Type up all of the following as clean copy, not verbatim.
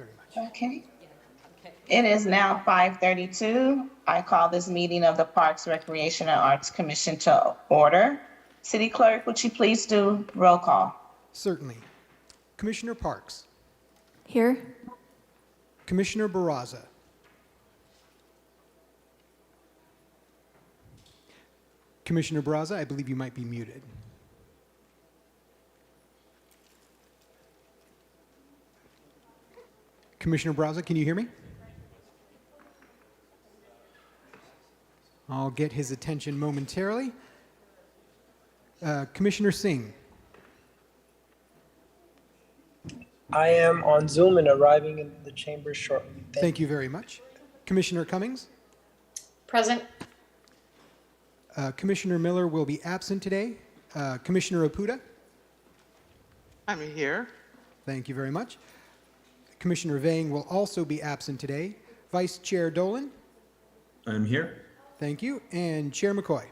very much. Okay. It is now 5:32. I call this meeting of the Parks, Recreation, and Arts Commission to order. City Clerk, would you please do roll call? Certainly. Commissioner Parks. Here. Commissioner Barraza. Commissioner Barraza, I believe you might be muted. Commissioner Barraza, can you hear me? I'll get his attention momentarily. Commissioner Singh. I am on Zoom and arriving in the chamber shortly. Thank you very much. Commissioner Cummings. Present. Commissioner Miller will be absent today. Commissioner Apuda. I'm here. Thank you very much. Commissioner Vang will also be absent today. Vice Chair Dolan. I'm here. Thank you. And Chair McCoy.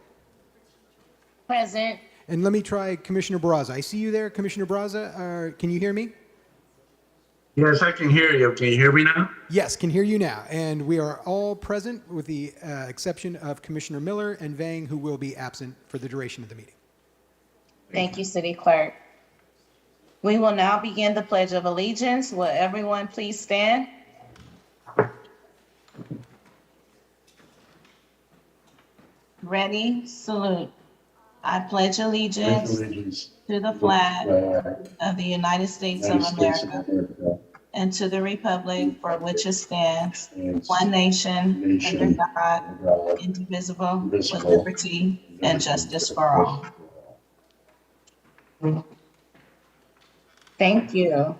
Present. And let me try Commissioner Barraza. I see you there, Commissioner Barraza. Can you hear me? Yes, I can hear you. Can you hear me now? Yes, can hear you now. And we are all present with the exception of Commissioner Miller and Vang, who will be absent for the duration of the meeting. Thank you, City Clerk. We will now begin the Pledge of Allegiance. Will everyone please stand? Ready, salute. I pledge allegiance to the flag of the United States of America and to the republic for which it stands, one nation, under God, indivisible, with liberty and justice for all. Thank you.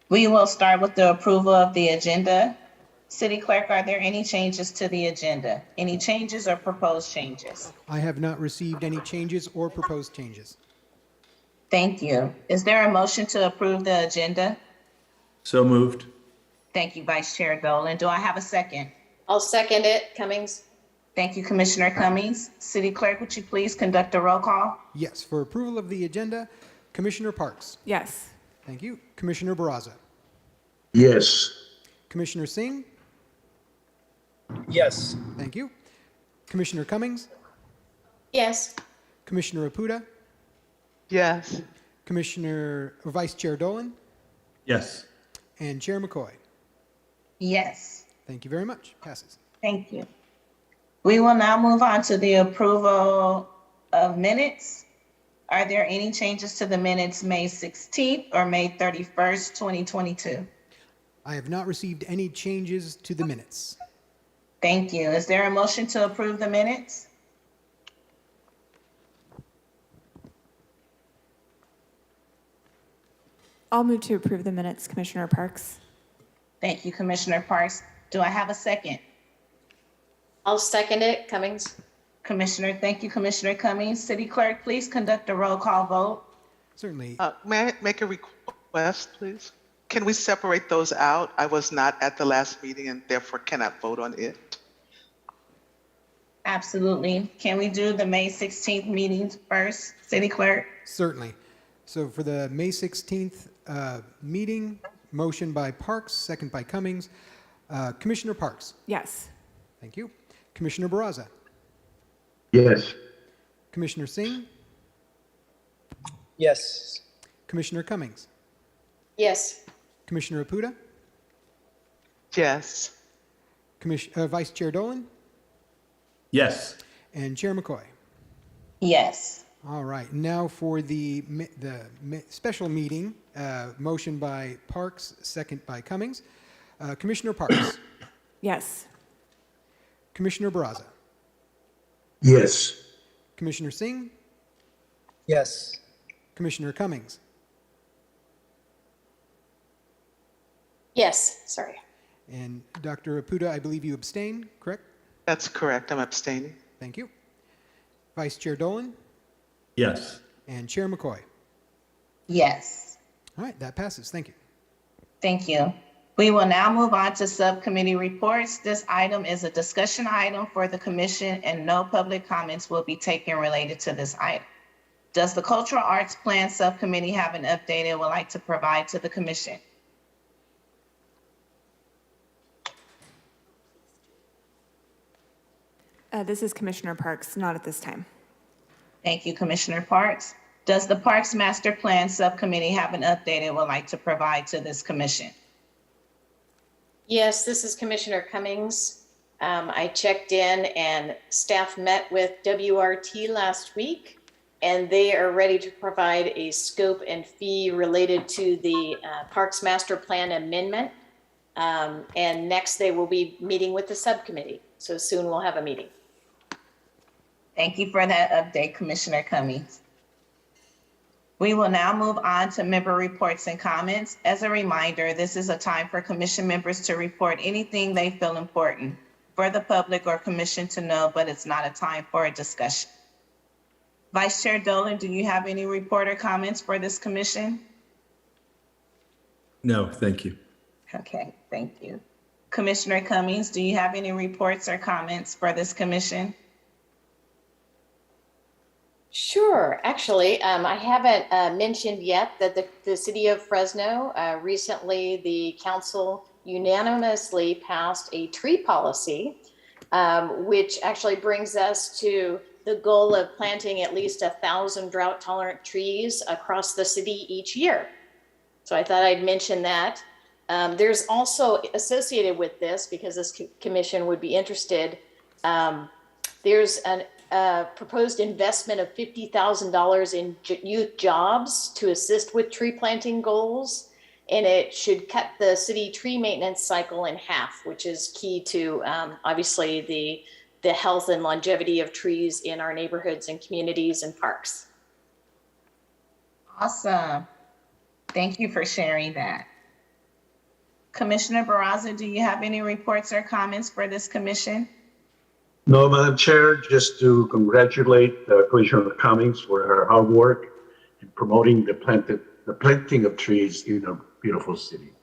We will start with the approval of the agenda. City Clerk, are there any changes to the agenda? Any changes or proposed changes? I have not received any changes or proposed changes. Thank you. Is there a motion to approve the agenda? So moved. Thank you, Vice Chair Dolan. Do I have a second? I'll second it. Cummings. Thank you, Commissioner Cummings. City Clerk, would you please conduct a roll call? Yes, for approval of the agenda, Commissioner Parks. Yes. Thank you. Commissioner Barraza. Yes. Commissioner Singh. Yes. Thank you. Commissioner Cummings. Yes. Commissioner Apuda. Yes. Commissioner Vice Chair Dolan. Yes. And Chair McCoy. Yes. Thank you very much. Passes. Thank you. We will now move on to the approval of minutes. Are there any changes to the minutes May 16th or May 31st, 2022? I have not received any changes to the minutes. Thank you. Is there a motion to approve the minutes? I'll move to approve the minutes, Commissioner Parks. Thank you, Commissioner Parks. Do I have a second? I'll second it. Cummings. Thank you, Commissioner Cummings. City Clerk, please conduct a roll call vote. Certainly. May I make a request, please? Can we separate those out? I was not at the last meeting and therefore cannot vote on it. Absolutely. Can we do the May 16th meetings first, City Clerk? Certainly. So for the May 16th meeting, motion by Parks, second by Cummings. Commissioner Parks. Yes. Thank you. Commissioner Barraza. Yes. Commissioner Singh. Yes. Commissioner Cummings. Yes. Commissioner Apuda. Yes. Vice Chair Dolan. Yes. And Chair McCoy. Yes. All right. Now for the special meeting, motion by Parks, second by Cummings. Commissioner Parks. Yes. Commissioner Barraza. Yes. Commissioner Singh. Yes. Commissioner Cummings. Yes. Sorry. And Dr. Apuda, I believe you abstain, correct? That's correct. I'm abstaining. Thank you. Vice Chair Dolan Yes. and Chair McCoy. Yes. All right, that passes. Thank you. Thank you. We will now move on to subcommittee reports. This item is a discussion item for the commission and no public comments will be taken related to this item. Does the Cultural Arts Plan Subcommittee have an update it would like to provide to the commission? This is Commissioner Parks, not at this time. Thank you, Commissioner Parks. Does the Parks Master Plan Subcommittee have an update it would like to provide to this commission? Yes, this is Commissioner Cummings. I checked in and staff met with WRT last week, and they are ready to provide a scope and fee related to the Parks Master Plan Amendment. And next they will be meeting with the subcommittee. So soon we'll have a meeting. Thank you for that update, Commissioner Cummings. We will now move on to member reports and comments. As a reminder, this is a time for commission members to report anything they feel important for the public or commission to know, but it's not a time for a discussion. Vice Chair Dolan, do you have any report or comments for this commission? No, thank you. Okay, thank you. Commissioner Cummings, do you have any reports or comments for this commission? Sure. Actually, I haven't mentioned yet that the city of Fresno, recently the council unanimously passed a tree policy, which actually brings us to the goal of planting at least 1,000 drought tolerant trees across the city each year. So I thought I'd mention that. There's also associated with this, because this commission would be interested, there's a proposed investment of $50,000 in youth jobs to assist with tree planting goals. And it should cut the city tree maintenance cycle in half, which is key to obviously the health and longevity of trees in our neighborhoods and communities and parks. Awesome. Thank you for sharing that. Commissioner Barraza, do you have any reports or comments for this commission? No, Madam Chair, just to congratulate Commissioner Cummings for her hard work in promoting the planting of trees in a beautiful city.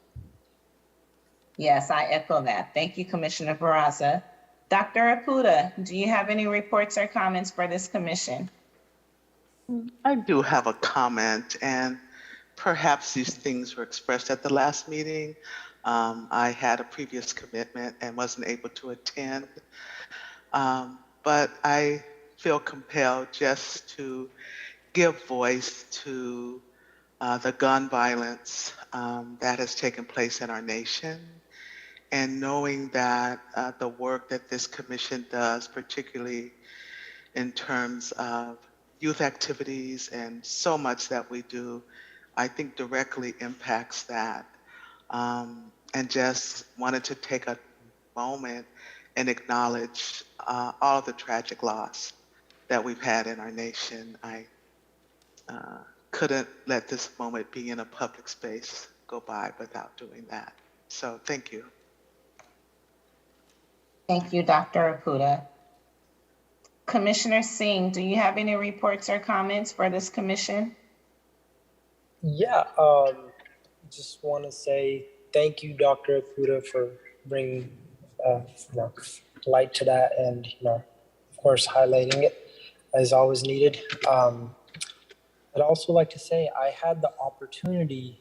Yes, I echo that. Thank you, Commissioner Barraza. Dr. Apuda, do you have any reports or comments for this commission? I do have a comment, and perhaps these things were expressed at the last meeting. I had a previous commitment and wasn't able to attend. But I feel compelled just to give voice to the gun violence that has taken place in our nation, and knowing that the work that this commission does, particularly in terms of youth activities and so much that we do, I think directly impacts that. And just wanted to take a moment and acknowledge all of the tragic loss that we've had in our nation. I couldn't let this moment be in a public space go by without doing that. So thank you. Thank you, Dr. Apuda. Commissioner Singh, do you have any reports or comments for this commission? Yeah, just want to say thank you, Dr. Apuda, for bringing light to that, and of course highlighting it as always needed. I'd also like to say I had the opportunity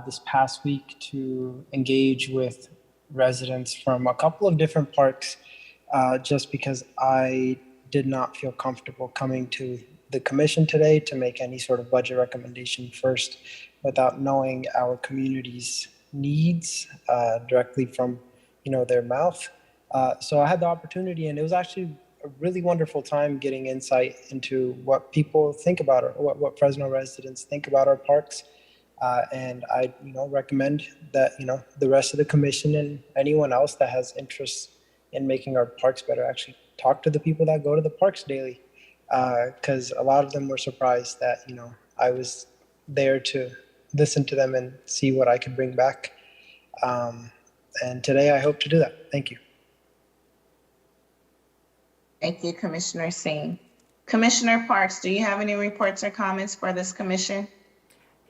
this past week to engage with residents from a couple of different parks, just because I did not feel comfortable coming to the commission today to make any sort of budget recommendation first without knowing our community's needs directly from their mouth. So I had the opportunity, and it was actually a really wonderful time getting insight into what people think about it, what Fresno residents think about our parks. And I recommend that the rest of the commission and anyone else that has interest in making our parks better actually talk to the people that go to the parks daily, because a lot of them were surprised that I was there to listen to them and see what I could bring back. And today I hope to do that. Thank you. Thank you, Commissioner Singh. Commissioner Parks, do you have any reports or comments for this commission?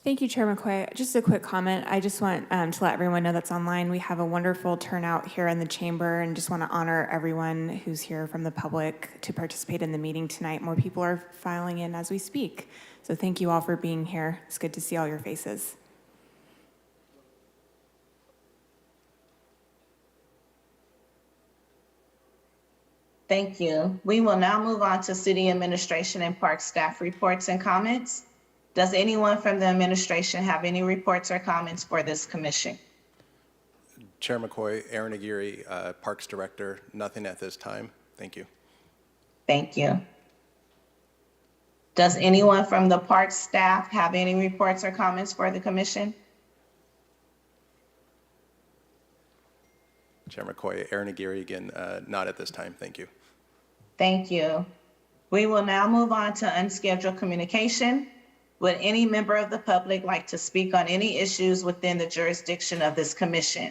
Thank you, Chair McCoy. Just a quick comment. I just want to let everyone know that's online. We have a wonderful turnout here in the chamber, and just want to honor everyone who's here from the public to participate in the meeting tonight. More people are filing in as we speak. So thank you all for being here. It's good to see all your faces. Thank you. We will now move on to city administration and park staff reports and comments. Does anyone from the administration have any reports or comments for this commission? Chair McCoy, Aaron Aguirre, Parks Director, nothing at this time. Thank you. Thank you. Does anyone from the park staff have any reports or comments for the commission? Chair McCoy, Aaron Aguirre again, not at this time. Thank you. Thank you. We will now move on to unscheduled communication. Would any member of the public like to speak on any issues within the jurisdiction of this commission?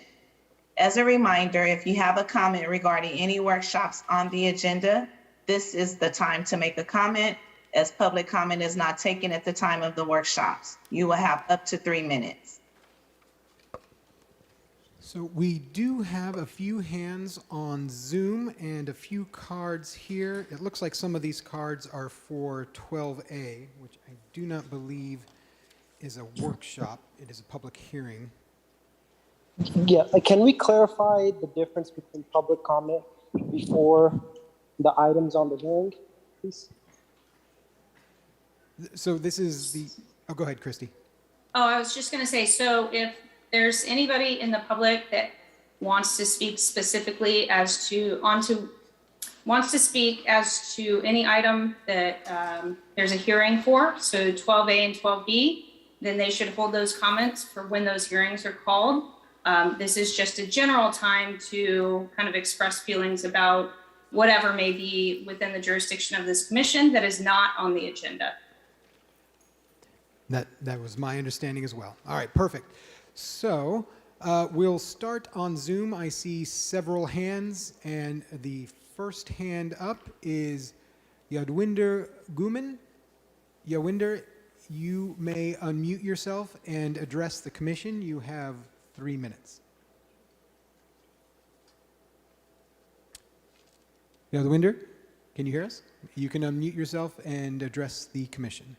As a reminder, if you have a comment regarding any workshops on the agenda, this is the time to make a comment, as public comment is not taken at the time of the workshops. You will have up to 3 minutes. So we do have a few hands on Zoom and a few cards here. It looks like some of these cards are for 12A, which I do not believe is a workshop. It is a public hearing. Yeah, can we clarify the difference between public comment before the items on the hearing, please? So this is the, oh, go ahead, Christy. Oh, I was just going to say, so if there's anybody in the public that wants to speak specifically as to, wants to speak as to any item that there's a hearing for, so 12A and 12B, then they should hold those comments for when those hearings are called. This is just a general time to kind of express feelings about whatever may be within the jurisdiction of this commission that is not on the agenda. That was my understanding as well. All right, perfect. So we'll start on Zoom. I see several hands, and the first hand up is Ganiv Gooman. Ganiv, you may unmute yourself and address the commission. You have 3 minutes. Ganiv, can you hear us? You can unmute yourself and address the commission.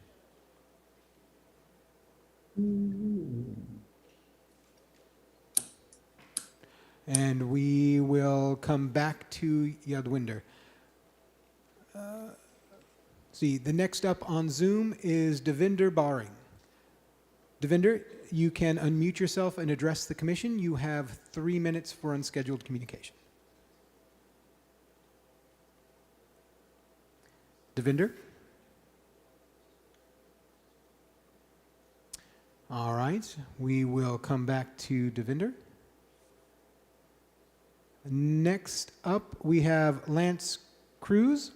And we will come back to Yadwinder. See, the next up on Zoom is Dimitri Baring. Dimitri, you can unmute yourself and address the commission. You have 3 minutes for unscheduled communication. Dimitri? All right, we will come back to Dimitri. Next up, we have Lance Cruz.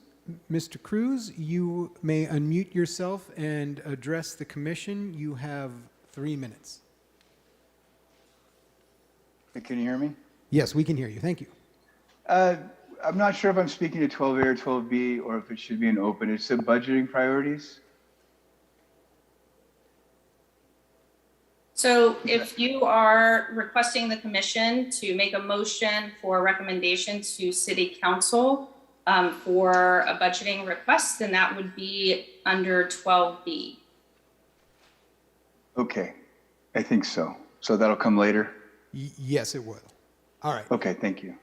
Mr. Cruz, you may unmute yourself and address the commission. You have 3 minutes. Can you hear me? Yes, we can hear you. Thank you. I'm not sure if I'm speaking to 12A or 12B or if it should be an open. It's the budgeting priorities. So if you are requesting the commission to make a motion for a recommendation to city council for a budgeting request, then that would be under 12B. Okay, I think so. So that'll come later? Yes, it will. All right. Okay, thank you.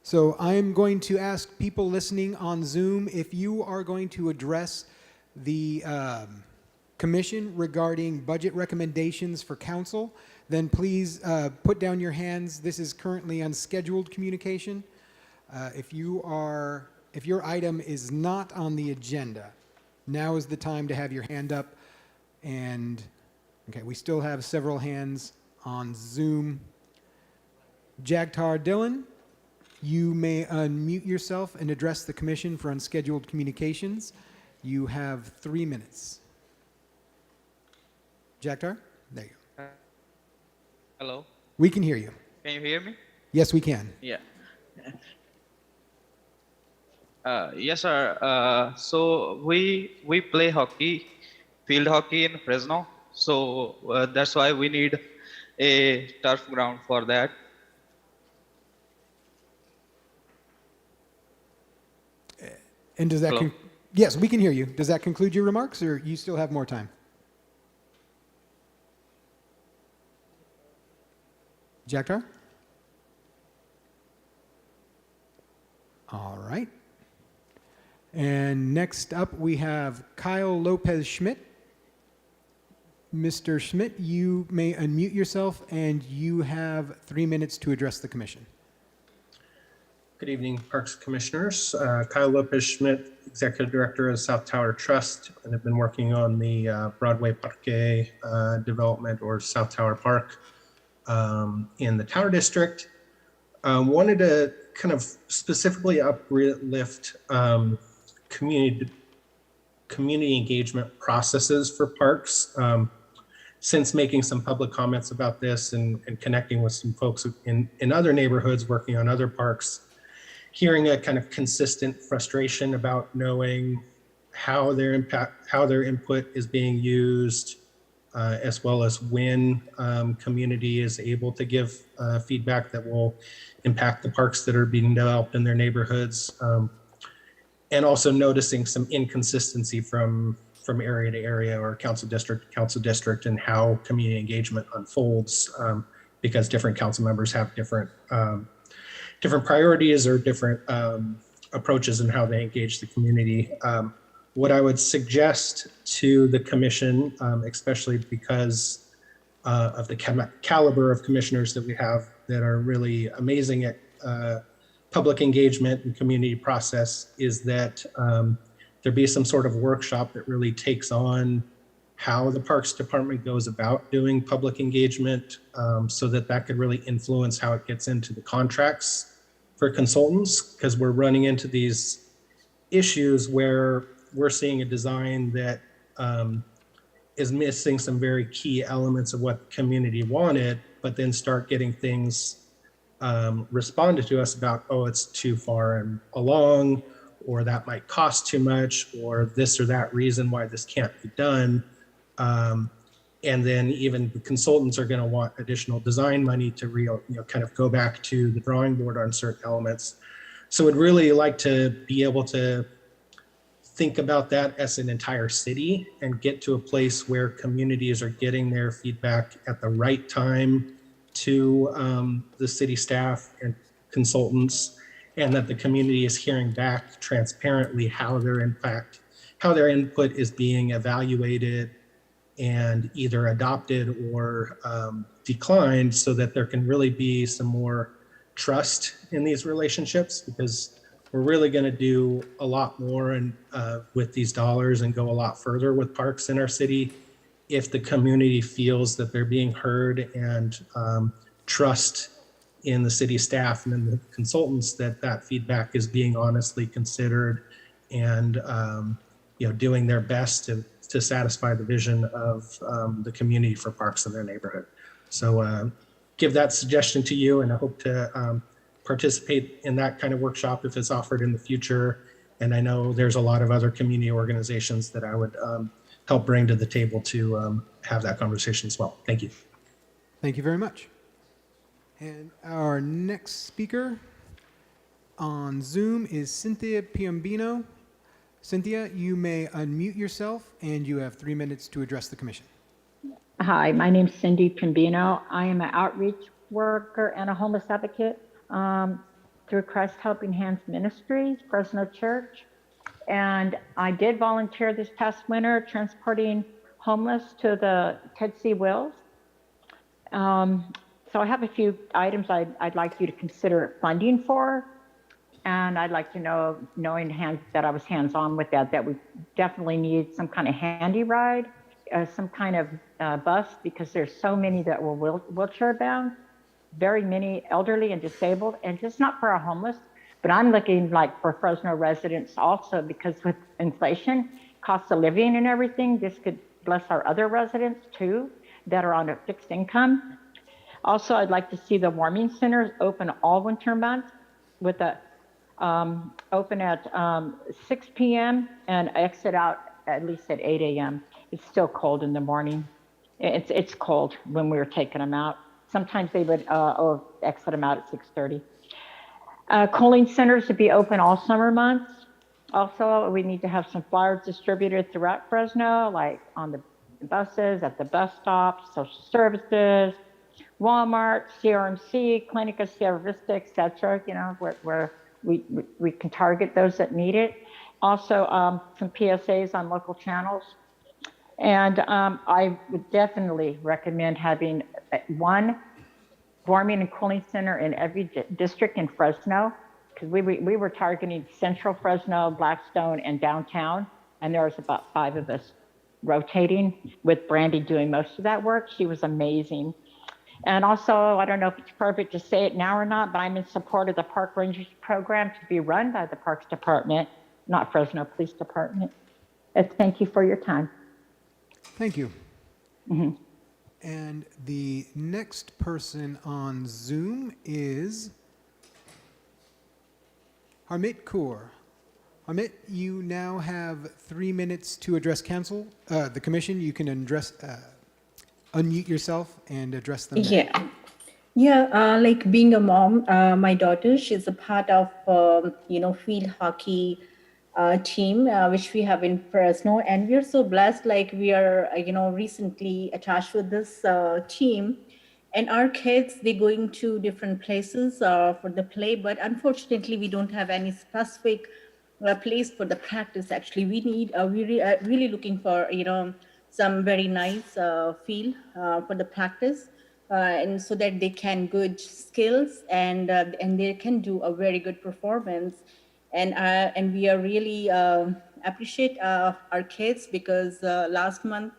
So I'm going to ask people listening on Zoom, if you are going to address the commission regarding budget recommendations for council, then please put down your hands. This is currently unscheduled communication. If your item is not on the agenda, now is the time to have your hand up. And okay, we still have several hands on Zoom. Jagtar Dillon, you may unmute yourself and address the commission for unscheduled communications. You have 3 minutes. Jagtar, there you go. Hello, We can hear you. can you hear me? Yes, we can. Yeah. Yes, sir. So we play hockey, field hockey in Fresno. So that's why we need a turf ground for that. And does that? Hello? Yes, we can hear you. Does that conclude your remarks, or you still have more time? Jagtar? All right. And next up, we have Kyle Lopez Schmidt. Mr. Schmidt, you may unmute yourself, and you have 3 minutes to address the commission. Good evening, Parks Commissioners. Kyle Lopez Schmidt, Executive Director of South Tower Trust, and have been working on the Broadway Parque development, or South Tower Park, in the Tower District. Wanted to kind of specifically uplift community engagement processes for parks. Since making some public comments about this and connecting with some folks in other neighborhoods working on other parks, hearing a kind of consistent frustration about knowing how their input is being used, as well as when community is able to give feedback that will impact the parks that are being developed in their neighborhoods, and also noticing some inconsistency from area to area or council district to council district and how community engagement unfolds, because different council members have different priorities or different approaches in how they engage the community. What I would suggest to the commission, especially because of the caliber of commissioners that we have that are really amazing at public engagement and community process, is that there be some sort of workshop that really takes on how the Parks Department goes about doing public engagement, so that could really influence how it gets into the contracts for consultants, because we're running into these issues where we're seeing a design that is missing some very key elements of what the community wanted, but then start getting things responded to us about, oh, it's too far and along, or that might cost too much, or this or that reason why this can't be done. And then even the consultants are going to want additional design money to kind of go back to the drawing board on certain elements. So I'd really like to be able to think about that as an entire city and get to a place where communities are getting their feedback at the right time to the city staff and consultants, and that the community is hearing back transparently how their input is being evaluated and either adopted or declined, so that there can really be some more trust in these relationships, because we're really going to do a lot more and with these dollars and go a lot further with parks in our city if the community feels that they're being heard and trust in the city staff and in the consultants that feedback is being honestly considered and doing their best to satisfy the vision of the community for parks in their neighborhood. So give that suggestion to you, and I hope to participate in that kind of workshop if it's offered in the future. And I know there's a lot of other community organizations that I would help bring to the table to have that conversation as well. Thank you. Thank you very much. And our next speaker on Zoom is Cynthia Cambino. Cynthia, you may unmute yourself, and you have 3 minutes to address the commission. Hi, my name's Cindy Cambino. I am an outreach worker and a homeless advocate through Christ Helping Hands Ministries, Fresno Church. And I did volunteer this past winter transporting homeless to the Ted C. Wills. So I have a few items I'd like you to consider funding for. And I'd like to know, knowing that I was hands-on with that we definitely need some kind of handy ride, some kind of bus, because there's so many that were wheelchair bound, very many elderly and disabled, and just not for our homeless, but I'm looking like for Fresno residents also, because with inflation, cost of living and everything, this could bless our other residents too that are on a fixed income. Also, I'd like to see the warming centers open all winter months with a open at 6 p.m. and exit out at least at 8 a.m. It's still cold in the morning. It's cold when we were taking them out. Sometimes they would exit them out at 6:30. Cooling centers to be open all summer months. Also, we need to have some flyers distributed throughout Fresno, like on the buses, at the bus stops, social services, Walmart, CRMC, Clinica Sierra Vista, et cetera, where we can target those that need it. Also, some PSAs on local channels. And I would definitely recommend having one warming and cooling center in every district in Fresno, because we were targeting central Fresno, Blackstone, and downtown, and there was about 5 of us rotating, with Brandy doing most of that work. She was amazing. And also, I don't know if it's perfect to say it now or not, but I'm in support of the Park Rangers program to be run by the Parks Department, not Fresno Police Department. Thank you for your time. Thank you. And the next person on Zoom is Amit Kaur. Amit, you now have 3 minutes to address council, the commission. You can unmute yourself and address them. Like being a mom, my daughter, she's a part of, field hockey team, which we have in Fresno. And we're so blessed, like we are, recently attached with this team. And our kids, they're going to different places for the play, but unfortunately, we don't have any specific place for the practice. Actually, we need, we're really looking for, some very nice field for the practice. And so that they can good skills and they can do a very good performance. And we are really appreciate our kids, because last month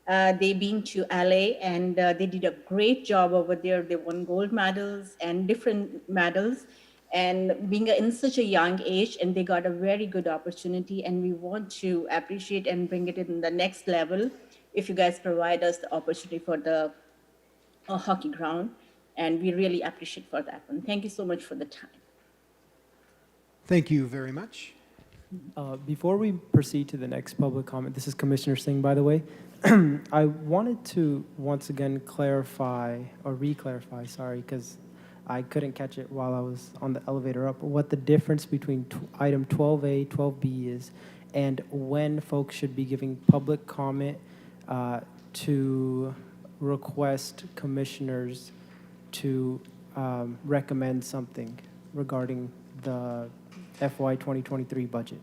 they been to LA and they did a great job over there. They won gold medals and different medals, and being in such a young age, and they got a very good opportunity, and we want to appreciate and bring it in the next level if you guys provide us the opportunity for the hockey ground, and we really appreciate for that one. Thank you so much for the time. Thank you very much. Before we proceed to the next public comment, this is Commissioner Singh, by the way. I wanted to once again clarify, or re-clarify, sorry, because I couldn't catch it while I was on the elevator up, what the difference between item 12A, 12B is, and when folks should be giving public comment to request commissioners to recommend something regarding the FY 2023 budget.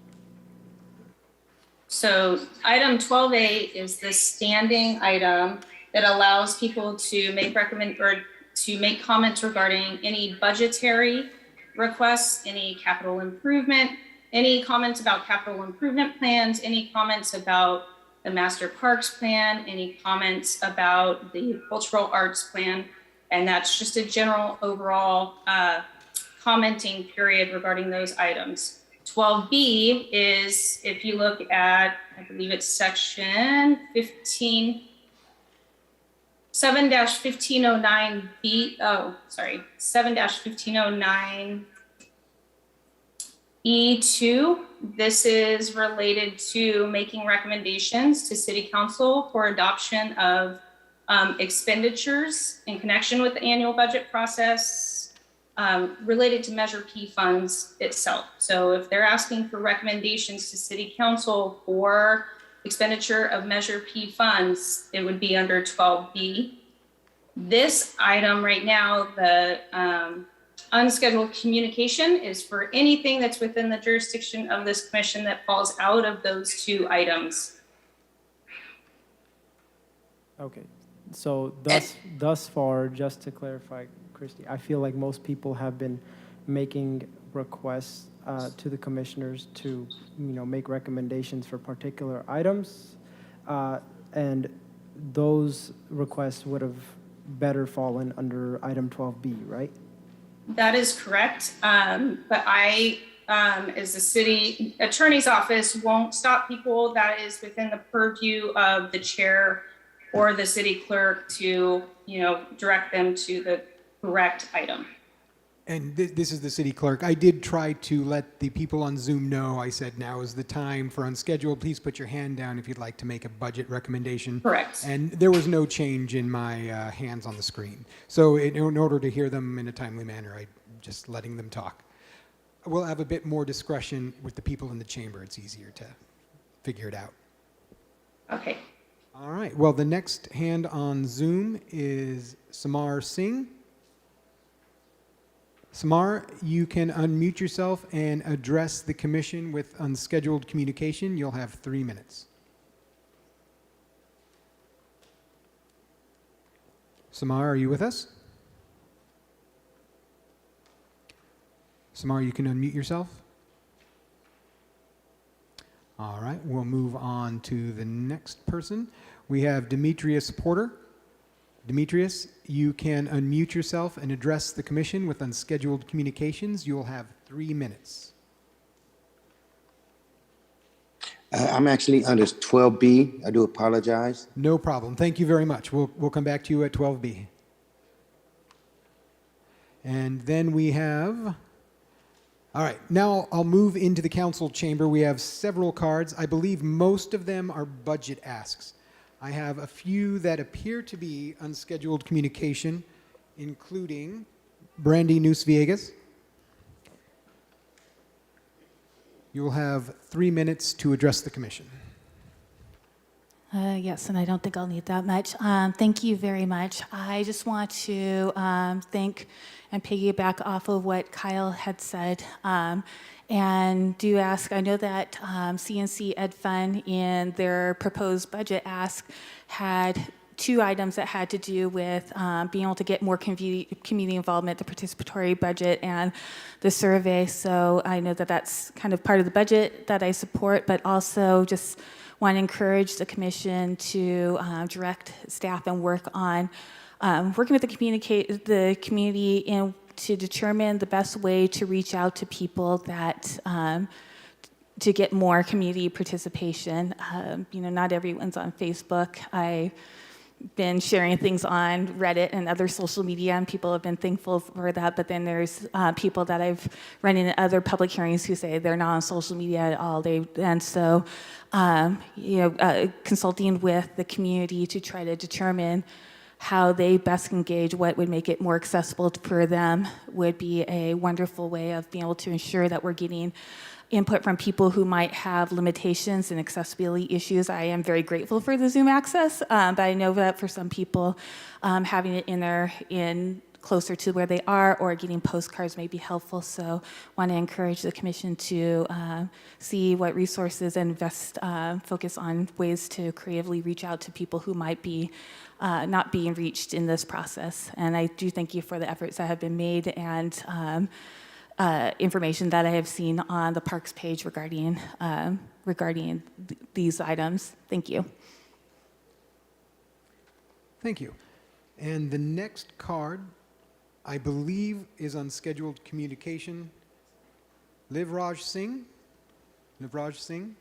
So item 12A is the standing item that allows people to make comments regarding any budgetary requests, any capital improvement, any comments about capital improvement plans, any comments about the master parks plan, any comments about the cultural arts plan. And that's just a general overall commenting period regarding those items. 12B is, if you look at, I believe it's section 7-1509B, 7-1509 E2. This is related to making recommendations to City Council for adoption of expenditures in connection with the annual budget process related to Measure P funds itself. So if they're asking for recommendations to City Council for expenditure of Measure P funds, it would be under 12B. This item right now, the unscheduled communication, is for anything that's within the jurisdiction of this commission that falls out of those 2 items. Okay, so thus far, just to clarify, Christy, I feel like most people have been making requests to the commissioners to, make recommendations for particular items, and those requests would have better fallen under item 12B, right? That is correct, but I, as the city attorney's office, won't stop people. That is within the purview of the chair or the city clerk to, direct them to the correct item. And this is the city clerk. I did try to let the people on Zoom know. I said, now is the time for unscheduled. Please put your hand down if you'd like to make a budget recommendation. Correct. And there was no change in my hands on the screen. So in order to hear them in a timely manner, I'm just letting them talk. We'll have a bit more discretion with the people in the chamber. It's easier to figure it out. Okay. All right. Well, the next hand on Zoom is Amar Singh. Samar, you can unmute yourself and address the commission with unscheduled communication. You'll have 3 minutes. Samar, are you with us? Samar, you can unmute yourself. All right, we'll move on to the next person. We have Dimitri Sporter. Demetrius, you can unmute yourself and address the commission with unscheduled communications. You'll have 3 minutes. I'm actually under 12B. I do apologize. No problem. Thank you very much. We'll come back to you at 12B. And then we have, all right, now I'll move into the council chamber. We have several cards. I believe most of them are budget asks. I have a few that appear to be unscheduled communication, including Brandy News Viegas. You will have 3 minutes to address the commission. Yes, and I don't think I'll need that much. Thank you very much. I just want to thank and piggyback off of what Kyle had said. And do ask, I know that CNC Ed Fund in their proposed budget ask had 2 items that had to do with being able to get more community involvement, the participatory budget and the survey. So I know that that's kind of part of the budget that I support, but also just want to encourage the commission to direct staff and work on working with the community in to determine the best way to reach out to people that to get more community participation. Not everyone's on Facebook. I've been sharing things on Reddit and other social media, and people have been thankful for that. But then there's people that I've run into other public hearings who say they're not on social media at all. And so, consulting with the community to try to determine how they best engage, what would make it more accessible for them would be a wonderful way of being able to ensure that we're getting input from people who might have limitations and accessibility issues. I am very grateful for the Zoom access, but I know that for some people, having it in closer to where they are or getting postcards may be helpful. So want to encourage the commission to see what resources and focus on ways to creatively reach out to people who might be not being reached in this process. And I do thank you for the efforts that have been made and information that I have seen on the parks page regarding these items. Thank you. Thank you. And the next card, I believe, is unscheduled communication. Livraj Singh. Livraj Singh.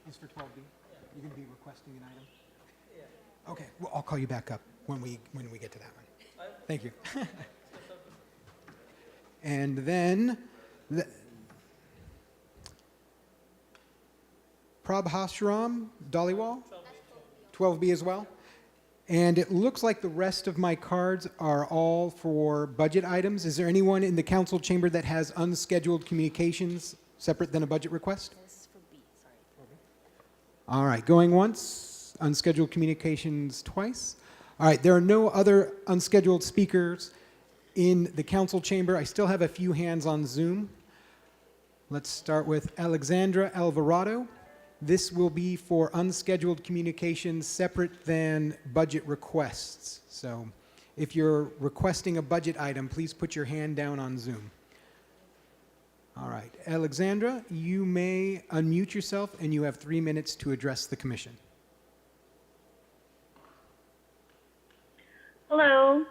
Is for 12B. You're going to be requesting an item? Yeah. Okay. Well, I'll call you back up when we get to that one. Thank you. And then Prabhasharam Dhaliwal, 12B as well. And it looks like the rest of my cards are all for budget items. Is there anyone in the council chamber that has unscheduled communications separate than a budget request? All right, going once, unscheduled communications twice. All right, there are no other unscheduled speakers in the council chamber. I still have a few hands on Zoom. Let's start with Alexandria Alvarado. This will be for unscheduled communications separate than budget requests. So if you're requesting a budget item, please put your hand down on Zoom. All right, Alexandra, you may unmute yourself and you have 3 minutes to address the commission. Hello.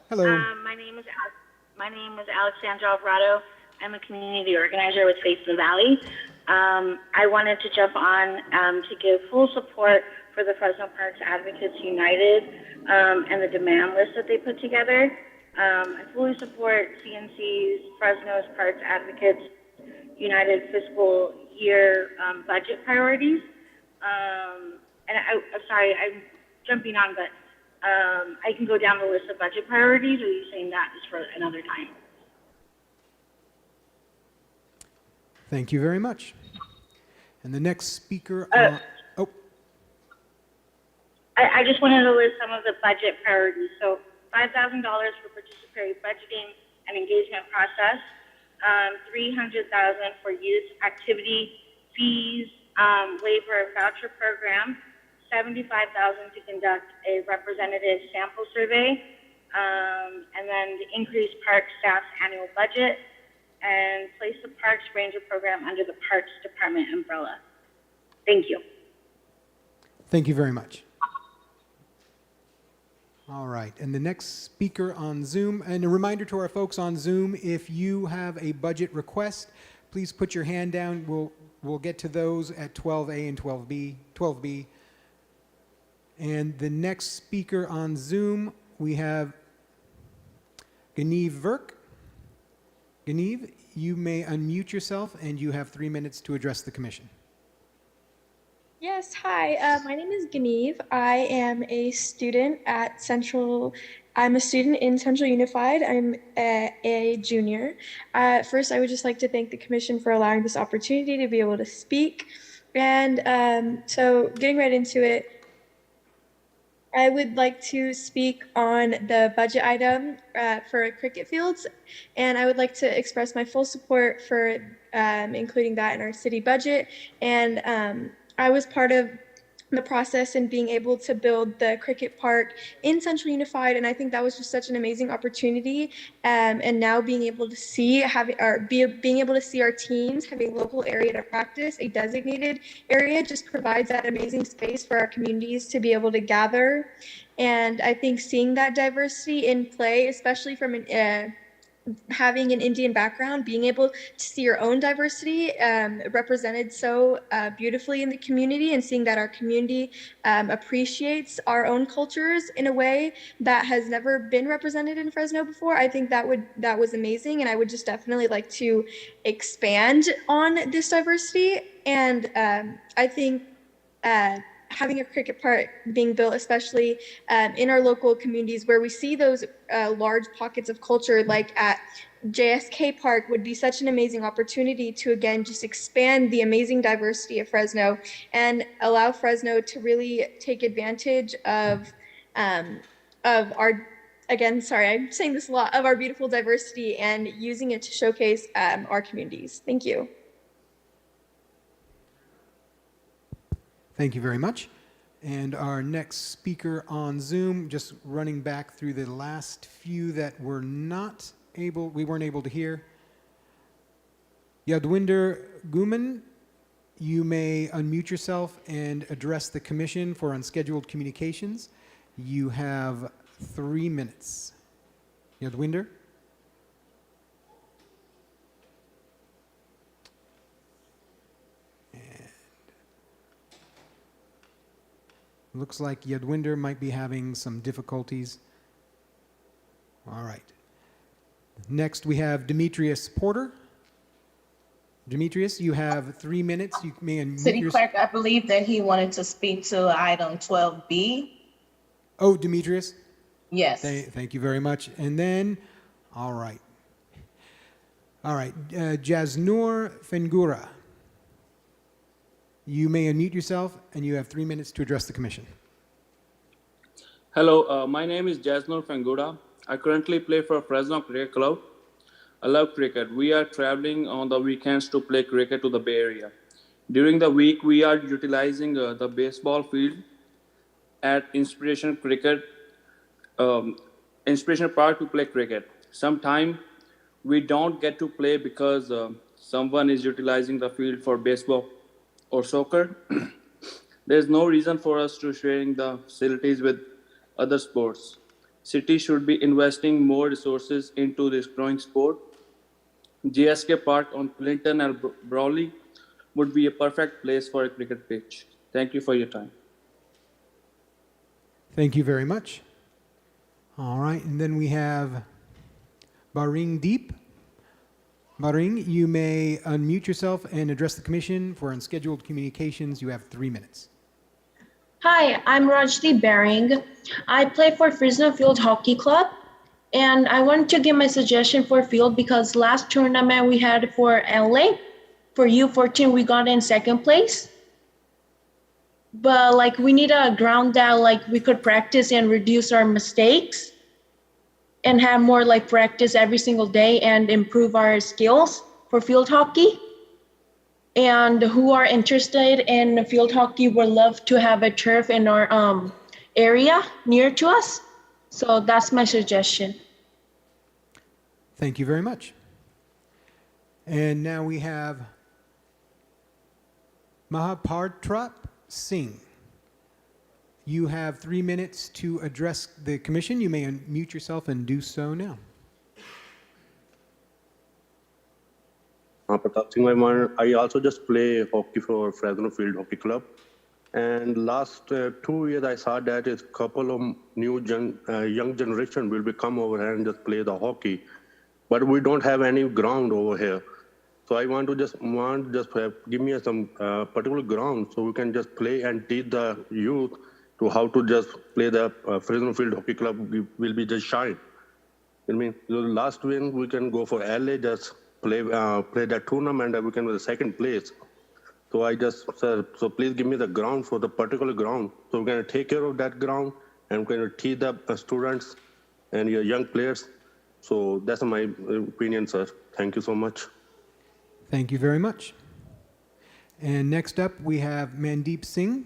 Hello. My name is Alexandria Alvarado. I'm a community organizer with Faith in the Valley. I wanted to jump on to give full support for the Fresno Parks Advocates United and the demand list that they put together. I fully support CNC's Fresno's Parks Advocates United fiscal year budget priorities. And I'm sorry, I'm jumping on, but I can go down the list of budget priorities, or are you saying that is for another time? Thank you very much. And the next speaker, I just wanted to list some of the budget priorities. So $5,000 for participatory budgeting and engagement process, $300,000 for youth activity fees, waiver of voucher program, $75,000 to conduct a representative sample survey, and then the increased park staff's annual budget, and place the Parks Ranger program under the Parks Department umbrella. Thank you. thank you very much. All right, and the next speaker on Zoom, and a reminder to our folks on Zoom, if you have a budget request, please put your hand down. We'll get to those at 12A and 12B. And the next speaker on Zoom, we have Ganiv Verk. Ganiv, you may unmute yourself and you have 3 minutes to address the commission. Yes, hi. My name is Ganiv. I am a student at Central. I'm a student in Central Unified. I'm a junior. First, I would just like to thank the commission for allowing this opportunity to be able to speak. And so getting right into it, I would like to speak on the budget item for cricket fields. And I would like to express my full support for including that in our city budget. And I was part of the process in being able to build the cricket park in Central Unified, and I think that was just such an amazing opportunity. And now being able to see being able to see our teams have a local area to practice, a designated area, just provides that amazing space for our communities to be able to gather. And I think seeing that diversity in play, especially from having an Indian background, being able to see your own diversity represented so beautifully in the community, and seeing that our community appreciates our own cultures in a way that has never been represented in Fresno before. I think that was amazing, and I would just definitely like to expand on this diversity. And I think having a cricket park being built, especially in our local communities where we see those large pockets of culture, like at JSK Park, would be such an amazing opportunity to, again, just expand the amazing diversity of Fresno and allow Fresno to really take advantage of our, again, sorry, I'm saying this a lot, of our beautiful diversity and using it to showcase our communities. Thank you. Thank you very much. And our next speaker on Zoom, just running back through the last few that we weren't able to hear. Ganiv Gooman, you may unmute yourself and address the commission for unscheduled communications. You have 3 minutes. Ganiv? Looks like Ganiv might be having some difficulties. All right. Next, we have Dimitri Sporter. Demetrius, you have 3 minutes. You may unmute City Clerk, I believe that he wanted to speak to item 12B. Oh, Demetrius? Yes. Thank you very much. And then, all right. Jasnoor Fengura. You may unmute yourself, and you have 3 minutes to address the commission. Hello, my name is Jasnoor Fengura. I currently play for Fresno Cricket Club. I love cricket. We are traveling on the weekends to play cricket to the Bay Area. During the week, we are utilizing the baseball field at Inspiration Park to play cricket. Sometimes we don't get to play because someone is utilizing the field for baseball or soccer. There's no reason for us to sharing the facilities with other sports. City should be investing more resources into this growing sport. GSK Park on Clinton and Brawley would be a perfect place for a cricket pitch. Thank you for your time. Thank you very much. All right, and then we have Baring Deep. Baring, you may unmute yourself and address the commission for unscheduled communications. You have 3 minutes. Hi, I'm Rajdeep Baring. I play for Fresno Field Hockey Club, and I wanted to give my suggestion for field because last tournament we had for LA, for U14, we got in second place. But like we need a ground that like we could practice and reduce our mistakes and have more like practice every single day and improve our skills for field hockey. And who are interested in field hockey would love to have a turf in our area near to us. So that's my suggestion. Thank you very much. And now we have Mahapartrap Singh. You have 3 minutes to address the commission. You may unmute yourself and do so now. I also just play hockey for Fresno Field Hockey Club. And last 2 years, I saw that a couple of new young generation will be come over here and just play the hockey. But we don't have any ground over here. So I want to just give me some particular ground so we can just play and teach the youth to how to just play the Fresno Field Hockey Club will be just shine. I mean, the last win we can go for LA, just play that tournament and we can be the second place. So I just said, so please give me the ground for the particular ground. So we're going to take care of that ground and we're going to teach the students and your young players. So that's my opinion, sir. Thank you so much. Thank you very much. And next up, we have Mandeep Singh.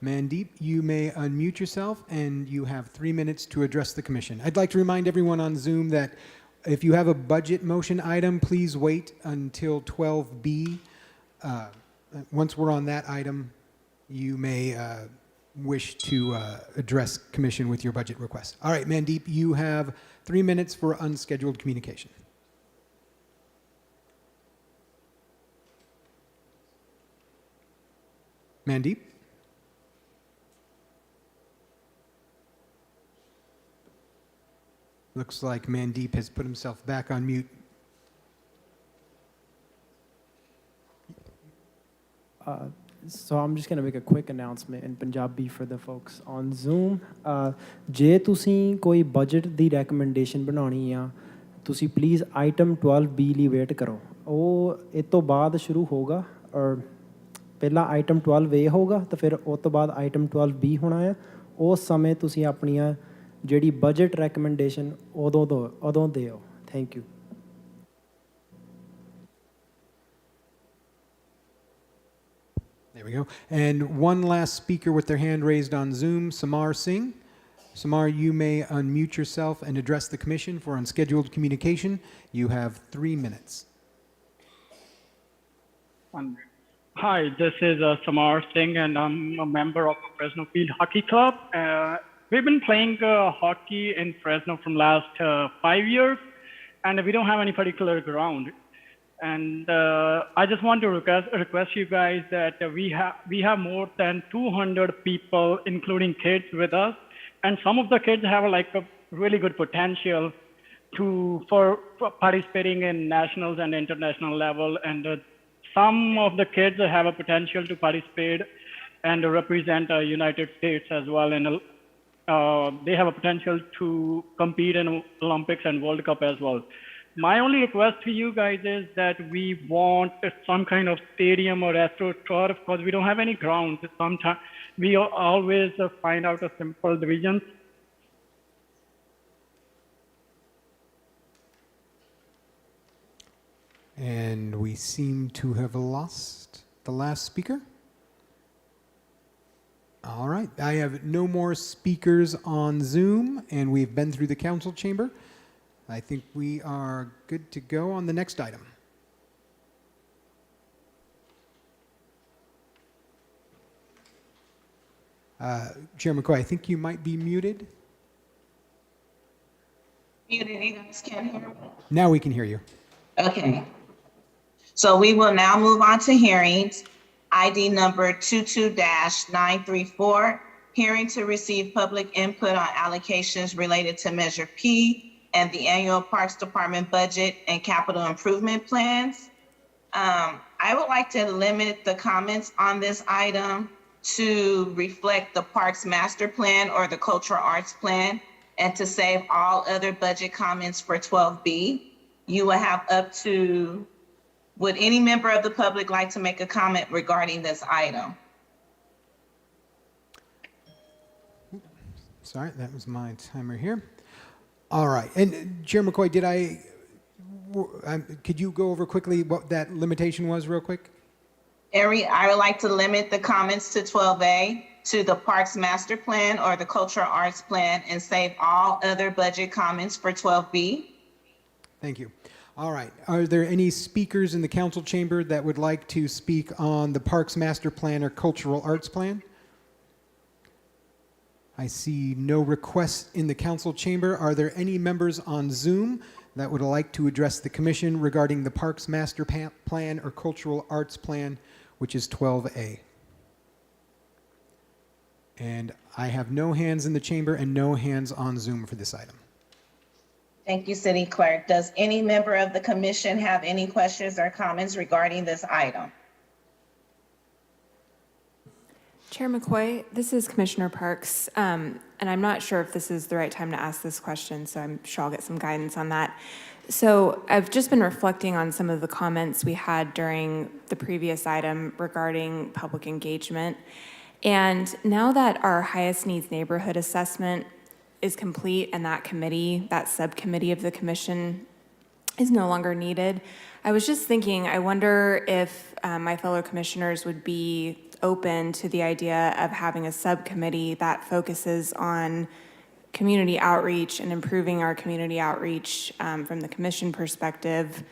Mandeep, you may unmute yourself and you have 3 minutes to address the commission. I'd like to remind everyone on Zoom that if you have a budget motion item, please wait until 12B. Once we're on that item, you may wish to address commission with your budget request. All right, Mandeep, you have 3 minutes for unscheduled communication. Mandeep? Looks like Mandeep has put himself back on mute. So I'm just going to make a quick announcement in Punjabi for the folks on Zoom. ਜੇ ਤੁਸੀਂ ਕੋਈ budget ਦੀ recommendation ਬਣਾਉਣੀ ਆ ਤੁਸੀਂ please item 12B ਲਈ wait ਕਰੋ ਉਹ ਇਸ ਤੋਂ ਬਾਅਦ ਸ਼ੁਰੂ ਹੋਗਾ ਔਰ ਪਹਿਲਾਂ ਆਈਟਮ 12A ਹੋਗਾ ਤਾਂ ਫਿਰ ਉਸ ਤੋਂ ਬਾਅਦ ਆਈਟਮ 12B ਹੋਣਾ ਆ ਉਸ ਸਮੇਂ ਤੁਸੀਂ ਆਪਣੀਆਂ ਜਿਹੜੀ ਬਜਟ ਰეკਮੈਂਡੇਸ਼ਨ ਉਦੋਂ ਦਿਓ thank you There we go. And one last speaker with their hand raised on Zoom, Amar Singh. Amar, you may unmute yourself and address the commission for unscheduled communication. You have 3 minutes. Hi, this is Amar Singh, and I'm a member of the Fresno Field Hockey Club. We've been playing hockey in Fresno from last 5 years, and we don't have any particular ground. And I just want to request you guys that we have more than 200 people, including kids, with us, and some of the kids have like a really good potential for participating in nationals and international level, and some of the kids have a potential to participate and represent United States as well, and they have a potential to compete in Olympics and World Cup as well. My only request to you guys is that we want some kind of stadium or astroturf because we don't have any ground. Sometimes we always find out a simple division. And we seem to have lost the last speaker. All right, I have no more speakers on Zoom, and we've been through the council chamber. I think we are good to go on the next item. Chair McCoy, I think you might be muted. Muted, you guys can't hear me? Now we can hear you. Okay. So we will now move on to hearings. ID number 22-934, hearing to receive public input on allocations related to Measure P and the annual Parks Department budget and capital improvement plans. I would like to limit the comments on this item to reflect the Parks Master Plan or the Cultural Arts Plan, and to save all other budget comments for 12B. You will have up to Would any member of the public like to make a comment regarding this item? Sorry, that was my timer here. All right, and Chair McCoy, could you go over quickly what that limitation was real quick? I would like to limit the comments to 12A, to the Parks Master Plan or the Cultural Arts Plan, and save all other budget comments for 12B. Thank you. All right, are there any speakers in the council chamber that would like to speak on the Parks Master Plan or Cultural Arts Plan? I see no requests in the council chamber. Are there any members on Zoom that would like to address the commission regarding the Parks Master Plan or Cultural Arts Plan, which is 12A? And I have no hands in the chamber and no hands on Zoom for this item. Thank you, City Clerk. Does any member of the commission have any questions or comments regarding this item? Chair McCoy, this is Commissioner Parks, and I'm not sure if this is the right time to ask this question, so I'm sure I'll get some guidance on that. So I've just been reflecting on some of the comments we had during the previous item regarding public engagement. And now that our highest needs neighborhood assessment is complete and that committee, that subcommittee of the commission is no longer needed, I was just thinking, I wonder if my fellow commissioners would be open to the idea of having a subcommittee that focuses on community outreach and improving our community outreach from the commission perspective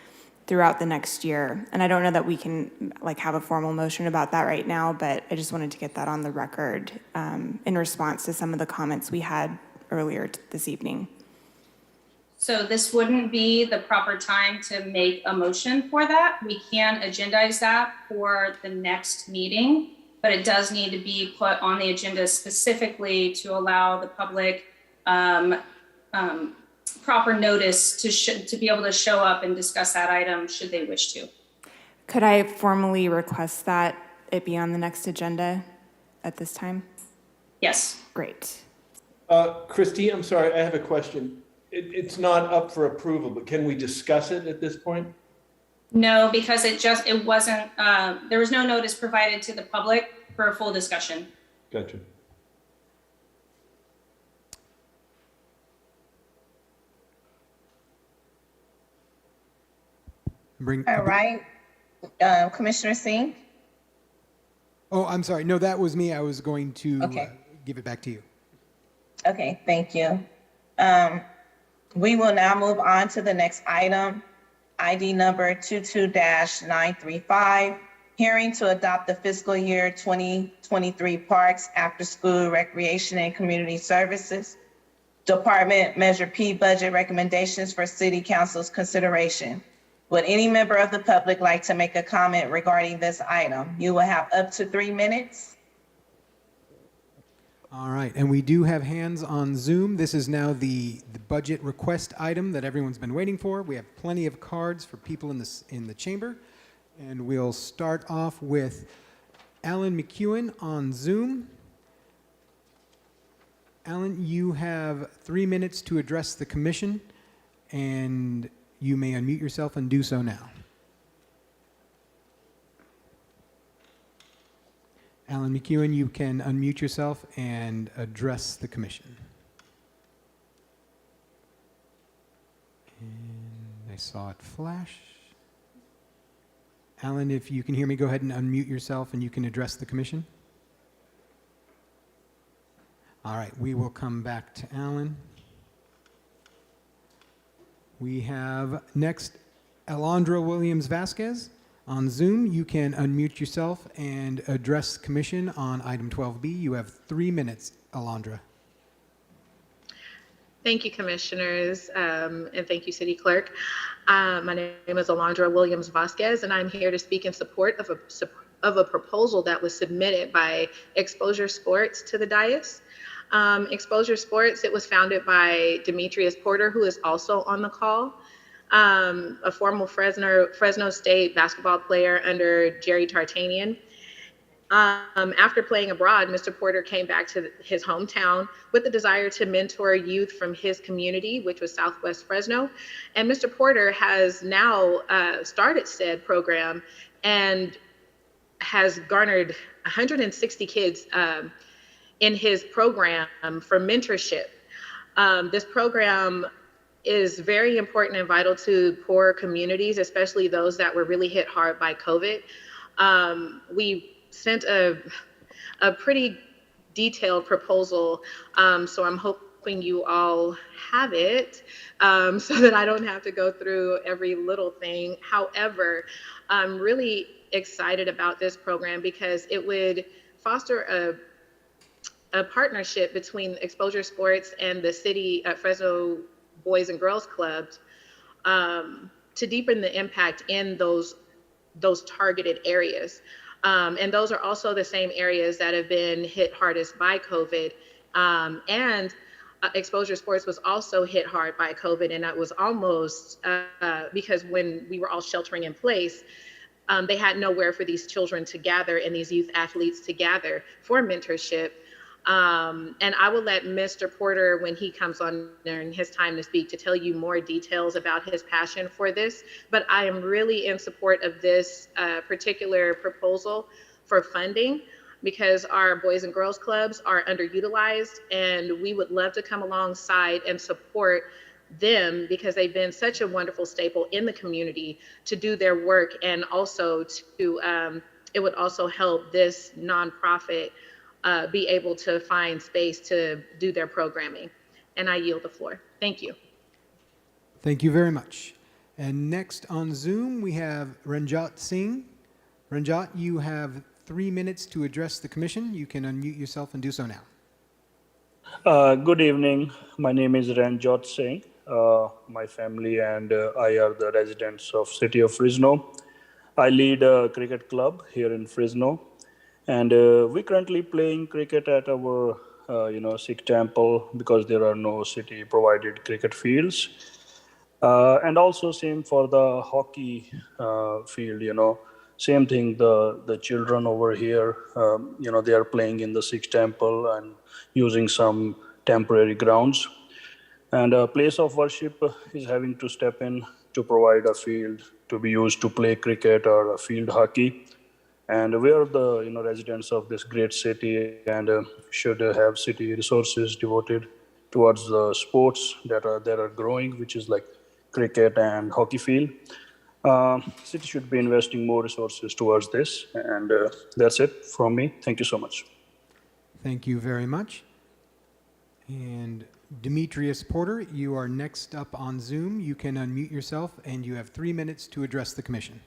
throughout the next year. And I don't know that we can have a formal motion about that right now, but I just wanted to get that on the record in response to some of the comments we had earlier this evening. So this wouldn't be the proper time to make a motion for that. We can agendize that for the next meeting, but it does need to be put on the agenda specifically to allow the public proper notice to be able to show up and discuss that item should they wish to. Could I formally request that it be on the next agenda at this time? Yes. Great. Christine, I'm sorry, I have a question. It's not up for approval, but can we discuss it at this point? No, because it wasn't, there was no notice provided to the public for a full discussion. Gotcha. All right, Commissioner Singh? Oh, I'm sorry. No, that was me. I was going to give it back to you. Okay, thank you. We will now move on to the next item, ID number 22-935, hearing to adopt the fiscal year 2023 Parks, After School, Recreation, and Community Services Department Measure P budget recommendations for City Council's consideration. Would any member of the public like to make a comment regarding this item? You will have up to 3 minutes. All right, and we do have hands on Zoom. This is now the budget request item that everyone's been waiting for. We have plenty of cards for people in the chamber. And we'll start off with Alan McEwen on Zoom. Alan, you have 3 minutes to address the commission, and you may unmute yourself and do so now. Alan McEwen, you can unmute yourself and address the commission. And I saw it flash. Alan, if you can hear me, go ahead and unmute yourself and you can address the commission. All right, we will come back to Alan. We have next Alondra Williams Vasquez on Zoom. You can unmute yourself and address commission on item 12B. You have 3 minutes, Alondra. Thank you, commissioners, and thank you, City Clerk. My name is Alondra Williams Vasquez, and I'm here to speak in support of a proposal that was submitted by Exposure Sports to the dais. Exposure Sports, it was founded by Dimitri Sporter, who is also on the call, a former Fresno State basketball player under Jerry Tartanian. After playing abroad, Mr. Porter came back to his hometown with the desire to mentor youth from his community, which was Southwest Fresno. And Mr. Porter has now started said program and has garnered 160 kids in his program for mentorship. This program is very important and vital to poor communities, especially those that were really hit hard by COVID. We sent a pretty detailed proposal, so I'm hoping you all have it so that I don't have to go through every little thing. However, I'm really excited about this program because it would foster a partnership between Exposure Sports and the city Fresno Boys and Girls Clubs to deepen the impact in those targeted areas. And those are also the same areas that have been hit hardest by COVID. And Exposure Sports was also hit hard by COVID, and that was almost because when we were all sheltering in place, they had nowhere for these children to gather and these youth athletes to gather for mentorship. And I will let Mr. Porter, when he comes on during his time to speak, to tell you more details about his passion for this. But I am really in support of this particular proposal for funding because our Boys and Girls Clubs are underutilized, and we would love to come alongside and support them because they've been such a wonderful staple in the community to do their work, and also to it would also help this nonprofit be able to find space to do their programming. And I yield the floor. Thank you. Thank you very much. And next on Zoom, we have Ranjot Singh. Ranjot, you have 3 minutes to address the commission. You can unmute yourself and do so now. Good evening. My name is Ranjot Singh. My family and I are the residents of city of Fresno. I lead a cricket club here in Fresno. And we're currently playing cricket at our, Sikh temple because there are no city-provided cricket fields. And also same for the hockey field, same thing, the children over here, they are playing in the Sikh temple and using some temporary grounds. And a place of worship is having to step in to provide a field to be used to play cricket or field hockey. And we are the residents of this great city and should have city resources devoted towards the sports that are growing, which is like cricket and hockey field. City should be investing more resources towards this. And that's it from me. Thank you so much. Thank you very much. And Dimitri Sporter, you are next up on Zoom. You can unmute yourself and you have 3 minutes to address the commission.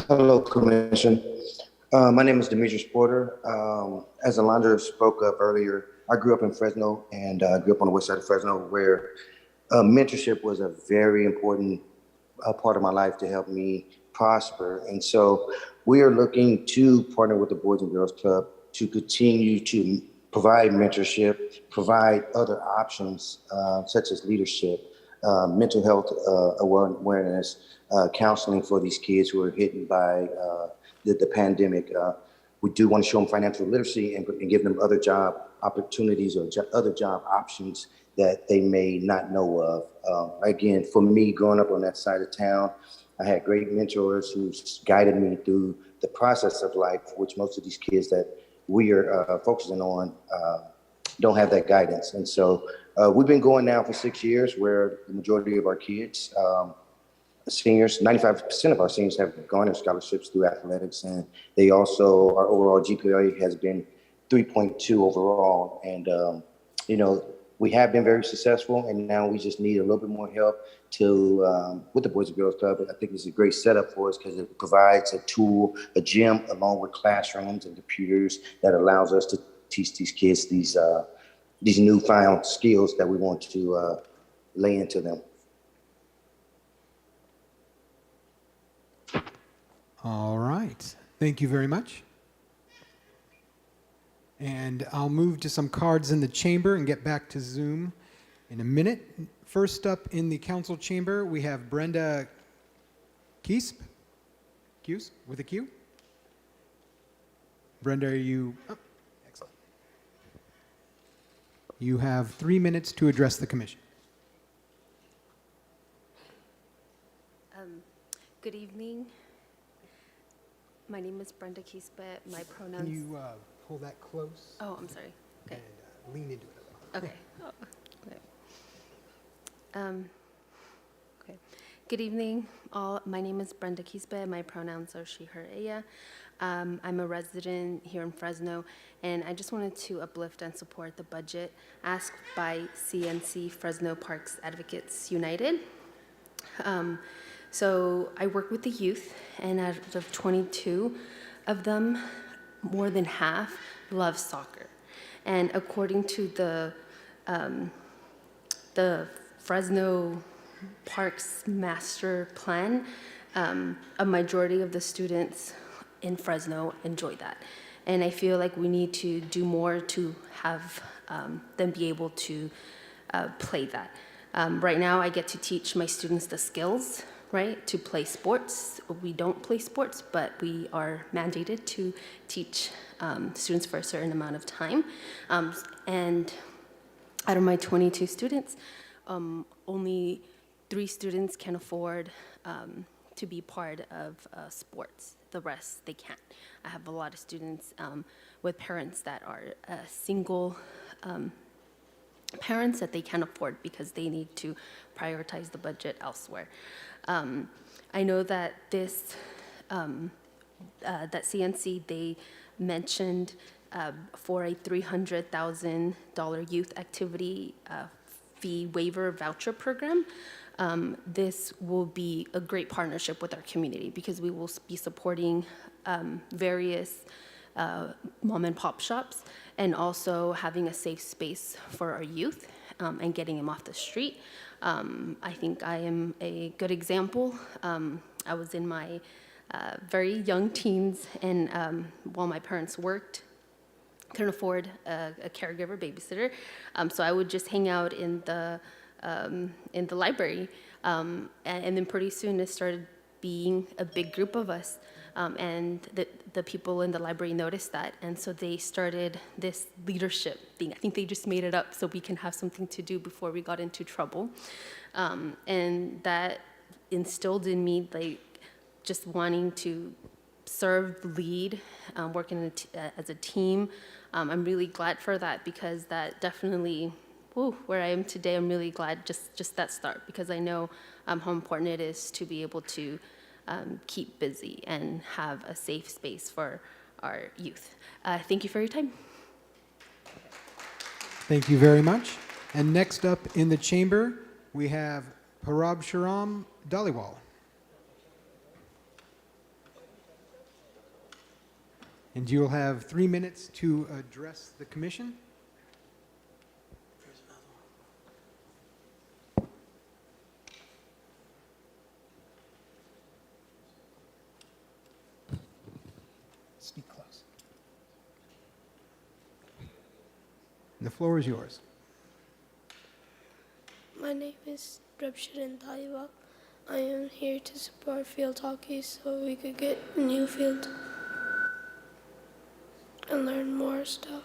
Hello, Commission. My name is Dimitri Sporter. As Alonzo spoke up earlier, I grew up in Fresno and grew up on the west side of Fresno where mentorship was a very important part of my life to help me prosper. And so we are looking to partner with the Boys and Girls Club to continue to provide mentorship, provide other options such as leadership, mental health awareness, counseling for these kids who are hit by the pandemic. We do want to show them financial literacy and give them other job opportunities or other job options that they may not know of. Again, for me, growing up on that side of town, I had great mentors who guided me through the process of life, which most of these kids that we are focusing on don't have that guidance. And so we've been going now for 6 years where the majority of our kids, seniors, 95% of our seniors have garnered scholarships through athletics. And they also, our overall GPA has been 3.2 overall. And, we have been very successful and now we just need a little bit more help to, with the Boys and Girls Club. I think it's a great setup for us because it provides a tool, a gym, along with classrooms and computers that allows us to teach these kids these newfound skills that we want to lay into them. All right. Thank you very much. And I'll move to some cards in the chamber and get back to Zoom in a minute. First up in the council chamber, we have Brenda Kes with a Q. Brenda, are you? Oh, excellent. You have 3 minutes to address the commission. Good evening. My name is Brenda Kes, but my pronouns. Can you pull that close? Oh, I'm sorry. Okay. And lean into it a little. Okay. Oh, okay. Okay. Good evening, all. My name is Brenda Kisbe. My pronouns are she, her, ella. I'm a resident here in Fresno, and I just wanted to uplift and support the budget asked by CNC Fresno Parks Advocates United. So I work with the youth, and out of 22 of them, more than half love soccer. And according to the Fresno Parks Master Plan, a majority of the students in Fresno enjoy that. And I feel like we need to do more to have them be able to play that. Right now, I get to teach my students the skills, right, to play sports. We don't play sports, but we are mandated to teach students for a certain amount of time. And out of my 22 students, only 3 students can afford to be part of sports. The rest, they can't. I have a lot of students with parents that are single parents that they can't afford because they need to prioritize the budget elsewhere. I know that this, that CNC, they mentioned for a $300,000 youth activity fee waiver voucher program. This will be a great partnership with our community because we will be supporting various mom and pop shops and also having a safe space for our youth and getting them off the street. I think I am a good example. I was in my very young teens, and while my parents worked, couldn't afford a caregiver babysitter, so I would just hang out in the library, and then pretty soon it started being a big group of us, and the people in the library noticed that, and so they started this leadership thing. I think they just made it up so we can have something to do before we got into trouble, and that instilled in me like just wanting to serve, lead, working as a team. I'm really glad for that because that definitely, where I am today, I'm really glad just that start because I know how important it is to be able to keep busy and have a safe space for our youth. Thank you for your time. Thank you very much. And next up in the chamber, we have Parab Sharam Dhaliwal. And you'll have 3 minutes to address the commission. Speak close. And the floor is yours. My name is Rabsharan Dhaliwal. I am here to support field hockey so we could get a new field and learn more stuff.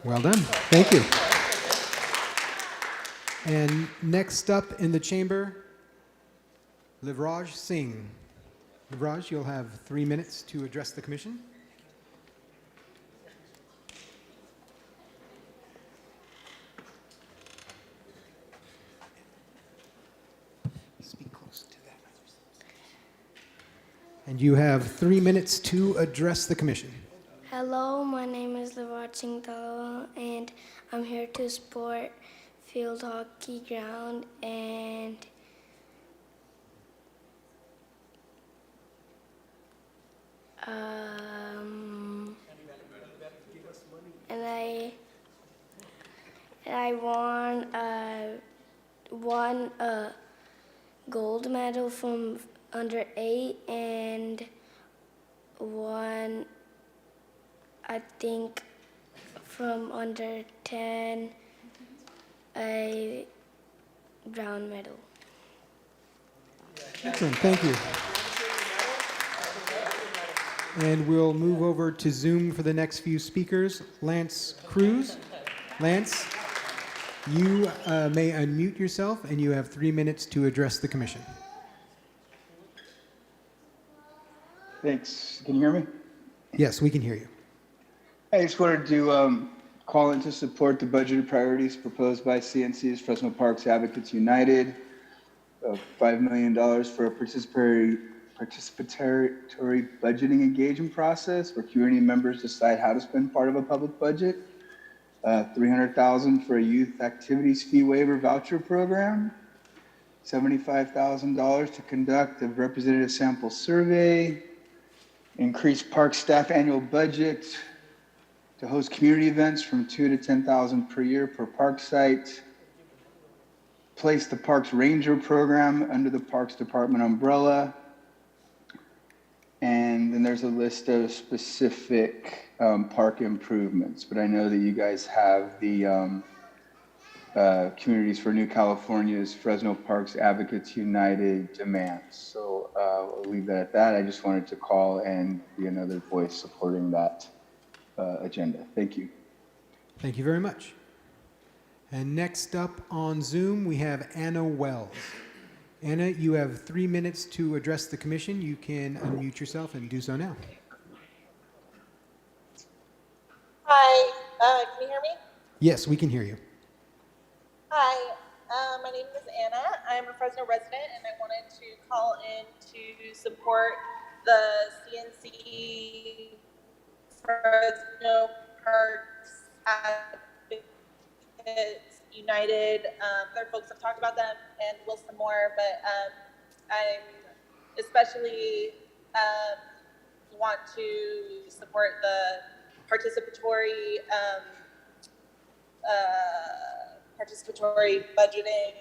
Well done. Thank you. And next up in the chamber, Livraj Singh. Livraj, you'll have 3 minutes to address the commission. Speak close to that. And you have 3 minutes to address the commission. Hello, my name is Livraj Singh and I'm here to support field hockey ground and I won a gold medal from under 8 and one, I think, from under 10, a brown medal. Excellent. Thank you. And we'll move over to Zoom for the next few speakers. Lance Cruz. Lance, you may unmute yourself, and you have 3 minutes to address the commission. Thanks. Can you hear me? Yes, we can hear you. I just wanted to call in to support the budgeted priorities proposed by CNC's Fresno Parks Advocates United of $5 million for a participatory budgeting engagement process where community members decide how to spend part of a public budget. $300,000 for a youth activities fee waiver voucher program. $75,000 to conduct a representative sample survey. Increase park staff annual budget to host community events from $2,000 to $10,000 per year per park site. Place the Parks Ranger program under the Parks Department umbrella. And then there's a list of specific park improvements, but I know that you guys have the Communities for New California's Fresno Parks Advocates United demands. So I'll leave that at that. I just wanted to call and be another voice supporting that agenda. Thank you. Thank you very much. And next up on Zoom, we have Anna Wells. Anna, you have 3 minutes to address the commission. You can unmute yourself and do so now. Hi, can you hear me? Yes, we can hear you. Hi, my name is Anna. I'm a Fresno resident, and I wanted to call in to support the CNC Fresno Parks Advocates United. Other folks have talked about them, and will some more, but I'm especially want to support the participatory budgeting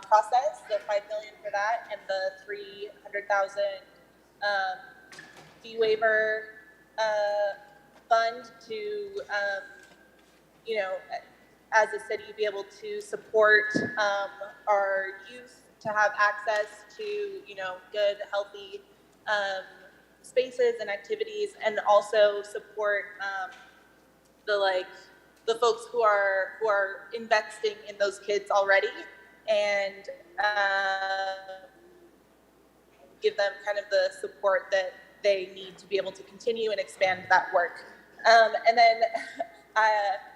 process, the $5 million for that, and the $300,000 fee waiver fund to, as a city, be able to support our youth to have access to, good, healthy spaces and activities, and also support the folks who are investing in those kids already, and give them kind of the support that they need to be able to continue and expand that work. And then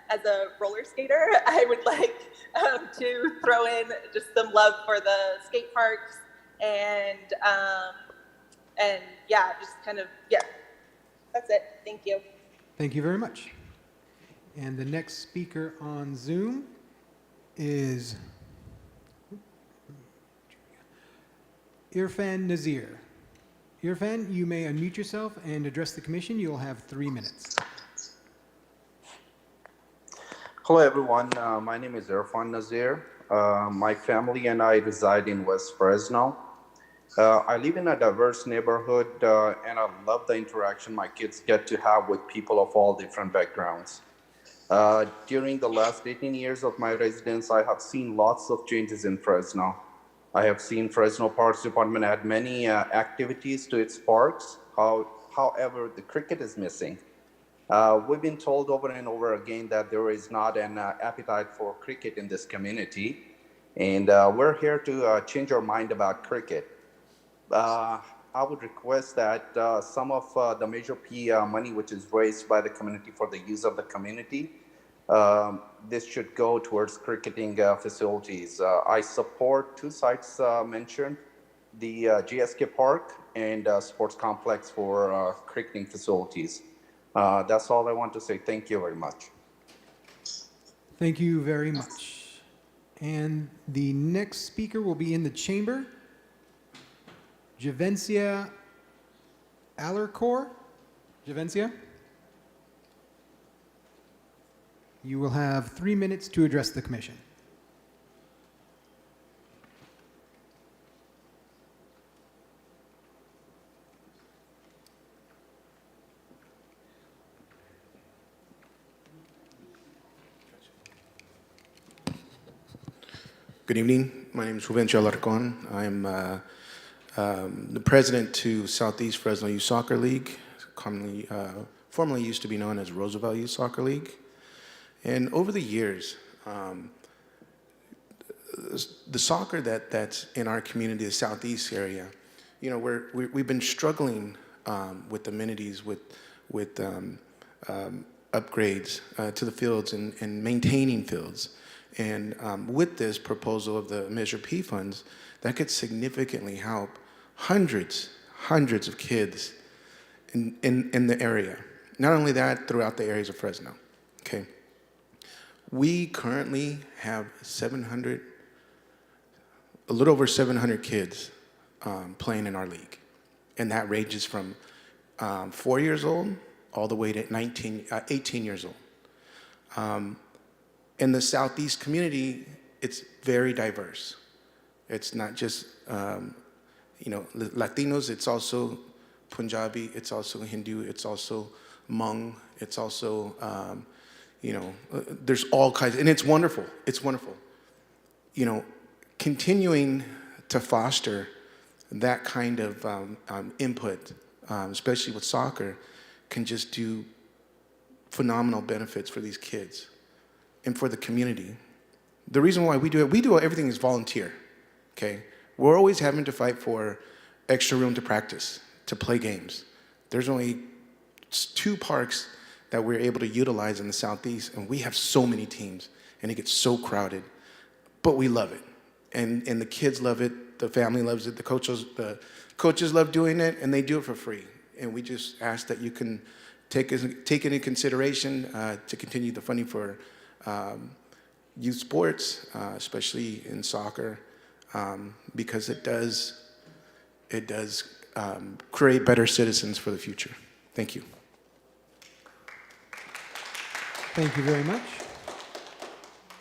as a roller skater, I would like to throw in just some love for the skate parks and yeah, just kind of, yeah, that's it. Thank you. Thank you very much. And the next speaker on Zoom is Irfan Nazir. Irfan, you may unmute yourself and address the commission. You'll have 3 minutes. Hello, everyone. My name is Irfan Nazir. My family and I reside in West Fresno. I live in a diverse neighborhood, and I love the interaction my kids get to have with people of all different backgrounds. During the last 18 years of my residence, I have seen lots of changes in Fresno. I have seen Fresno Parks Department add many activities to its parks. However, the cricket is missing. We've been told over and over again that there is not an appetite for cricket in this community, and we're here to change our mind about cricket. I would request that some of the Measure P money which is raised by the community for the use of the community, this should go towards cricketing facilities. I support two sites mentioned, the GSK Park and sports complex for cricketing facilities. That's all I want to say. Thank you very much. Thank you very much. And the next speaker will be in the chamber, Javencia Alarcor. Javencia? You will have 3 minutes to address the commission. Good evening. My name is Javencia Alarcon. I'm the president to Southeast Fresno Youth Soccer League. formerly used to be known as Roosevelt Youth Soccer League. And over the years, the soccer that's in our community, the Southeast area, you know, we've been struggling with amenities, with upgrades to the fields and maintaining fields. And with this proposal of the Measure P funds, that could significantly help hundreds of kids in the area. Not only that, throughout the areas of Fresno, okay? We currently have a little over 700 kids playing in our league. And that ranges from 4 years old all the way to 18 years old. In the Southeast community, it's very diverse. It's not just Latinos, it's also Punjabi, it's also Hindu, it's also Hmong, it's also, there's all kinds, and it's wonderful, it's wonderful. You know, continuing to foster that kind of input, especially with soccer, can just do phenomenal benefits for these kids and for the community. The reason why we do everything is volunteer, okay? We're always having to fight for extra room to practice, to play games. There's only 2 parks that we're able to utilize in the Southeast, and we have so many teams, and it gets so crowded, but we love it. And the kids love it, the family loves it, the coaches love doing it, and they do it for free. And we just ask that you can take into consideration to continue the funding for youth sports, especially in soccer, because it does create better citizens for the future. Thank you. Thank you very much.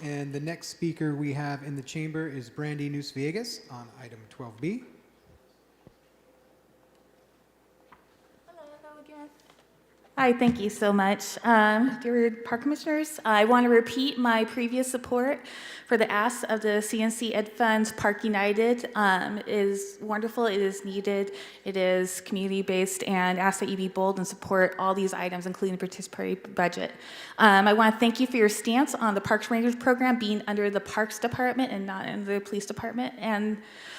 And the next speaker we have in the chamber is Brandy News-Viegas on item 12B. Hi, thank you so much. Dear Park Commissioners, I want to repeat my previous support for the ask of the CNC Ed Funds. Park United is wonderful, it is needed, it is community-based, and ask that you be bold and support all these items, including the participatory budget. I want to thank you for your stance on the Parks Rangers program being under the Parks Department and not in the Police Department. And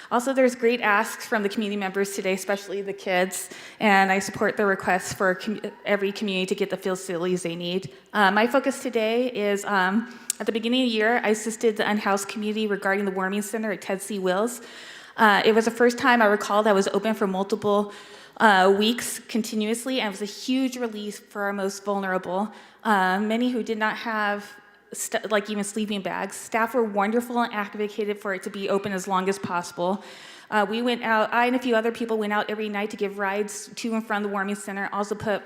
also, there's great asks from the community members today, especially the kids, and I support the request for every community to get the facilities they need. My focus today is, at the beginning of the year, I assisted the unhoused community regarding the warming center at Ted C. Wills. It was the first time I recall that was open for multiple weeks continuously, and it was a huge relief for our most vulnerable. Many who did not have like even sleeping bags. Staff were wonderful and advocated for it to be open as long as possible. We went out, I and a few other people went out every night to give rides to and from the warming center, also put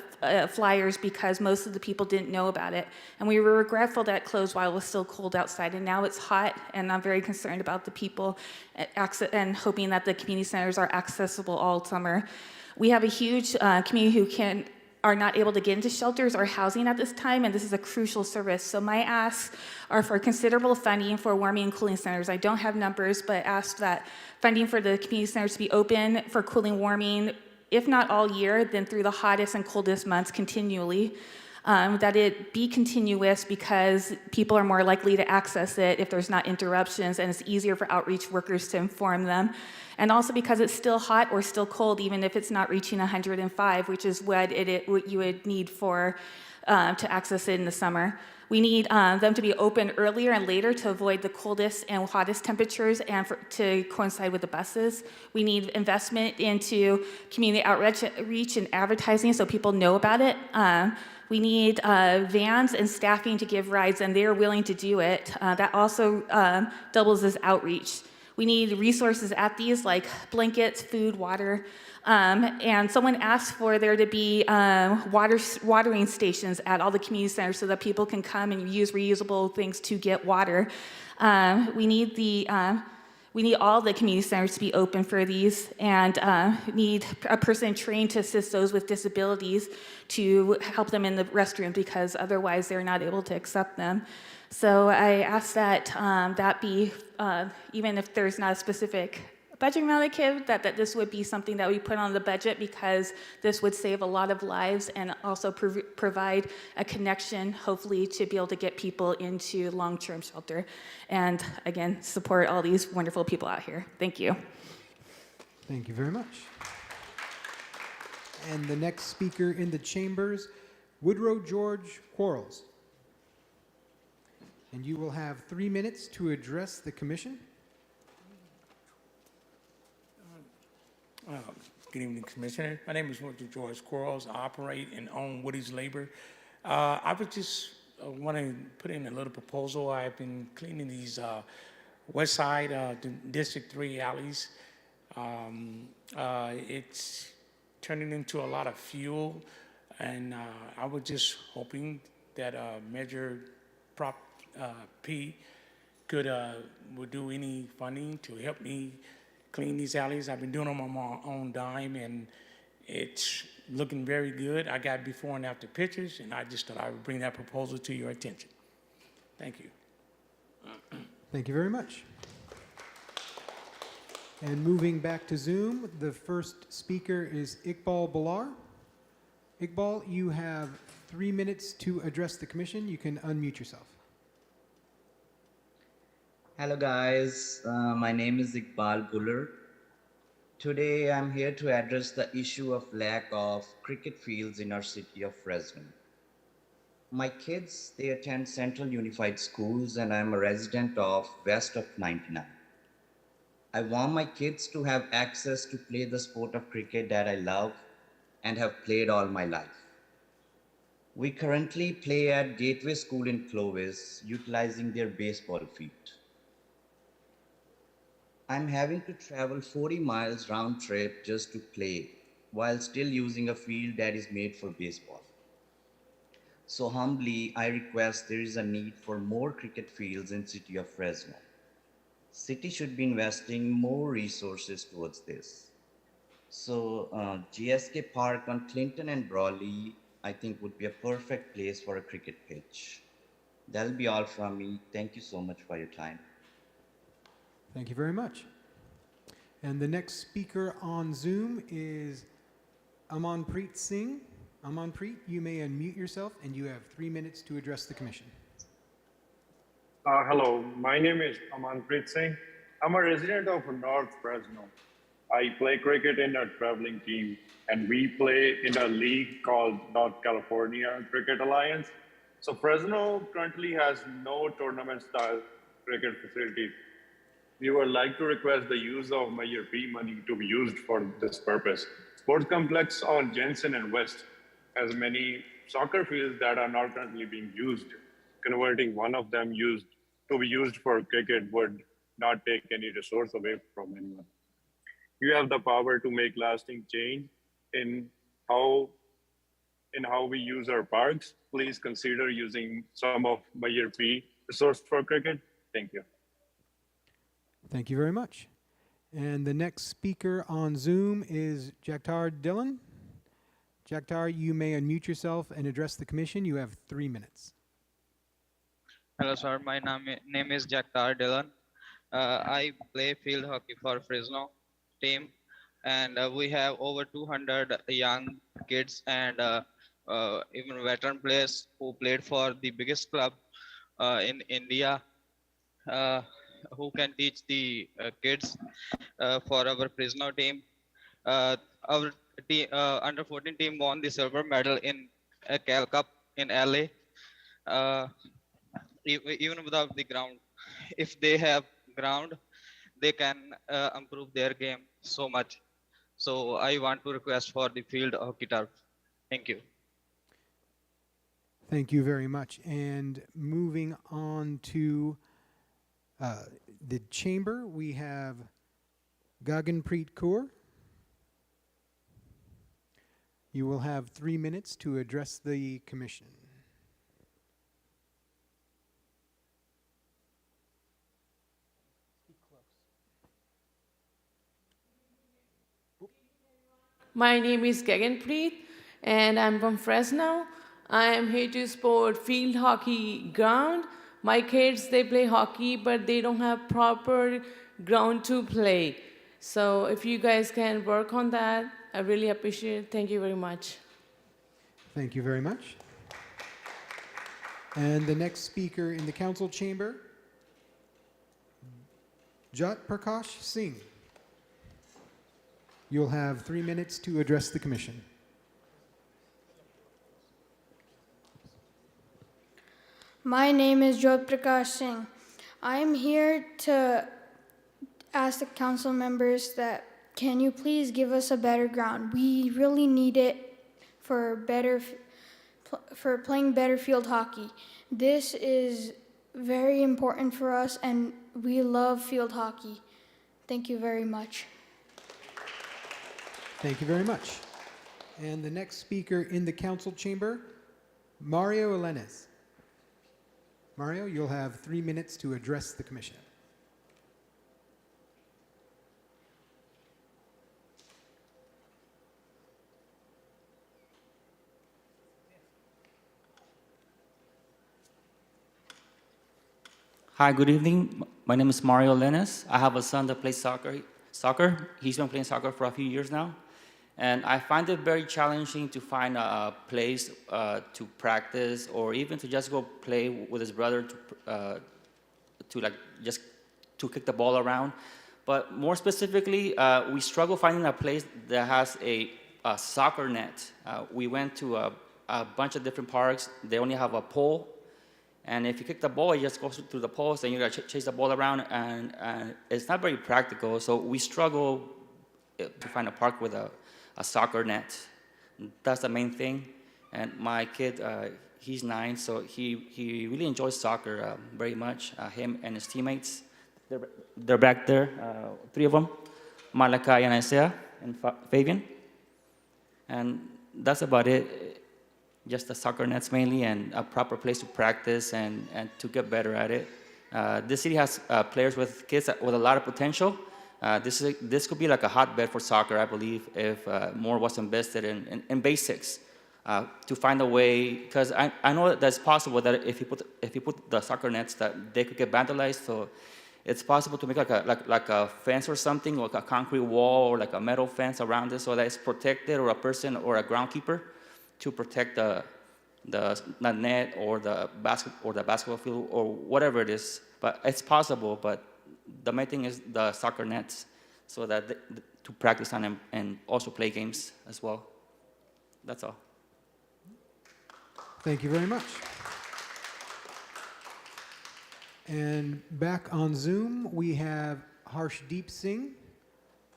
flyers because most of the people didn't know about it. And we were regretful that it closed while it was still cold outside, and now it's hot, and I'm very concerned about the people and hoping that the community centers are accessible all summer. We have a huge community who are not able to get into shelters or housing at this time, and this is a crucial service. So my asks are for considerable funding for warming and cooling centers. I don't have numbers, but ask that funding for the community centers to be open for cooling, warming, if not all year, then through the hottest and coldest months continually. That it be continuous because people are more likely to access it if there's not interruptions, and it's easier for outreach workers to inform them. And also because it's still hot or still cold, even if it's not reaching 105, which is what you would need for to access it in the summer. We need them to be open earlier and later to avoid the coldest and hottest temperatures and to coincide with the buses. We need investment into community outreach and advertising so people know about it. We need vans and staffing to give rides, and they're willing to do it. That also doubles as outreach. We need resources at these like blankets, food, water, and someone asked for there to be watering stations at all the community centers so that people can come and use reusable things to get water. We need all the community centers to be open for these, and need a person trained to assist those with disabilities to help them in the restroom because otherwise they're not able to accept them. So I ask that that be, even if there's not a specific budget relative, that this would be something that we put on the budget because this would save a lot of lives and also provide a connection, hopefully, to be able to get people into long-term shelter. And again, support all these wonderful people out here. Thank you. Thank you very much. And the next speaker in the chambers, Woodrow George Quarles. And you will have 3 minutes to address the commission. Good evening, Commissioner. My name is Woodrow George Quarles. I operate and own Woody's Labor. I would just want to put in a little proposal. I've been cleaning these West Side District 3 alleys. It's turning into a lot of fuel, and I was just hoping that Measure Prop P would do any funding to help me clean these alleys. I've been doing them on my own dime, and it's looking very good. I got before and after pictures, and I just thought I would bring that proposal to your attention. Thank you. Thank you very much. And moving back to Zoom, the first speaker is Iqbal Balar. Iqbal, you have 3 minutes to address the commission. You can unmute yourself. Hello guys, my name is Iqbal Buller. Today I'm here to address the issue of lack of cricket fields in our city of Fresno. My kids, they attend Central Unified Schools and I'm a resident of West of 99. I want my kids to have access to play the sport of cricket that I love and have played all my life. We currently play at Gateway School in Clovis, utilizing their baseball field. I'm having to travel 40 miles round trip just to play, while still using a field that is made for baseball. So humbly, I request there is a need for more cricket fields in city of Fresno. City should be investing more resources towards this. So GSK Park on Clinton and Brawley, I think would be a perfect place for a cricket pitch. That'll be all from me. Thank you so much for your time. Thank you very much. And the next speaker on Zoom is Amanpreet Singh. Amanpreet, you may unmute yourself and you have 3 minutes to address the commission. Hello, my name is Amanpreet Singh. I'm a resident of North Fresno. I play cricket in a traveling team and we play in a league called North California Cricket Alliance. So Fresno currently has no tournament style cricket facilities. We would like to request the use of Measure P money to be used for this purpose. Sports complex on Jensen and West has many soccer fields that are not currently being used. Converting one of them to be used for cricket would not take any resource away from anyone. You have the power to make lasting change in how we use our parks. Please consider using some of Measure P resource for cricket. Thank you. Thank you very much. And the next speaker on Zoom is Jagtar Dhillon. Jagtar, you may unmute yourself and address the commission. You have 3 minutes. Hello, sir. My name is Jagtar Dhillon. I play field hockey for Fresno team, and we have over 200 young kids and even veteran players who played for the biggest club in India, who can teach the kids for our Fresno team. Our under 14 team won the silver medal in a Cal Cup in LA. Even without the ground, if they have ground, they can improve their game so much. So I want to request for the field hockey turf. Thank you. Thank you very much. And moving on to the chamber, we have Gaganpreet Kaur. You will have 3 minutes to address the commission. My name is Gaganpreet and I'm from Fresno. I am here to support field hockey ground. My kids, they play hockey, but they don't have proper ground to play. So if you guys can work on that, I really appreciate it. Thank you very much. Thank you very much. And the next speaker in the council chamber, Jat Prakash Singh. You'll have 3 minutes to address the commission. My name is Jot Prakash Singh. I'm here to ask the council members that can you please give us a better ground? We really need it for playing better field hockey. This is very important for us and we love field hockey. Thank you very much. Thank you very much. And the next speaker in the council chamber, Mario Elenes. Mario, you'll have 3 minutes to address the commission. Hi, good evening. My name is Mario Lenes. I have a son that plays soccer. He's been playing soccer for a few years now. And I find it very challenging to find a place to practice or even to just go play with his brother to kick the ball around. But more specifically, we struggle finding a place that has a soccer net. We went to a bunch of different parks. They only have a pole. And if you kick the ball, it just goes through the post, and you got to chase the ball around, and it's not very practical. So we struggle to find a park with a soccer net. That's the main thing. And my kid, he's 9, so he really enjoys soccer very much. Him and his teammates, they're back there, 3 of them, Malachi and Isaiah and Fabian. And that's about it. Just the soccer nets mainly, and a proper place to practice and to get better at it. This city has players with kids with a lot of potential. This could be like a hotbed for soccer, I believe, if more was invested in basics to find a way. Because I know that it's possible that if you put the soccer nets, that they could get vandalized. So it's possible to make like a fence or something, like a concrete wall or like a metal fence around it, so that it's protected, or a person or a groundkeeper to protect the net or the basketball field or whatever it is. But it's possible. But the main thing is the soccer nets, so that to practice on them and also play games as well. That's all. Thank you very much. And back on Zoom, we have Rajdeep Singh.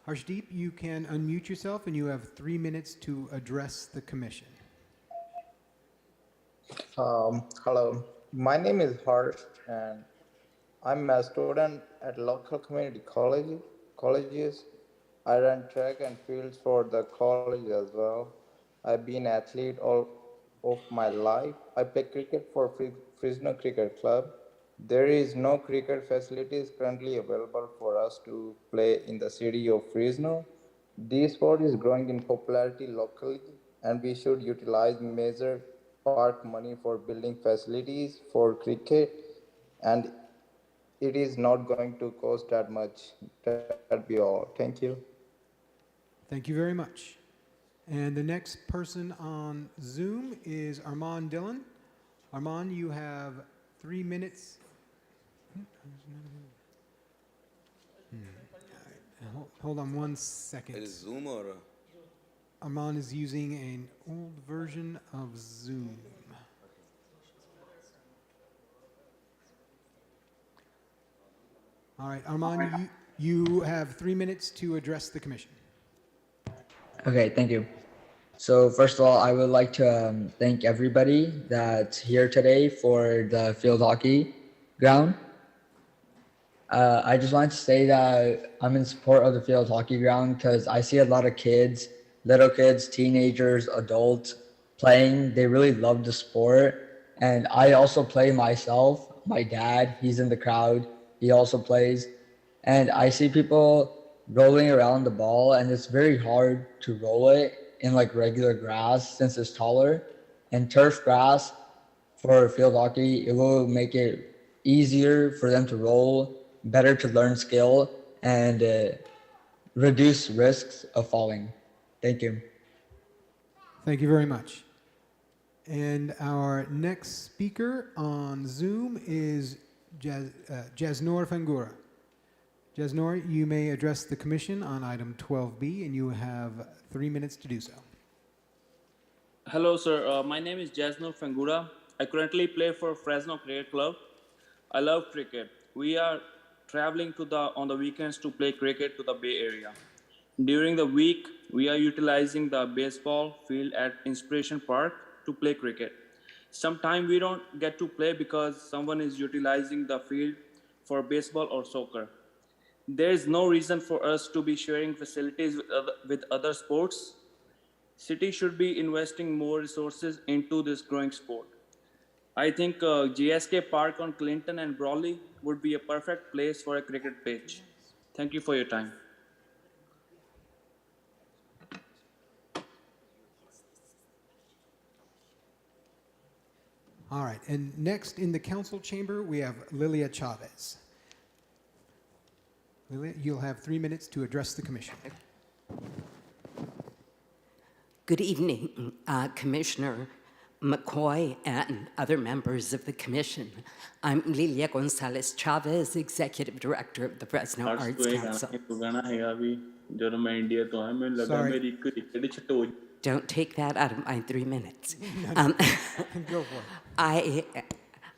Rajdeep, you can unmute yourself, and you have 3 minutes to address the commission. Hello, my name is Harsh, and I'm a student at local community colleges. I run track and fields for the college as well. I've been an athlete all of my life. I play cricket for Fresno Cricket Club. There is no cricket facilities currently available for us to play in the city of Fresno. This sport is growing in popularity locally, and we should utilize major park money for building facilities for cricket, and it is not going to cost that much. That'd be all. Thank you. Thank you very much. And the next person on Zoom is Armand Dillon. Armand, you have 3 minutes. Hold on 1 second. Is Zoom or? Armand is using an old version of Zoom. All right, Armand, you have 3 minutes to address the commission. Okay, thank you. So first of all, I would like to thank everybody that's here today for the field hockey ground. I just wanted to say that I'm in support of the field hockey ground because I see a lot of kids, little kids, teenagers, adults playing. They really love the sport. And I also play myself. My dad, he's in the crowd. He also plays. And I see people rolling around the ball, and it's very hard to roll it in like regular grass since it's taller. And turf grass for field hockey, it will make it easier for them to roll, better to learn skill, and reduce risks of falling. Thank you. Thank you very much. And our next speaker on Zoom is Jasnor Fangura. Jasnor, you may address the commission on item 12B, and you have 3 minutes to do so. Hello, sir. My name is Jasnor Fangura. I currently play for Fresno Cricket Club. I love cricket. We are traveling on the weekends to play cricket to the Bay Area. During the week, we are utilizing the baseball field at Inspiration Park to play cricket. Sometimes we don't get to play because someone is utilizing the field for baseball or soccer. There is no reason for us to be sharing facilities with other sports. City should be investing more resources into this growing sport. I think GSK Park on Clinton and Brawley would be a perfect place for a cricket pitch. Thank you for your time. All right, and next in the council chamber, we have Lilia Chavez. Lilia, you'll have 3 minutes to address the commission. Good evening, Commissioner McCoy and other members of the commission. I'm Lilia Gonzalez Chavez, Executive Director of the Fresno Arts Council. Sorry. Don't take that out of my 3 minutes. Go for it.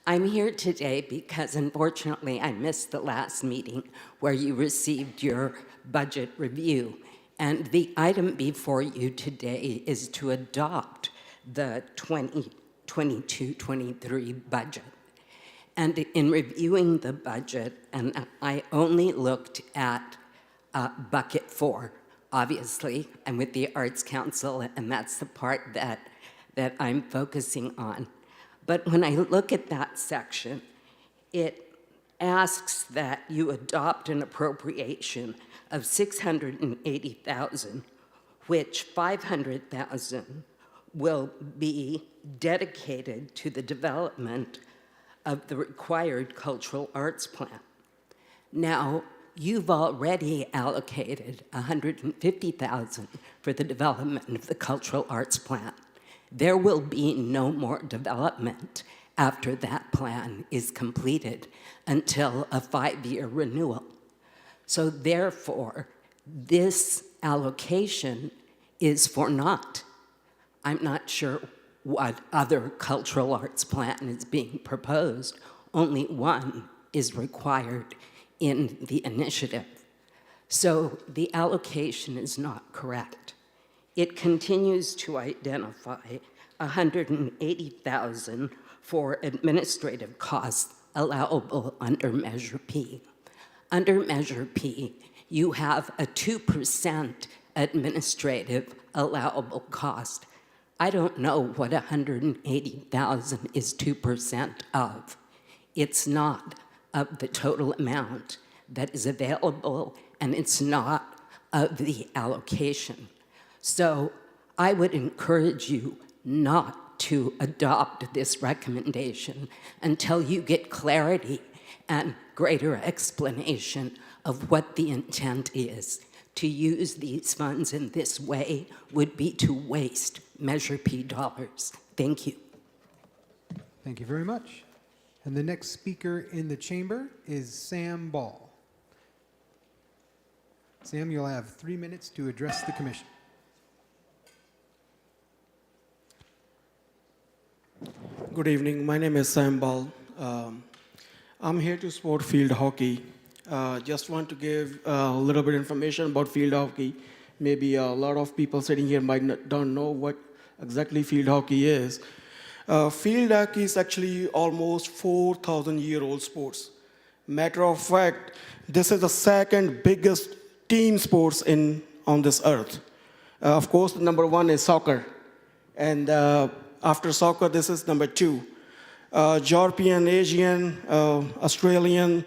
I'm here today because unfortunately I missed the last meeting where you received your budget review. And the item before you today is to adopt the 2022-23 budget. And in reviewing the budget, and I only looked at bucket 4, obviously, I'm with the Arts Council, and that's the part that I'm focusing on. But when I look at that section, it asks that you adopt an appropriation of $680,000, which $500,000 will be dedicated to the development of the required cultural arts plan. Now, you've already allocated $150,000 for the development of the cultural arts plan. There will be no more development after that plan is completed until a 5-year renewal. So therefore, this allocation is for naught. I'm not sure what other cultural arts plan is being proposed. Only one is required in the initiative. So the allocation is not correct. It continues to identify $180,000 for administrative costs allowable under Measure P. Under Measure P, you have a 2% administrative allowable cost. I don't know what $180,000 is 2% of. It's not of the total amount that is available, and it's not of the allocation. So I would encourage you not to adopt this recommendation until you get clarity and greater explanation of what the intent is. To use these funds in this way would be to waste Measure P dollars. Thank you. Thank you very much. And the next speaker in the chamber is Sam Ball. Sam, you'll have 3 minutes to address the commission. Good evening. My name is Sam Ball. I'm here to support field hockey. Just want to give a little bit of information about field hockey. Maybe a lot of people sitting here don't know what exactly field hockey is. Field hockey is actually almost 4,000-year-old sports. Matter of fact, this is the second biggest team sports on this earth. Of course, number 1 is soccer. And after soccer, this is number 2. European, Asian, Australian,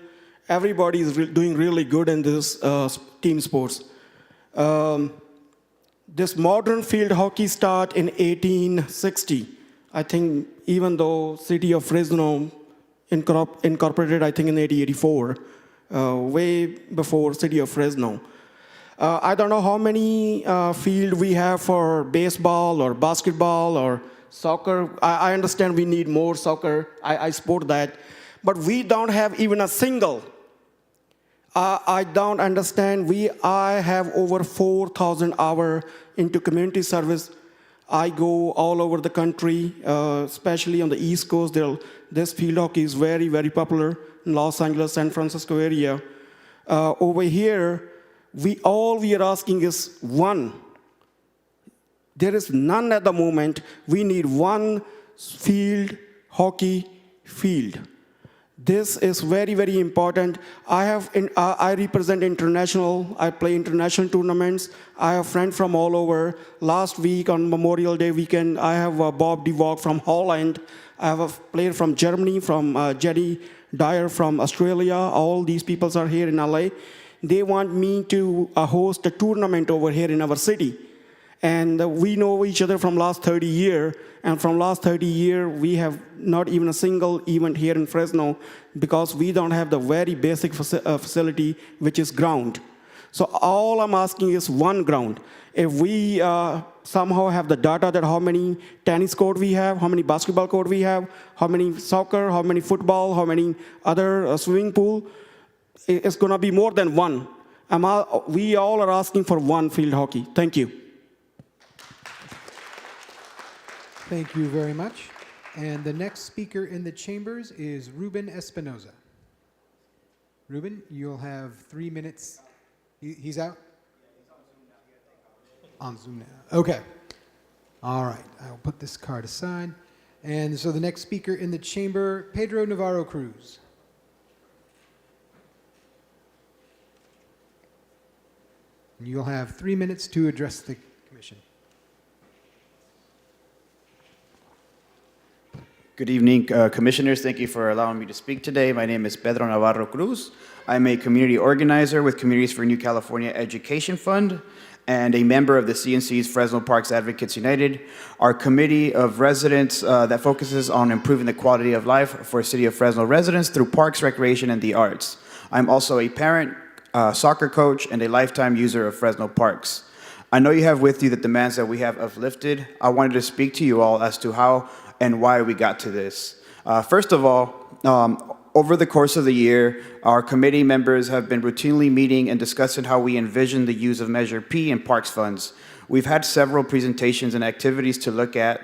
everybody is doing really good in this team sports. This modern field hockey started in 1860. I think even though city of Fresno incorporated, I think in 1884, way before city of Fresno. I don't know how many field we have for baseball or basketball or soccer. I understand we need more soccer. I support that. But we don't have even a single. I don't understand. I have over 4,000 hours into community service. I go all over the country, especially on the East Coast. This field hockey is very, very popular in Los Angeles, San Francisco area. Over here, we are asking is one. There is none at the moment. We need one field hockey field. This is very, very important. I represent international. I play international tournaments. I have friends from all over. Last week on Memorial Day weekend, I have Bob DeValk from Holland. I have a player from Germany, from Jenny Dyer from Australia. All these people are here in LA. They want me to host a tournament over here in our city. And we know each other from last 30 years. And from last 30 years, we have not even a single event here in Fresno because we don't have the very basic facility, which is ground. So all I'm asking is one ground. If we somehow have the data that how many tennis court we have, how many basketball court we have, how many soccer, how many football, how many other swimming pool, it's going to be more than one. We all are asking for one field hockey. Thank you. Thank you very much. And the next speaker in the chambers is Ruben Espinoza. Ruben, you'll have 3 minutes. He's out? On Zoom now. Okay. All right. I'll put this card aside. And so the next speaker in the chamber, Pedro Navarro Cruz. And you'll have 3 minutes to address the commission. Good evening, commissioners. Thank you for allowing me to speak today. My name is Pedro Navarro Cruz. I'm a community organizer with Communities for New California Education Fund and a member of the CNC's Fresno Parks Advocates United, our committee of residents that focuses on improving the quality of life for City of Fresno residents through parks, recreation, and the arts. I'm also a parent, soccer coach, and a lifetime user of Fresno Parks. I know you have with you the demands that we have uplifted. I wanted to speak to you all as to how and why we got to this. First of all, over the course of the year, our committee members have been routinely meeting and discussing how we envision the use of Measure P in parks funds. We've had several presentations and activities to look at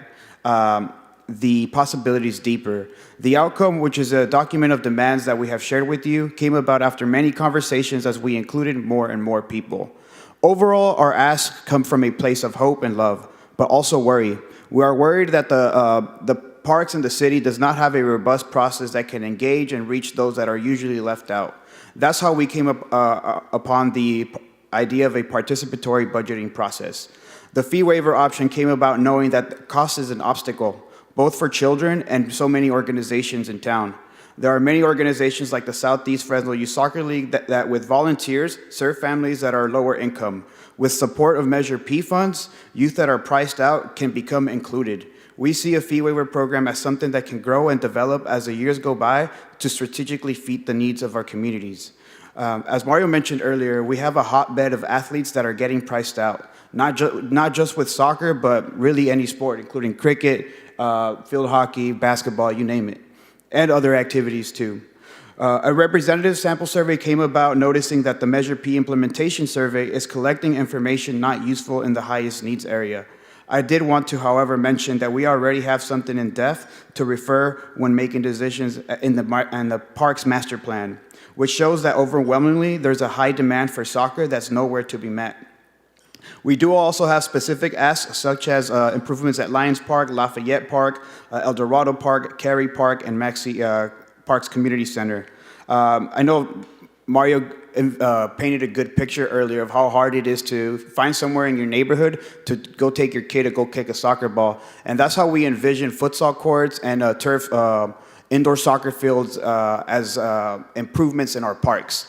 the possibilities deeper. The outcome, which is a document of demands that we have shared with you, came about after many conversations as we included more and more people. Overall, our asks come from a place of hope and love, but also worry. We are worried that the parks in the city does not have a robust process that can engage and reach those that are usually left out. That's how we came upon the idea of a participatory budgeting process. The fee waiver option came about knowing that cost is an obstacle, both for children and so many organizations in town. There are many organizations like the Southeast Fresno Youth Soccer League that with volunteers serve families that are lower income. With support of Measure P funds, youth that are priced out can become included. We see a fee waiver program as something that can grow and develop as the years go by to strategically feed the needs of our communities. As Mario mentioned earlier, we have a hotbed of athletes that are getting priced out, not just with soccer, but really any sport, including cricket, field hockey, basketball, you name it, and other activities too. A representative sample survey came about noticing that the Measure P implementation survey is collecting information not useful in the highest needs area. I did want to, however, mention that we already have something in depth to refer when making decisions in the Parks Master Plan, which shows that overwhelmingly there's a high demand for soccer that's nowhere to be met. We do also have specific asks such as improvements at Lions Park, Lafayette Park, El Dorado Park, Cary Park, and Maxey Parks Community Center. I know Mario painted a good picture earlier of how hard it is to find somewhere in your neighborhood to go take your kid to go kick a soccer ball. And that's how we envision futsal courts and turf indoor soccer fields as improvements in our parks.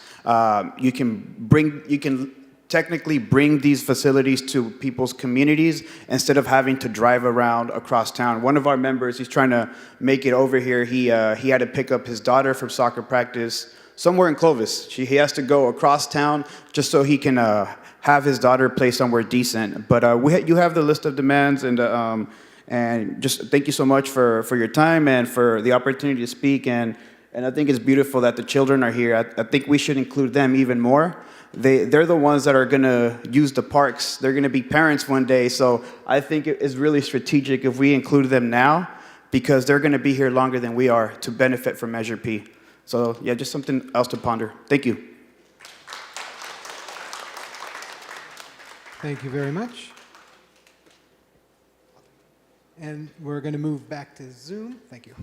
You can technically bring these facilities to people's communities instead of having to drive around across town. One of our members, he's trying to make it over here. He had to pick up his daughter from soccer practice somewhere in Clovis. He has to go across town just so he can have his daughter play somewhere decent. But you have the list of demands, and just thank you so much for your time and for the opportunity to speak. And I think it's beautiful that the children are here. I think we should include them even more. They're the ones that are going to use the parks. They're going to be parents one day. So I think it is really strategic if we include them now, because they're going to be here longer than we are to benefit from Measure P. So yeah, just something else to ponder. Thank you. Thank you very much. And we're going to move back to Zoom. Thank you.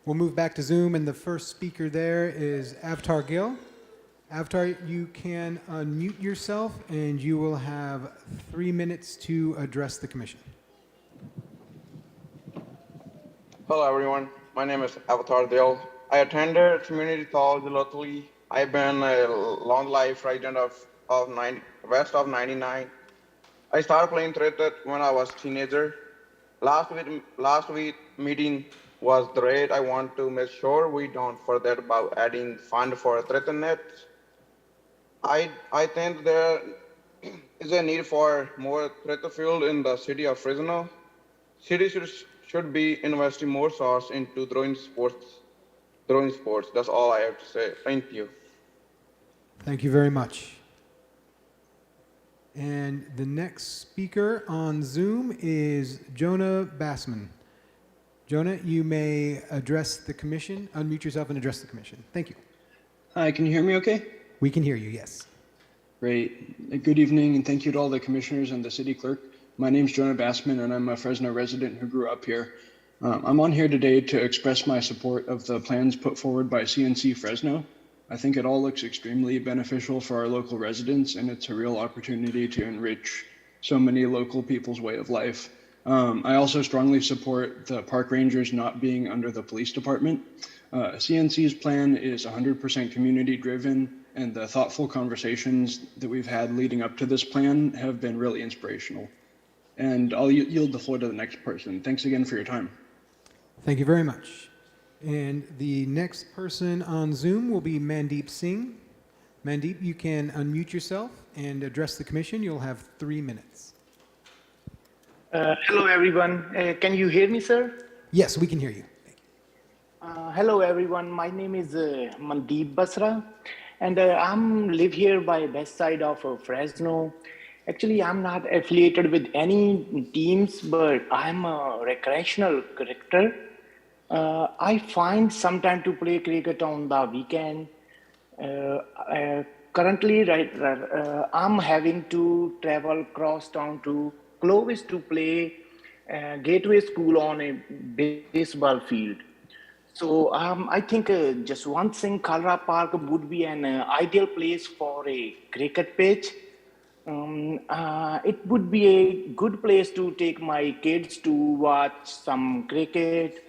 We'll move back to Zoom, and the first speaker there is Avtar Gill. Avtar, you can unmute yourself, and you will have 3 minutes to address the commission. Hello, everyone. My name is Avatar Gill. I attended community college locally. I've been a long life resident of west of 99. I started playing cricket when I was a teenager. Last week meeting was great. I want to make sure we don't forget about adding fund for a cricket net. I think there is a need for more cricket field in the city of Fresno. City should be investing more source into throwing sports. That's all I have to say. Thank you. Thank you very much. And the next speaker on Zoom is Jonah Bassman. Jonah, you may address the commission. Unmute yourself and address the commission. Thank you. Hi, can you hear me okay? We can hear you, yes. Great. Good evening, and thank you to all the commissioners and the city clerk. My name's Jonah Bassman, and I'm a Fresno resident who grew up here. I'm on here today to express my support of the plans put forward by CNC Fresno. I think it all looks extremely beneficial for our local residents, and it's a real opportunity to enrich so many local people's way of life. I also strongly support the park rangers not being under the police department. CNC's plan is 100% community driven, and the thoughtful conversations that we've had leading up to this plan have been really inspirational. And I'll yield the floor to the next person. Thanks again for your time. Thank you very much. And the next person on Zoom will be Mandeep Singh. Mandeep, you can unmute yourself and address the commission. You'll have 3 minutes. Hello, everyone. Can you hear me, sir? Yes, we can hear you. Hello, everyone. My name is Mandeep Basra, and I'm live here by west side of Fresno. Actually, I'm not affiliated with any teams, but I'm a recreational cricketer. I find some time to play cricket on the weekend. Currently, I'm having to travel across town to Clovis to play Gateway School on a baseball field. So I think just one thing, Kalra Park would be an ideal place for a cricket pitch. It would be a good place to take my kids to watch some cricket.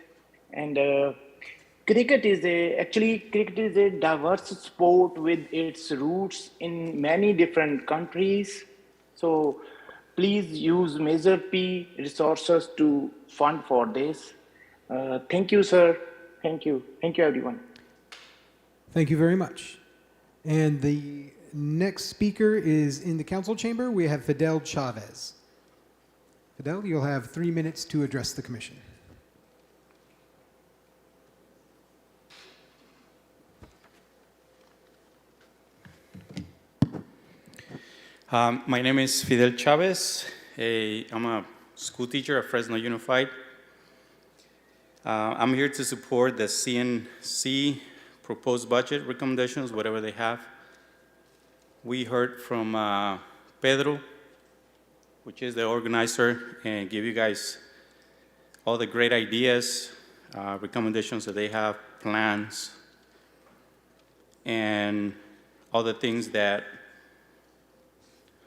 And cricket is a diverse sport with its roots in many different countries. So please use Measure P resources to fund for this. Thank you, sir. Thank you. Thank you, everyone. Thank you very much. And the next speaker is in the council chamber. We have Fidel Chavez. Fidel, you'll have 3 minutes to address the commission. My name is Fidel Chavez. I'm a school teacher at Fresno Unified. I'm here to support the CNC proposed budget recommendations, whatever they have. We heard from Pedro, which is the organizer, and give you guys all the great ideas, recommendations that they have, plans, and all the things that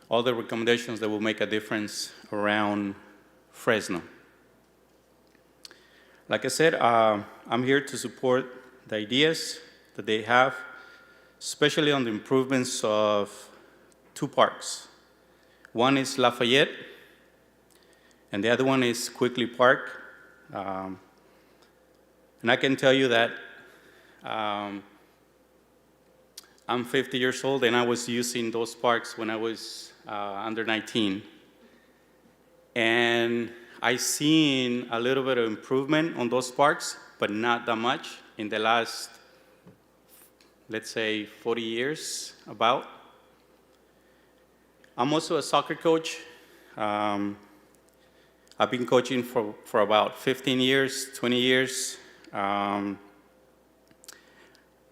all the recommendations that will make a difference around Fresno. Like I said, I'm here to support the ideas that they have, especially on the improvements of 2 parks. One is Lafayette, and the other one is Quickly Park. And I can tell you that I'm 50 years old, and I was using those parks when I was under 19. And I seen a little bit of improvement on those parks, but not that much in the last, let's say, 40 years about. I'm also a soccer coach. I've been coaching for about 15 years, 20 years.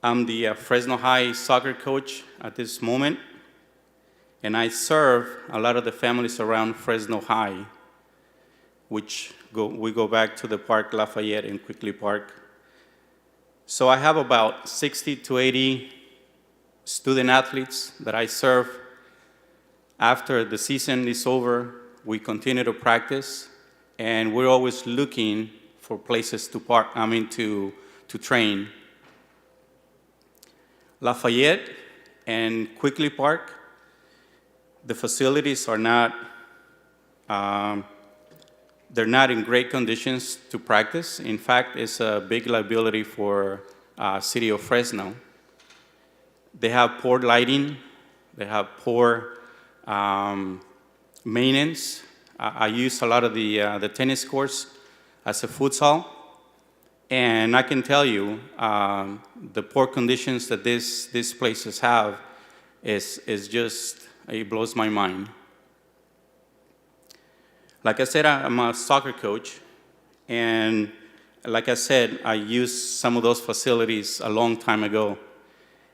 I'm the Fresno High soccer coach at this moment, and I serve a lot of the families around Fresno High, which we go back to the Park Lafayette and Quickly Park. So I have about 60 to 80 student athletes that I serve. After the season is over, we continue to practice, and we're always looking for places to to train. Lafayette and Quickly Park, the facilities are not, they're not in great conditions to practice. In fact, it's a big liability for city of Fresno. They have poor lighting, they have poor maintenance. I use a lot of the tennis courts as a futsal, and I can tell you the poor conditions that these places have is just, it blows my mind. Like I said, I'm a soccer coach, and like I said, I used some of those facilities a long time ago.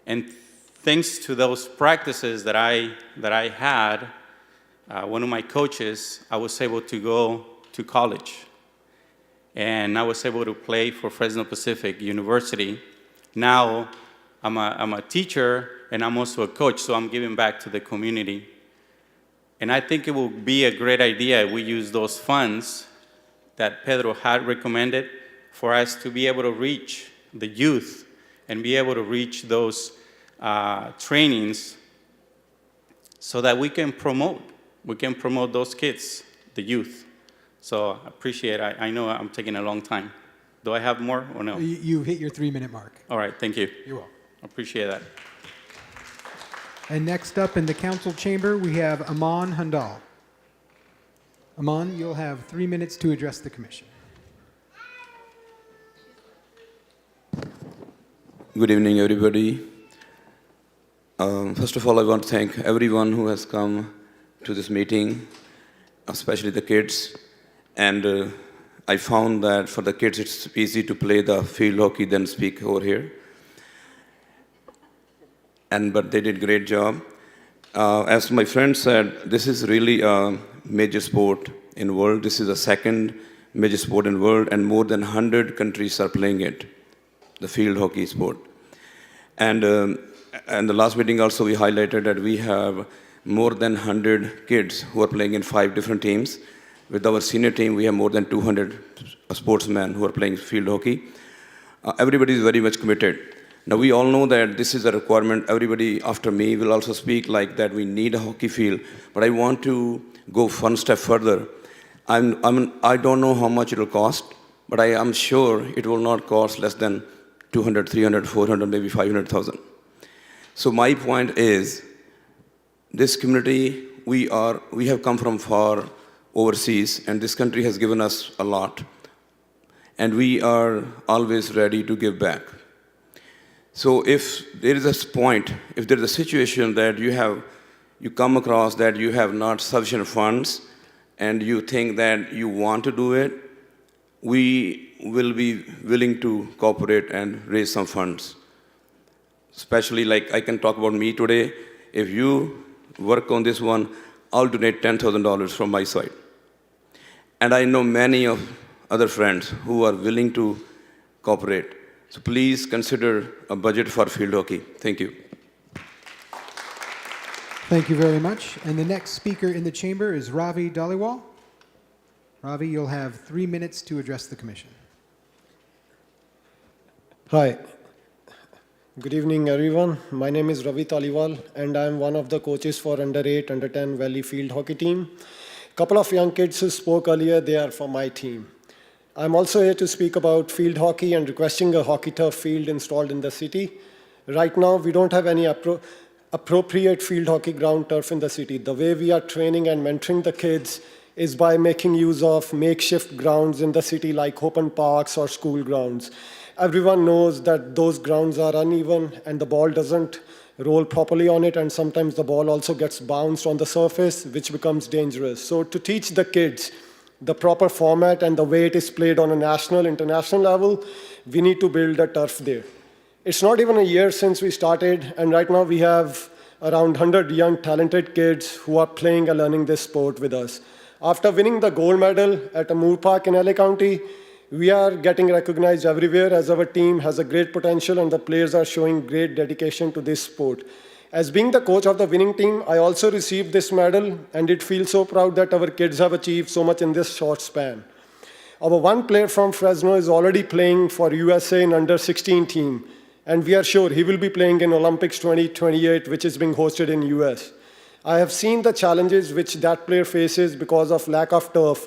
And thanks to those practices that I had, one of my coaches, I was able to go to college. And I was able to play for Fresno Pacific University. Now, I'm a teacher, and I'm also a coach, so I'm giving back to the community. And I think it will be a great idea if we use those funds that Pedro had recommended for us to be able to reach the youth and be able to reach those trainings so that we can promote those kids, the youth. So I appreciate it. I know I'm taking a long time. Do I have more or no? You've hit your 3-minute mark. All right, thank you. You're welcome. I appreciate that. And next up in the council chamber, we have Aman Handal. Aman, you'll have 3 minutes to address the commission. Good evening, everybody. First of all, I want to thank everyone who has come to this meeting, especially the kids. And I found that for the kids, it's easy to play the field hockey than speak over here. But they did a great job. As my friend said, this is really a major sport in the world. This is the second major sport in the world, and more than 100 countries are playing it, the field hockey sport. And the last meeting also we highlighted that we have more than 100 kids who are playing in 5 different teams. With our senior team, we have more than 200 sportsmen who are playing field hockey. Everybody is very much committed. Now, we all know that this is a requirement. Everybody after me will also speak like that we need a hockey field. But I want to go one step further. I don't know how much it will cost, but I am sure it will not cost less than 200, 300, 400, maybe 500,000. So my point is, this community, we have come from far overseas, and this country has given us a lot. And we are always ready to give back. So if there is a point, if there is a situation that you come across that you have not sufficient funds and you think that you want to do it, we will be willing to cooperate and raise some funds. Especially like I can talk about me today. If you work on this one, I'll donate $10,000 from my side. And I know many of other friends who are willing to cooperate. So please consider a budget for field hockey. Thank you. Thank you very much. And the next speaker in the chamber is Ravi Dhaliwal. Ravi, you'll have 3 minutes to address the commission. Hi. Good evening, everyone. My name is Ravi Dhaliwal, and I'm one of the coaches for Under 8, Under 10 Valley Field Hockey team. A couple of young kids who spoke earlier, they are from my team. I'm also here to speak about field hockey and requesting a hockey turf field installed in the city. Right now, we don't have any appropriate field hockey ground turf in the city. The way we are training and mentoring the kids is by making use of makeshift grounds in the city like open parks or school grounds. Everyone knows that those grounds are uneven and the ball doesn't roll properly on it, and sometimes the ball also gets bounced on the surface, which becomes dangerous. So to teach the kids the proper format and the way it is played on a national, international level, we need to build a turf there. It's not even a year since we started, and right now we have around 100 young talented kids who are playing and learning this sport with us. After winning the gold medal at a Moore Park in LA County, we are getting recognized everywhere as our team has a great potential and the players are showing great dedication to this sport. As being the coach of the winning team, I also received this medal, and it feels so proud that our kids have achieved so much in this short span. Our one player from Fresno is already playing for USA in under 16 team, and we are sure he will be playing in Olympics 2028, which is being hosted in US. I have seen the challenges which that player faces because of lack of turf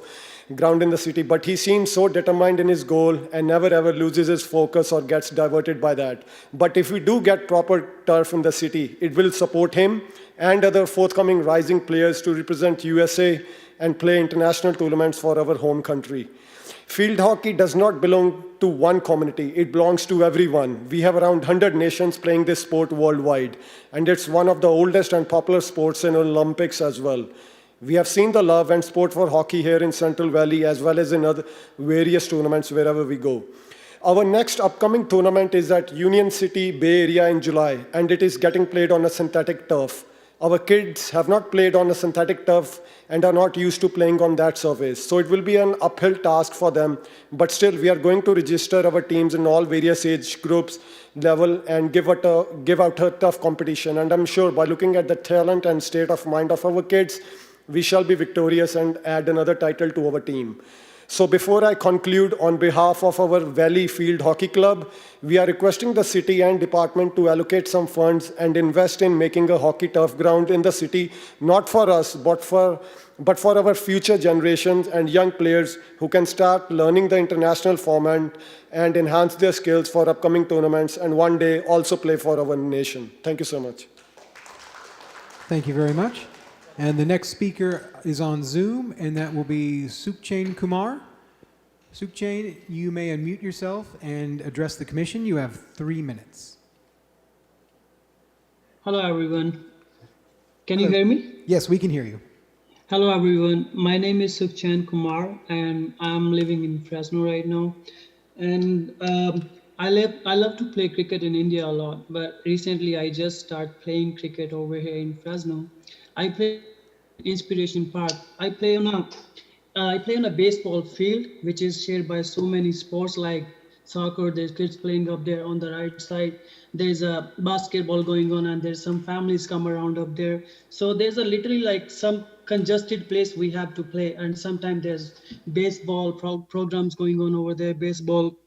ground in the city, but he seems so determined in his goal and never ever loses his focus or gets diverted by that. But if we do get proper turf in the city, it will support him and other forthcoming rising players to represent USA and play international tournaments for our home country. Field hockey does not belong to one community, it belongs to everyone. We have around 100 nations playing this sport worldwide, and it's one of the oldest and popular sports in Olympics as well. We have seen the love and sport for hockey here in Central Valley as well as in other various tournaments wherever we go. Our next upcoming tournament is at Union City, Bay Area in July, and it is getting played on a synthetic turf. Our kids have not played on a synthetic turf and are not used to playing on that surface. So it will be an uphill task for them, but still we are going to register our teams in all various age groups level and give out a tough competition. And I'm sure by looking at the talent and state of mind of our kids, we shall be victorious and add another title to our team. So before I conclude, on behalf of our Valley Field Hockey Club, we are requesting the city and department to allocate some funds and invest in making a hockey turf ground in the city, not for us, but for our future generations and young players who can start learning the international format and enhance their skills for upcoming tournaments and one day also play for our nation. Thank you so much. Thank you very much. And the next speaker is on Zoom, and that will be Sukhchain Kumar. Sukhchain, you may unmute yourself and address the commission. You have 3 minutes. Hello, everyone. Can you hear me? Yes, we can hear you. Hello, everyone. My name is Sukhchain Kumar, and I'm living in Fresno right now. And I love to play cricket in India a lot, but recently I just started playing cricket over here in Fresno. I play Inspiration Park. I play on a baseball field, which is shared by so many sports like soccer. There's kids playing up there on the right side. There's a basketball going on, and there's some families come around up there. So there's a literally like some congested place we have to play, and sometimes there's baseball programs going on over there. Baseball,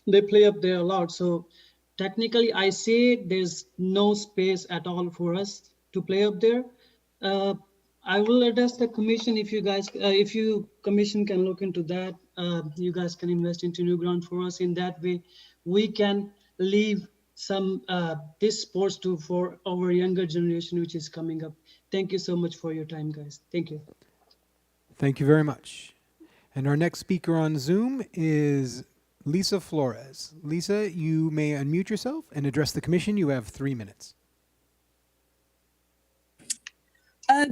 they play up there a lot. So technically, I say there's no space at all for us to play up there. I will address the commission if you guys, if you commission can look into that. You guys can invest into new ground for us. In that way, we can leave some this sports for our younger generation, which is coming up. Thank you so much for your time, guys. Thank you. Thank you very much. And our next speaker on Zoom is Lisa Flores. Lisa, you may unmute yourself and address the commission. You have 3 minutes.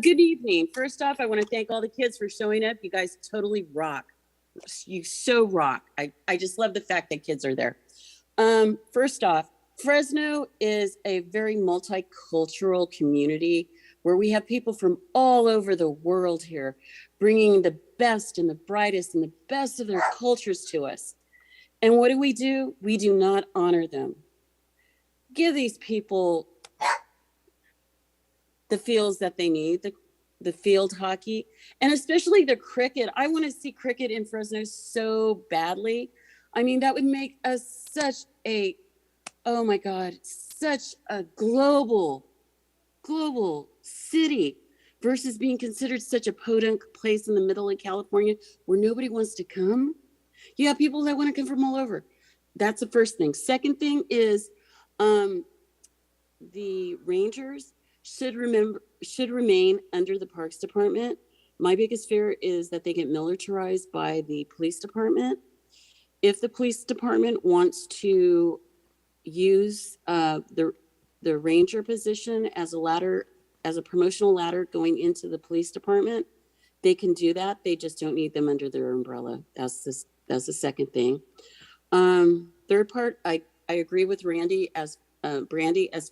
Good evening. First off, I want to thank all the kids for showing up. You guys totally rock. You so rock. I just love the fact that kids are there. First off, Fresno is a very multicultural community where we have people from all over the world here, bringing the best and the brightest and the best of their cultures to us. And what do? We do not honor them. Give these people the fields that they need, the field hockey, and especially the cricket. I want to see cricket in Fresno so badly. I mean, that would make us such a, oh my God, such a global city versus being considered such a podunk place in the middle of California where nobody wants to come. You have people that want to come from all over. That's the first thing. Second thing is, the rangers should remain under the Parks Department. My biggest fear is that they get militarized by the police department. If the police department wants to use the ranger position as a ladder, as a promotional ladder going into the police department, they can do that. They just don't need them under their umbrella. That's the second thing. Third part, I agree with Brandy as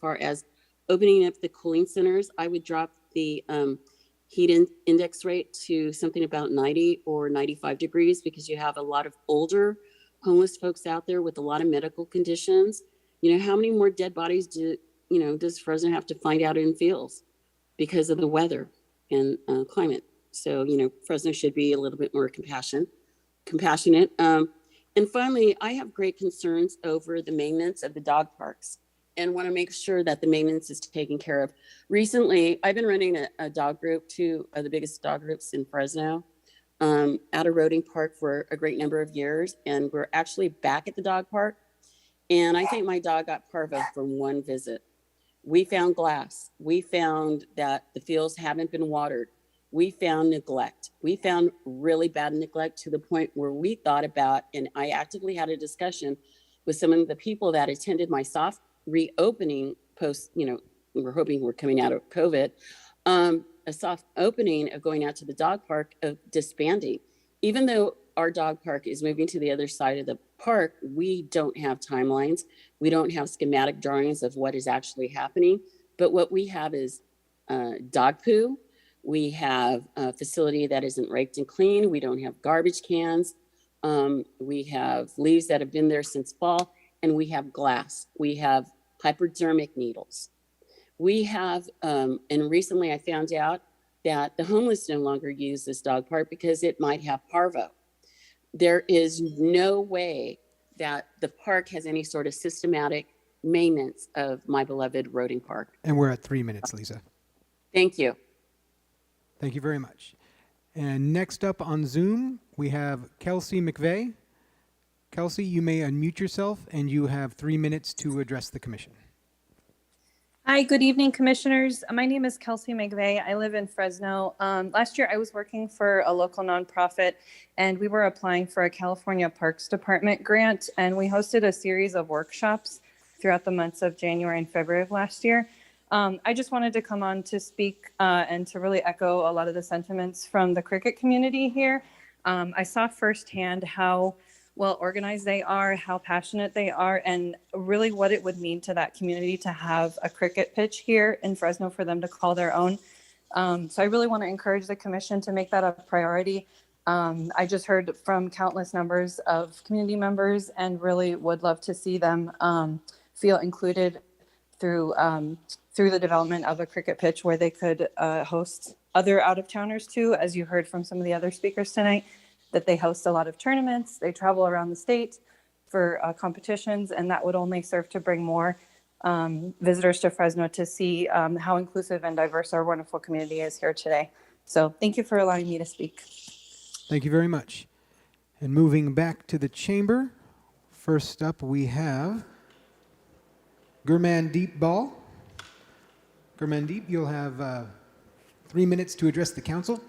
far as opening up the cooling centers. I would drop the heat index rate to something about 90 or 95 degrees, because you have a lot of older homeless folks out there with a lot of medical conditions. You know, how many more dead bodies does Fresno have to find out in fields because of the weather and climate? So, Fresno should be a little bit more compassionate. And finally, I have great concerns over the maintenance of the dog parks and want to make sure that the maintenance is taken care of. Recently, I've been running a dog group, two of the biggest dog groups in Fresno, at a Roding Park for a great number of years. And we're actually back at the dog park. And I think my dog got parvo from one visit. We found glass. We found that the fields haven't been watered. We found neglect. We found really bad neglect to the point where we thought about, and I actively had a discussion with some of the people that attended my soft reopening post, we're hoping we're coming out of COVID, a soft opening of going out to the dog park, of disbanding. Even though our dog park is moving to the other side of the park, we don't have timelines. We don't have schematic drawings of what is actually happening. But what we have is dog poo. We have a facility that isn't raked and clean. We don't have garbage cans. We have leaves that have been there since fall, and we have glass. We have hypodermic needles. We have, and recently I found out that the homeless no longer use this dog park because it might have parvo. There is no way that the park has any sort of systematic maintenance of my beloved Roding Park. And we're at 3 minutes, Lisa. Thank you. Thank you very much. And next up on Zoom, we have Kelsey McVeigh. Kelsey, you may unmute yourself, and you have 3 minutes to address the commission. Hi, good evening, commissioners. My name is Kelsey McVeigh. I live in Fresno. Last year, I was working for a local nonprofit, and we were applying for a California Parks Department grant, and we hosted a series of workshops throughout the months of January and February of last year. I just wanted to come on to speak and to really echo a lot of the sentiments from the cricket community here. I saw firsthand how well organized they are, how passionate they are, and really what it would mean to that community to have a cricket pitch here in Fresno for them to call their own. So I really want to encourage the commission to make that a priority. I just heard from countless numbers of community members and really would love to see them feel included through the development of a cricket pitch where they could host other out-of-towners too, as you heard from some of the other speakers tonight, that they host a lot of tournaments, they travel around the state for competitions, and that would only serve to bring more visitors to Fresno to see how inclusive and diverse our wonderful community is here today. So thank you for allowing me to speak. Thank you very much. And moving back to the chamber, first up we have Gurmandeep Ball. Gurmandeep, you'll have 3 minutes to address the council.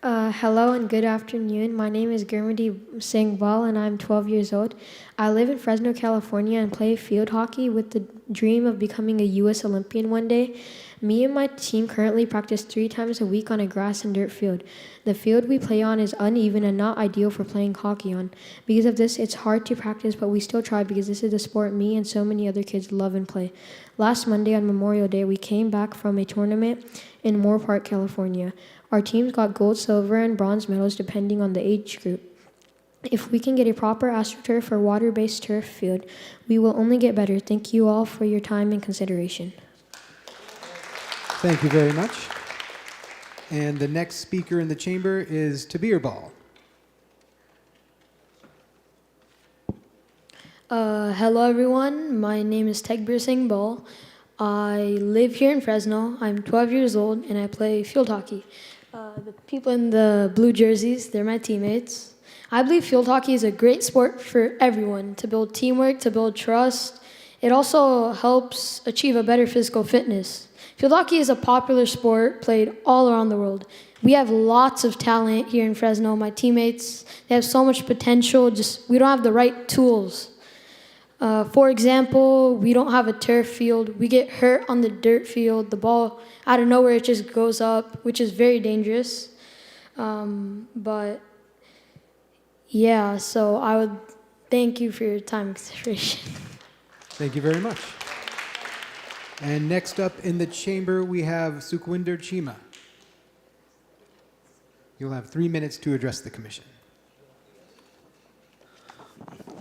Hello and good afternoon. My name is Gurmandeep Singh Bal and I'm 12 years old. I live in Fresno, California and play field hockey with the dream of becoming a U.S. Olympian one day. Me and my team currently practice 3 times a week on a grass and dirt field. The field we play on is uneven and not ideal for playing hockey on. Because of this, it's hard to practice, but we still try because this is the sport me and so many other kids love and play. Last Monday on Memorial Day, we came back from a tournament in Moore Park, California. Our teams got gold, silver, and bronze medals depending on the age group. If we can get a proper AstroTurf or water-based turf field, we will only get better. Thank you all for your time and consideration. Thank you very much. And the next speaker in the chamber is Tabir Ball. Hello everyone, my name is Tegbir Singh Bal. I live here in Fresno. I'm 12 years old and I play field hockey. The people in the blue jerseys, they're my teammates. I believe field hockey is a great sport for everyone, to build teamwork, to build trust. It also helps achieve a better physical fitness. Field hockey is a popular sport played all around the world. We have lots of talent here in Fresno. My teammates, they have so much potential, just we don't have the right tools. For example, we don't have a turf field. We get hurt on the dirt field. The ball, out of nowhere, it just goes up, which is very dangerous. But yeah, so I would thank you for your time and consideration. Thank you very much. And next up in the chamber, we have Sukhwinder Chima. You'll have 3 minutes to address the commission.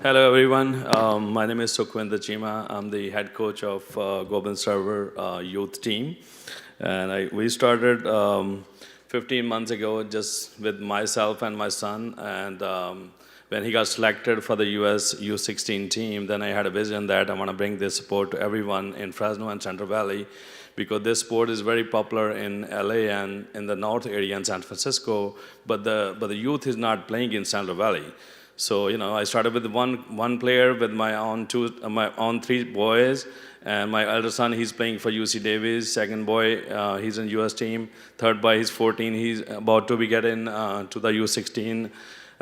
Hello, everyone. My name is Sukhwinder Chima. I'm the head coach of Gobind Server youth team. And we started 15 months ago just with myself and my son. And when he got selected for the US U16 team, then I had a vision that I want to bring this sport to everyone in Fresno and Central Valley, because this sport is very popular in LA and in the north area in San Francisco, but the youth is not playing in Central Valley. So, you know, I started with one player with my own three boys, and my elder son, he's playing for UC Davis. Second boy, he's in US team. Third boy, he's 14. He's about to be getting to the U16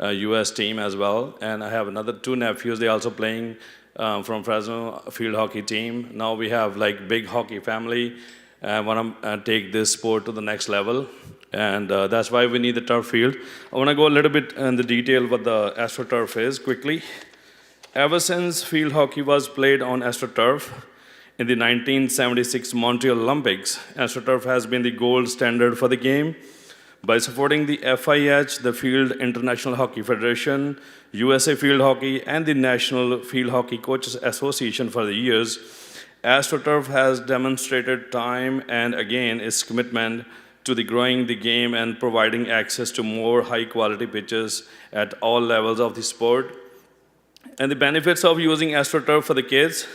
US team as well. And I have another two nephews. They're also playing from Fresno field hockey team. Now we have like big hockey family. I want to take this sport to the next level. And that's why we need the turf field. I want to go a little bit in the detail what the AstroTurf is quickly. Ever since field hockey was played on AstroTurf in the 1976 Montreal Olympics, AstroTurf has been the gold standard for the game. By supporting the FIH, the Field International Hockey Federation, USA Field Hockey, and the National Field Hockey Coaches Association for the years, AstroTurf has demonstrated time and again its commitment to the growing the game and providing access to more high-quality pitches at all levels of the sport. And the benefits of using AstroTurf for the kids,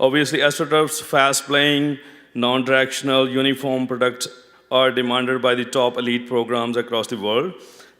obviously AstroTurf's fast-playing, non-directional, uniform products are demanded by the top elite programs across the world.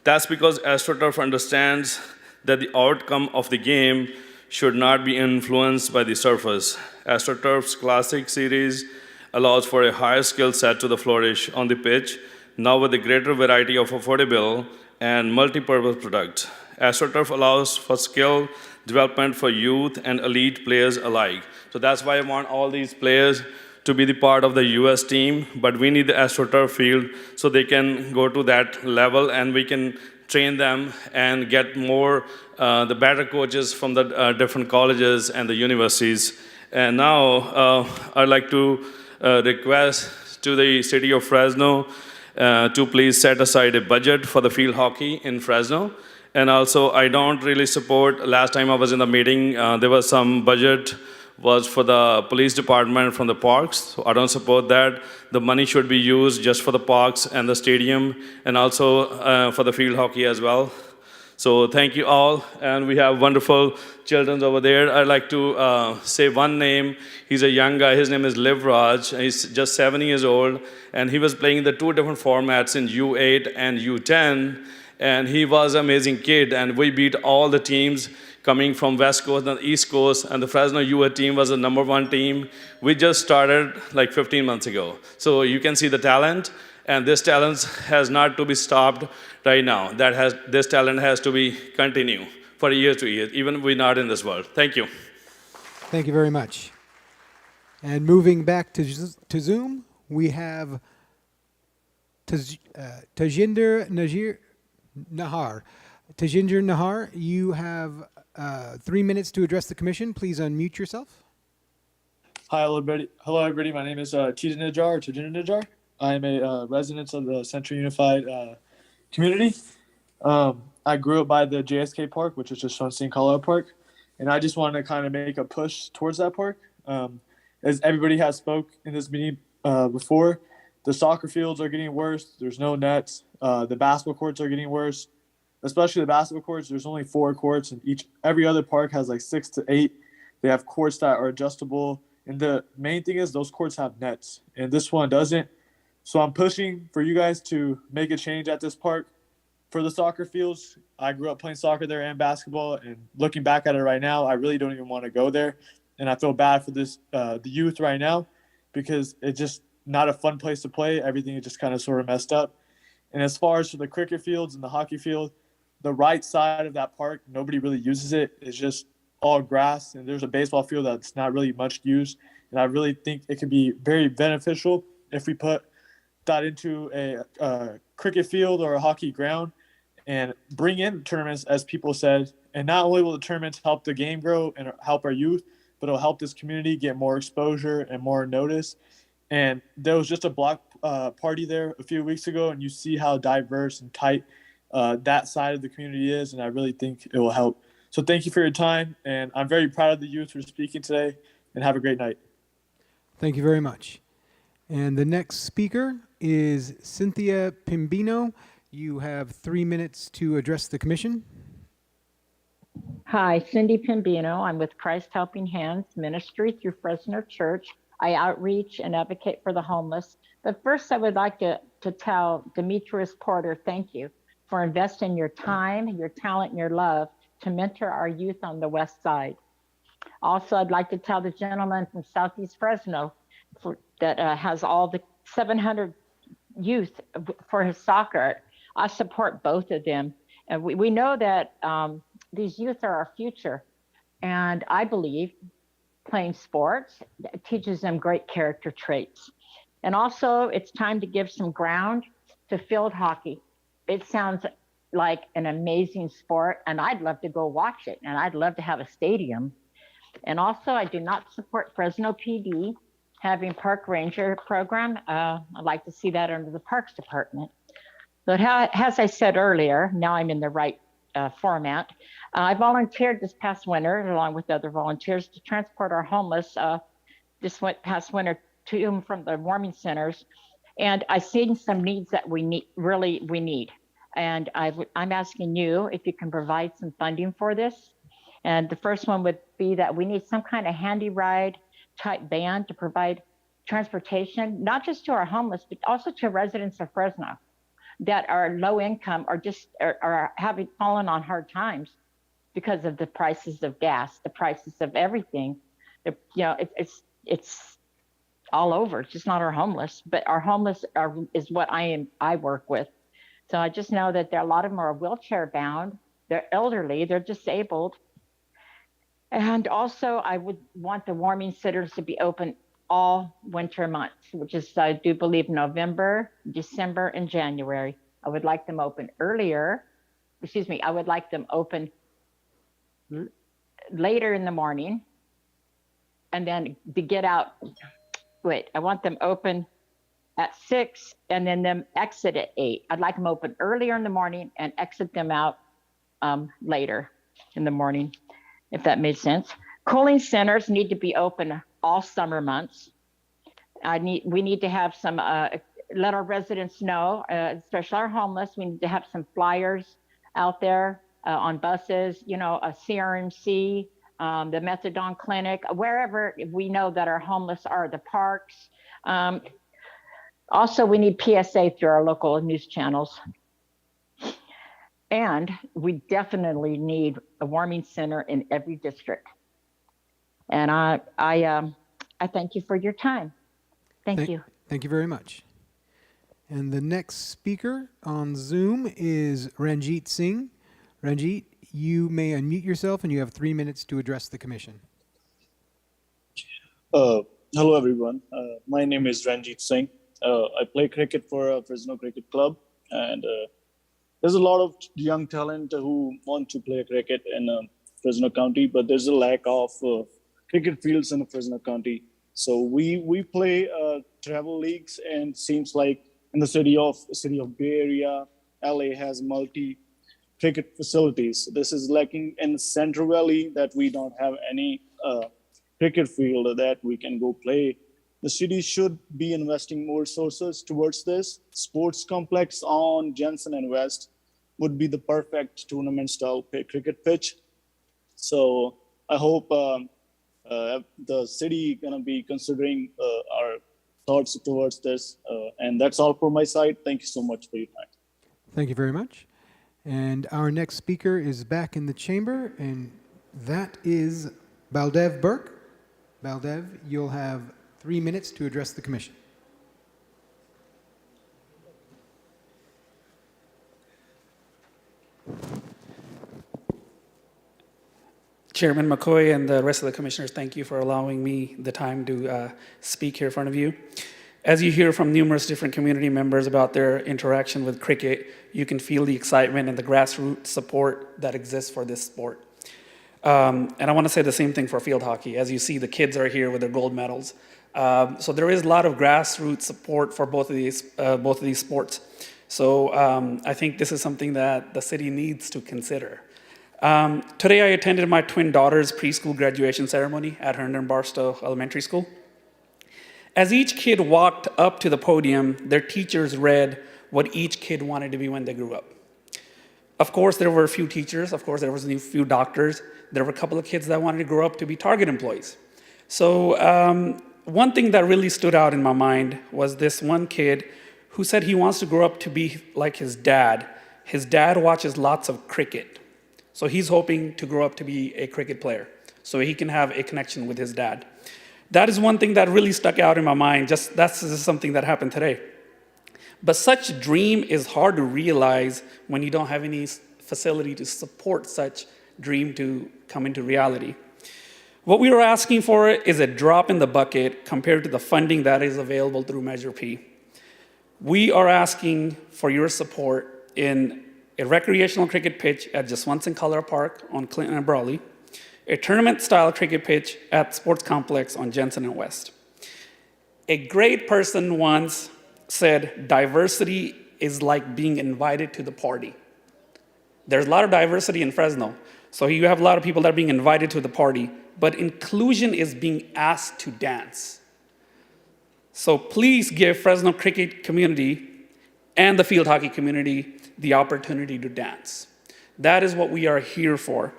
That's because AstroTurf understands that the outcome of the game should not be influenced by the surface. AstroTurf's Classic Series allows for a higher skill set to the flourish on the pitch, now with a greater variety of affordable and multi-purpose products. AstroTurf allows for skill development for youth and elite players alike. So that's why I want all these players to be the part of the US team, but we need the AstroTurf field so they can go to that level and we can train them and get more, the better coaches from the different colleges and the universities. And now I'd like to request to the city of Fresno to please set aside a budget for the field hockey in Fresno. And also, I don't really support, last time I was in the meeting, there was some budget was for the police department from the parks. So I don't support that. The money should be used just for the parks and the stadium, and also for the field hockey as well. So thank you all, and we have wonderful children over there. I'd like to say one name. He's a young guy. His name is Liv Raj. He's just 7 years old, and he was playing the two different formats in U8 and U10, and he was an amazing kid, and we beat all the teams coming from West Coast and East Coast, and the Fresno UA team was the #1 team. We just started like 15 months ago. So you can see the talent, and this talent has not to be stopped right now. This talent has to be continue for years to years, even we're not in this world. Thank you. Thank you very much. And moving back to Zoom, we have Tajinder Nahar. Tajinder Nahar, you have 3 minutes to address the commission. Please unmute yourself. Hi, everybody. Hello, everybody. My name is Tajinder Najar. I am a resident of the Central Unified community. I grew up by the JSK Park, which is just Ranjot Singh Park, and I just want to kind of make a push towards that park. As everybody has spoke in this meeting before, the soccer fields are getting worse. There's no nets. The basketball courts are getting worse. Especially the basketball courts, there's only 4 courts, and every other park has like 6 to 8. They have courts that are adjustable, and the main thing is those courts have nets, and this one doesn't. So I'm pushing for you guys to make a change at this park for the soccer fields. I grew up playing soccer there and basketball, and looking back at it right now, I really don't even want to go there. and I feel bad for the youth right now because it's just not a fun place to play. Everything is just kind of sort of messed up. And as far as for the cricket fields and the hockey field, the right side of that park, nobody really uses it. It's just all grass, and there's a baseball field that's not really much used. And I really think it could be very beneficial if we put that into a cricket field or a hockey ground and bring in tournaments, as people said. And not only will the tournaments help the game grow and help our youth, but it'll help this community get more exposure and more notice. And there was just a block party there a few weeks ago, and you see how diverse and tight that side of the community is, and I really think it will help. So thank you for your time, and I'm very proud of the youth for speaking today, and have a great night. Thank you very much. And the next speaker is Cynthia Cambino. You have 3 minutes to address the commission. Hi, Cindy Cambino. I'm with Christ Helping Hands Ministry through Fresno Church. I outreach and advocate for the homeless. But first, I would like to tell Dimitri Sporter, thank you for investing your time, your talent, and your love to mentor our youth on the West Side. Also, I'd like to tell the gentleman from Southeast Fresno that has all the 700 youth for his soccer. I support both of them. And we know that these youth are our future. And I believe playing sports teaches them great character traits. And also, it's time to give some ground to field hockey. It sounds like an amazing sport, and I'd love to go watch it, and I'd love to have a stadium. And also, I do not support Fresno PD having park ranger program. I'd like to see that under the Parks Department. But as I said earlier, now I'm in the right format. I volunteered this past winter, along with other volunteers, to transport our homeless past winter to them from the warming centers. And I've seen some needs that we need. And I'm asking you if you can provide some funding for this. And the first one would be that we need some kind of handy ride type van to provide transportation, not just to our homeless, but also to residents of Fresno that are low income or just are having fallen on hard times because of the prices of gas, the prices of everything. It's all over. It's just not our homeless, but our homeless is what I work with. So I just know that a lot of them are wheelchair bound. They're elderly. They're disabled. And also, I would want the warming centers to be open all winter months, which is, I do believe, November, December, and January. I would like them open earlier. I would like them open later in the morning. And then to get out, I want them open at 6 and then them exit at 8. I'd like them open earlier in the morning and exit them out later in the morning, if that made sense. Cooling centers need to be open all summer months. We need to have some, let our residents know, especially our homeless, we need to have some flyers out there on buses, a CRMC, the methadone clinic, wherever we know that our homeless are, the parks. Also, we need PSA through our local news channels. And we definitely need a warming center in every district. And I thank you for your time. Thank you. Thank you very much. And the next speaker on Zoom is Ranjot Singh. Ranjit, you may unmute yourself and you have 3 minutes to address the commission. Hello, everyone. My name is Ranjot Singh. I play cricket for Fresno Cricket Club, and there's a lot of young talent who want to play cricket in Fresno County, but there's a lack of cricket fields in Fresno County. So we play travel leagues, and seems like in the city of Bay Area, LA has multi cricket facilities. This is lacking in Central Valley, that we don't have any cricket field that we can go play. The city should be investing more resources towards this. Sports complex on Jensen and West would be the perfect tournament style cricket pitch. So I hope the city gonna be considering our thoughts towards this. And that's all from my side. Thank you so much for your time. Thank you very much. And our next speaker is back in the chamber, and that is Baldev Burke. Baldev, you'll have 3 minutes to address the commission. Chairman McCoy and the rest of the commissioners, thank you for allowing me the time to speak here in front of you. As you hear from numerous different community members about their interaction with cricket, you can feel the excitement and the grassroots support that exists for this sport. And I want to say the same thing for field hockey. As you see, the kids are here with their gold medals. So there is a lot of grassroots support for both of these sports. So I think this is something that the city needs to consider. Today I attended my twin daughter's preschool graduation ceremony at Herndon Barstow Elementary School. As each kid walked up to the podium, their teachers read what each kid wanted to be when they grew up. Of course, there were a few teachers. Of course, there was a few doctors. There were a couple of kids that wanted to grow up to be Target employees. So one thing that really stood out in my mind was this one kid who said he wants to grow up to be like his dad. His dad watches lots of cricket. So he's hoping to grow up to be a cricket player so he can have a connection with his dad. That is one thing that really stuck out in my mind. That's just something that happened today. But such dream is hard to realize when you don't have any facility to support such dream to come into reality. What we are asking for is a drop in the bucket compared to the funding that is available through Measure P. We are asking for your support in a recreational cricket pitch at Just Once in Colorado Park on Clinton and Brawley, a tournament-style cricket pitch at Sports Complex on Jensen and West. A great person once said, diversity is like being invited to the party. There's a lot of diversity in Fresno, so you have a lot of people that are being invited to the party, but inclusion is being asked to dance. So please give Fresno cricket community and the field hockey community the opportunity to dance. That is what we are here for.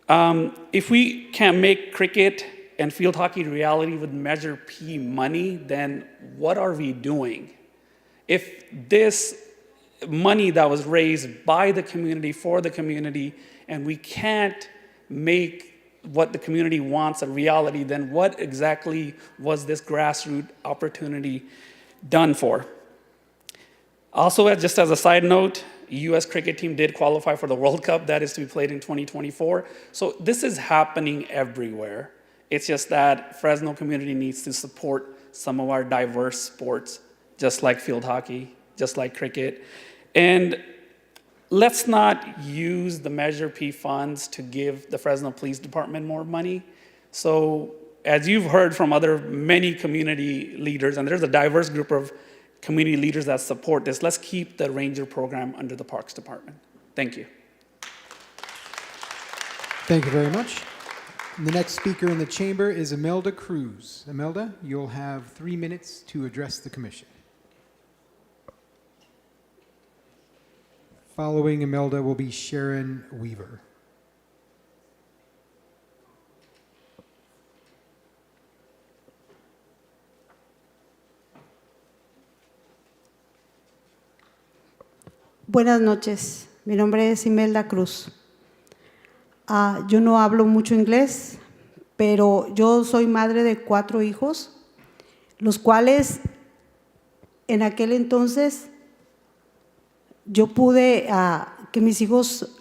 If we can make cricket and field hockey reality with Measure P money, then what are we doing? If this money that was raised by the community for the community, and we can't make what the community wants a reality, then what exactly was this grassroots opportunity done for? Also, just as a side note, U.S. cricket team did qualify for the World Cup that is to be played in 2024. So this is happening everywhere. It's just that Fresno community needs to support some of our diverse sports, just like field hockey, just like cricket. And let's not use the Measure P funds to give the Fresno Police Department more money. So as you've heard from many community leaders, and there's a diverse group of community leaders that support this, let's keep the Ranger program under the Parks Department. Thank you. Thank you very much. The next speaker in the chamber is Imelda Cruz. Imelda, you'll have 3 minutes to address the commission. Following Imelda will be Sharon Weaver. Buenas noches, mi nombre es Imelda Cruz. Yo no hablo mucho inglés, pero yo soy madre de 4 hijos, los cuales en aquel entonces yo pude que mis hijos,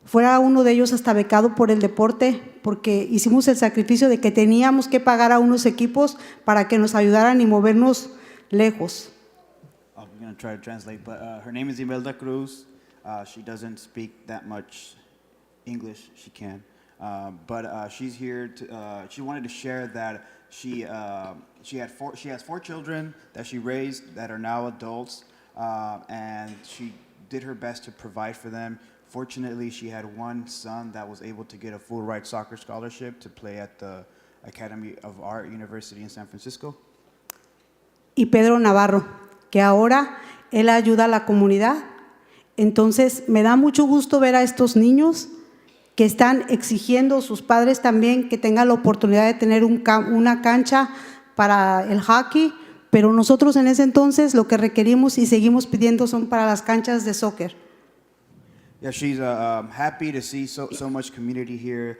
fuera uno de ellos hasta becado por el deporte, porque hicimos el sacrificio de que teníamos que pagar a unos equipos para que nos ayudaran y movernos lejos. I'm going to try to translate, but her name is Imelda Cruz. She doesn't speak that much English. She can, but she's here to. She wanted to share that she has 4 children that she raised that are now adults, and she did her best to provide for them. Fortunately, she had one son that was able to get a full ride soccer scholarship to play at the Academy of Art University in San Francisco. Y Pedro Navarro, que ahora él ayuda a la comunidad. Entonces, me da mucho gusto ver a estos niños que están exigiendo a sus padres también que tengan la oportunidad de tener una cancha para el hockey, pero nosotros en ese entonces lo que requerimos y seguimos pidiendo son para las canchas de soccer. Yeah, she's happy to see so much community here,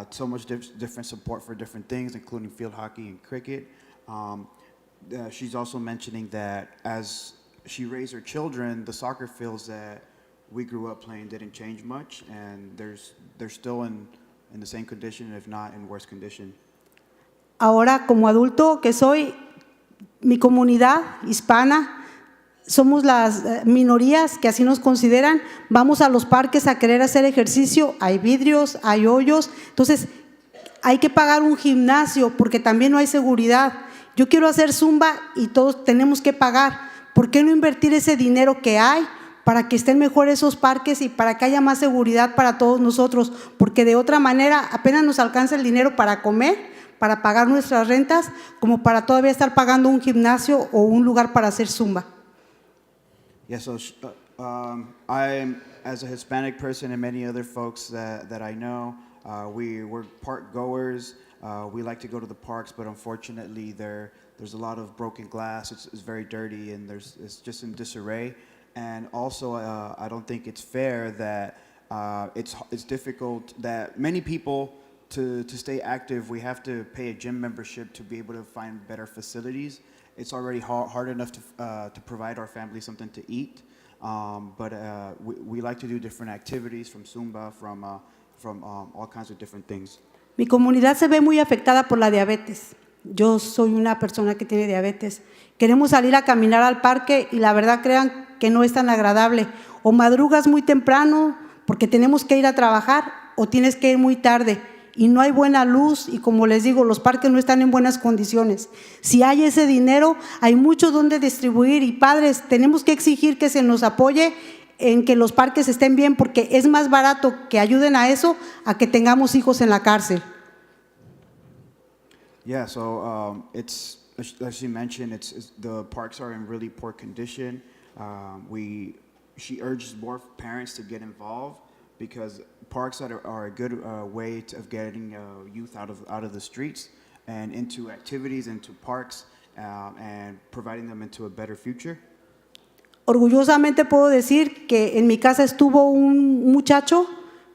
so much different support for different things, including field hockey and cricket. She's also mentioning that as she raised her children, the soccer fields that we grew up playing didn't change much, and they're still in the same condition, if not in worse condition. Ahora, como adulto que soy, mi comunidad hispana, somos las minorías que así nos consideran, vamos a los parques a querer hacer ejercicio, hay vidrios, hay hoyos, entonces hay que pagar un gimnasio porque también no hay seguridad. Yo quiero hacer zumba y todos tenemos que pagar. ¿Por qué no invertir ese dinero que hay para que estén mejor esos parques y para que haya más seguridad para todos nosotros? Porque de otra manera apenas nos alcanza el dinero para comer, para pagar nuestras rentas, como para todavía estar pagando un gimnasio o un lugar para hacer zumba. Yeah, so I'm, as a Hispanic person and many other folks that I know, we're park goers. We like to go to the parks, but unfortunately there's a lot of broken glass. It's very dirty, and it's just in disarray. And also, I don't think it's fair that it's difficult that many people to stay active, we have to pay a gym membership to be able to find better facilities. It's already hard enough to provide our family something to eat, but we like to do different activities, from Zumba, from all kinds of different things. Mi comunidad se ve muy afectada por la diabetes. Yo soy una persona que tiene diabetes. Queremos salir a caminar al parque y la verdad crean que no es tan agradable. O madrugas muy temprano porque tenemos que ir a trabajar, o tienes que ir muy tarde y no hay buena luz, y como les digo, los parques no están en buenas condiciones. Si hay ese dinero, hay mucho donde distribuir, y padres, tenemos que exigir que se nos apoye en que los parques estén bien, porque es más barato que ayuden a eso a que tengamos hijos en la cárcel. Yeah, so it's, as she mentioned, the parks are in really poor condition. She urges more parents to get involved, because parks are a good way of getting youth out of the streets and into activities, into parks, and providing them into a better future. Orgullosamente puedo decir que en mi casa estuvo un muchacho,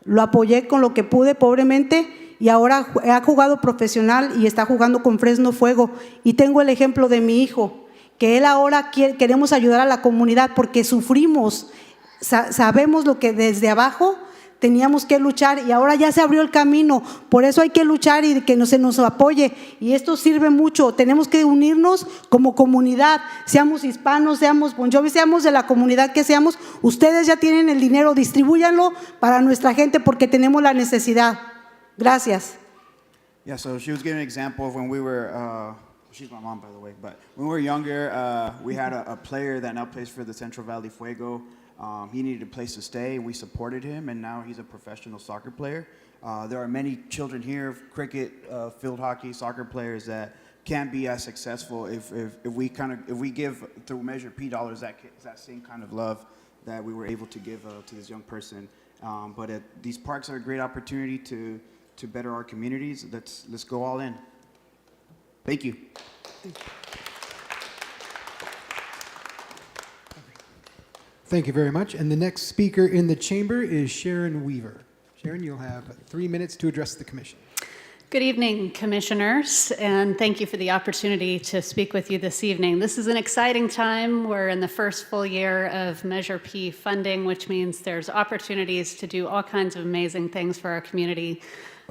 lo apoyé con lo que pude pobremente, y ahora ha jugado profesional y está jugando con Fresno Fuego. Y tengo el ejemplo de mi hijo, que él ahora queremos ayudar a la comunidad porque sufrimos, sabemos lo que desde abajo teníamos que luchar, y ahora ya se abrió el camino. Por eso hay que luchar y que se nos apoye, y esto sirve mucho. Tenemos que unirnos como comunidad, seamos hispanos, seamos Bon Jovi, seamos de la comunidad que seamos. Ustedes ya tienen el dinero, distribúyanlo para nuestra gente porque tenemos la necesidad. Gracias. Yeah, so she was giving an example of when we were, she's my mom, by the way, but when we were younger, we had a player that now plays for the Central Valley Fuego. He needed a place to stay, and we supported him, and now he's a professional soccer player. There are many children here, cricket, field hockey, soccer players, that can't be as successful if we give through Measure P dollars that same kind of love that we were able to give to this young person. But these parks are a great opportunity to better our communities. Let's go all in. Thank you. Thank you very much. And the next speaker in the chamber is Sharon Weaver. Sharon, you'll have 3 minutes to address the commission. Good evening, commissioners, and thank you for the opportunity to speak with you this evening. This is an exciting time. We're in the first full year of Measure P funding, which means there's opportunities to do all kinds of amazing things for our community.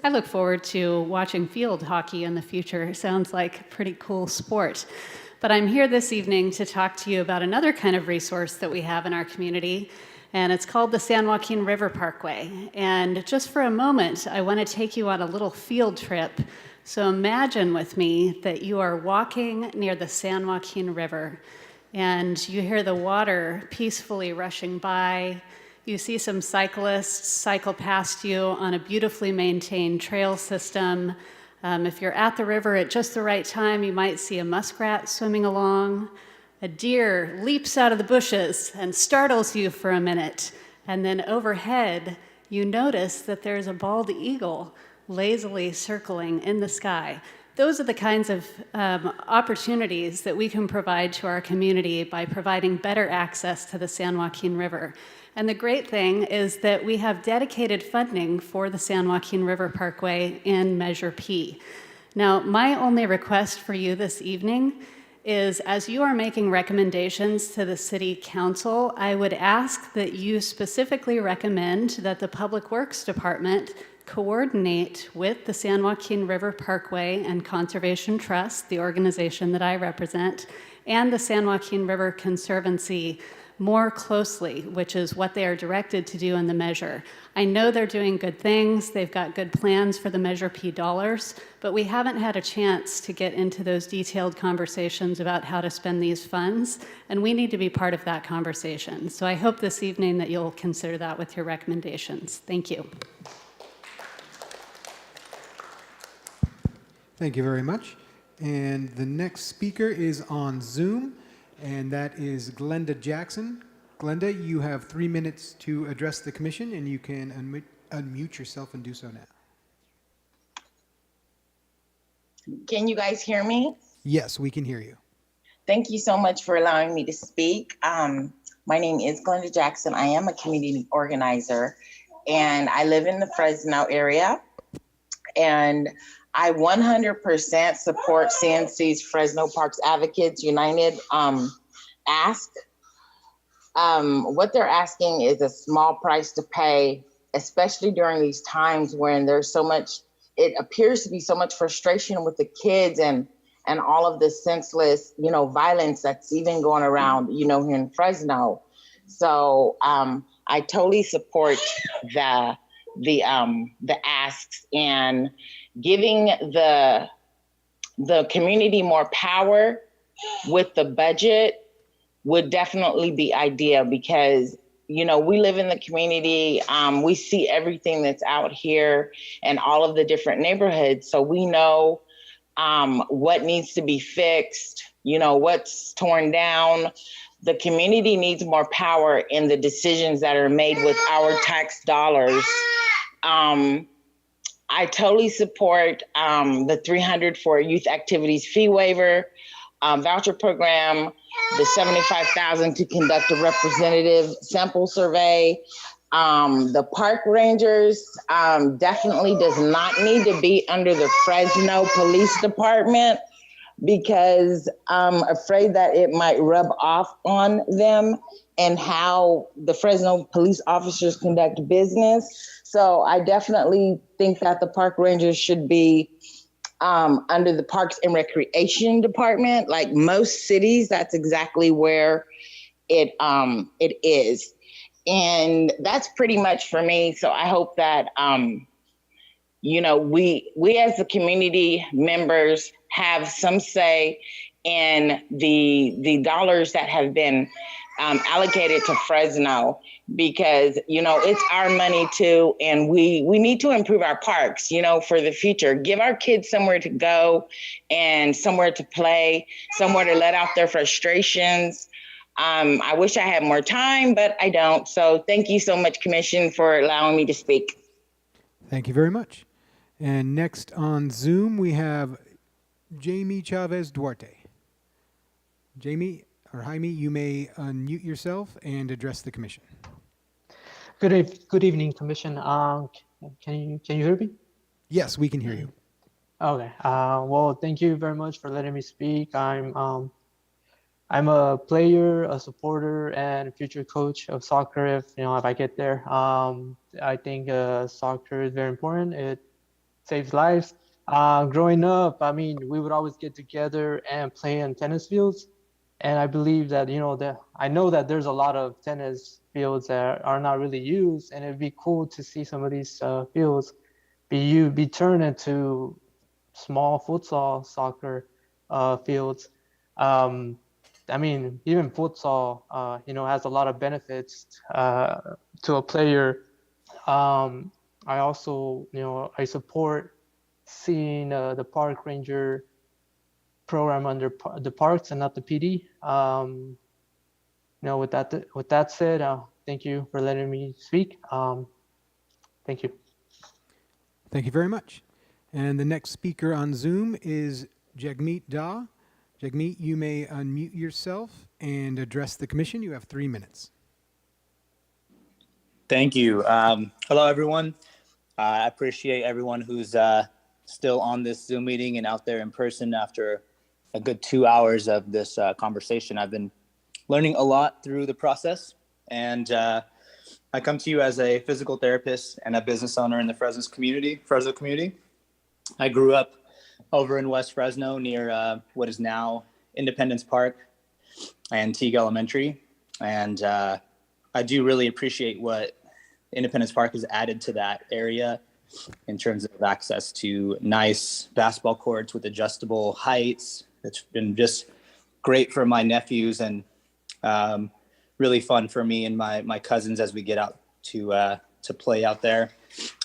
I look forward to watching field hockey in the future. It sounds like a pretty cool sport. But I'm here this evening to talk to you about another kind of resource that we have in our community, and it's called the San Joaquin River Parkway. And just for a moment, I want to take you on a little field trip. So imagine with me that you are walking near the San Joaquin River, and you hear the water peacefully rushing by. You see some cyclists cycle past you on a beautifully maintained trail system. If you're at the river at just the right time, you might see a muskrat swimming along. A deer leaps out of the bushes and startles you for a minute. And then overhead, you notice that there's a bald eagle lazily circling in the sky. Those are the kinds of opportunities that we can provide to our community by providing better access to the San Joaquin River. And the great thing is that we have dedicated funding for the San Joaquin River Parkway in Measure P. Now, my only request for you this evening is, as you are making recommendations to the City Council, I would ask that you specifically recommend that the Public Works Department coordinate with the San Joaquin River Parkway and Conservation Trust, the organization that I represent, and the San Joaquin River Conservancy more closely, which is what they are directed to do in the measure. I know they're doing good things. They've got good plans for the Measure P dollars, but we haven't had a chance to get into those detailed conversations about how to spend these funds, and we need to be part of that conversation. So I hope this evening that you'll consider that with your recommendations. Thank you. Thank you very much. And the next speaker is on Zoom, and that is Glenda Jackson. Glenda, you have 3 minutes to address the commission, and you can unmute yourself and do so now. Can you guys hear me? Yes, we can hear you. Thank you so much for allowing me to speak. My name is Glenda Jackson. I am a community organizer, and I live in the Fresno area. And I 100% support CNC's Fresno Parks Advocates United ask. What they're asking is a small price to pay, especially during these times when there's so much, it appears to be so much frustration with the kids and all of the senseless, violence that's even going around, here in Fresno. So I totally support the asks, and giving the community more power with the budget would definitely be ideal, because we live in the community, we see everything that's out here and all of the different neighborhoods, so we know what needs to be fixed, what's torn down. The community needs more power in the decisions that are made with our tax dollars. I totally support the $300 for youth activities fee waiver, voucher program, the $75,000 to conduct a representative sample survey. The park rangers definitely does not need to be under the Fresno Police Department, because I'm afraid that it might rub off on them and how the Fresno police officers conduct business. So I definitely think that the park rangers should be under the Parks and Recreation Department. Like most cities, that's exactly where it is. And that's pretty much for me. So I hope that, we as the community members have some say in the dollars that have been allocated to Fresno, because, it's our money too. And we need to improve our parks, for the future. Give our kids somewhere to go and somewhere to play, somewhere to let out their frustrations. I wish I had more time, but I don't. So thank you so much, Commission, for allowing me to speak. Thank you very much. And next on Zoom, we have Jamie Chavez Duarte. Jamie, or Jaime, you may unmute yourself and address the commission. Good evening, Commission. Can you hear me? Yes, we can hear you. Okay. Well, thank you very much for letting me speak. I'm a player, a supporter, and a future coach of soccer. If I get there, I think soccer is very important. It saves lives. Growing up, we would always get together and play in tennis fields. And I believe that, I know that there's a lot of tennis fields that are not really used, and it'd be cool to see some of these fields be turned into small futsal soccer fields. Even futsal, has a lot of benefits to a player. I also, I support seeing the park ranger program under the parks and not the PD. With that said, thank you for letting me speak. Thank you. Thank you very much. And the next speaker on Zoom is Jagmeet Da. Jagmeet, you may unmute yourself and address the commission. You have 3 minutes. Thank you. Hello, everyone. I appreciate everyone who's still on this Zoom meeting and out there in person after a good 2 hours of this conversation. I've been learning a lot through the process, and I come to you as a physical therapist and a business owner in the Fresno community. I grew up over in West Fresno near what is now Independence Park and Teague Elementary, and I do really appreciate what Independence Park has added to that area in terms of access to nice basketball courts with adjustable heights. It's been just great for my nephews and really fun for me and my cousins as we get out to play out there.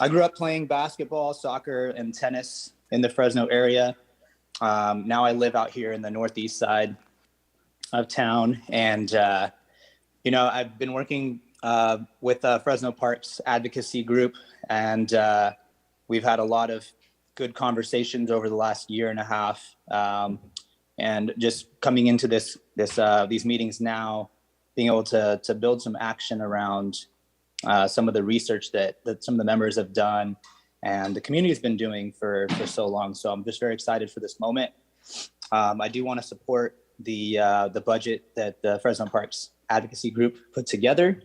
I grew up playing basketball, soccer, and tennis in the Fresno area. Now I live out here in the northeast side of town, and I've been working with Fresno Parks Advocacy Group, and we've had a lot of good conversations over the last year and a half. And just coming into these meetings now, being able to build some action around some of the research that some of the members have done and the community has been doing for so long. So I'm just very excited for this moment. I do want to support the budget that the Fresno Parks Advocacy Group put together,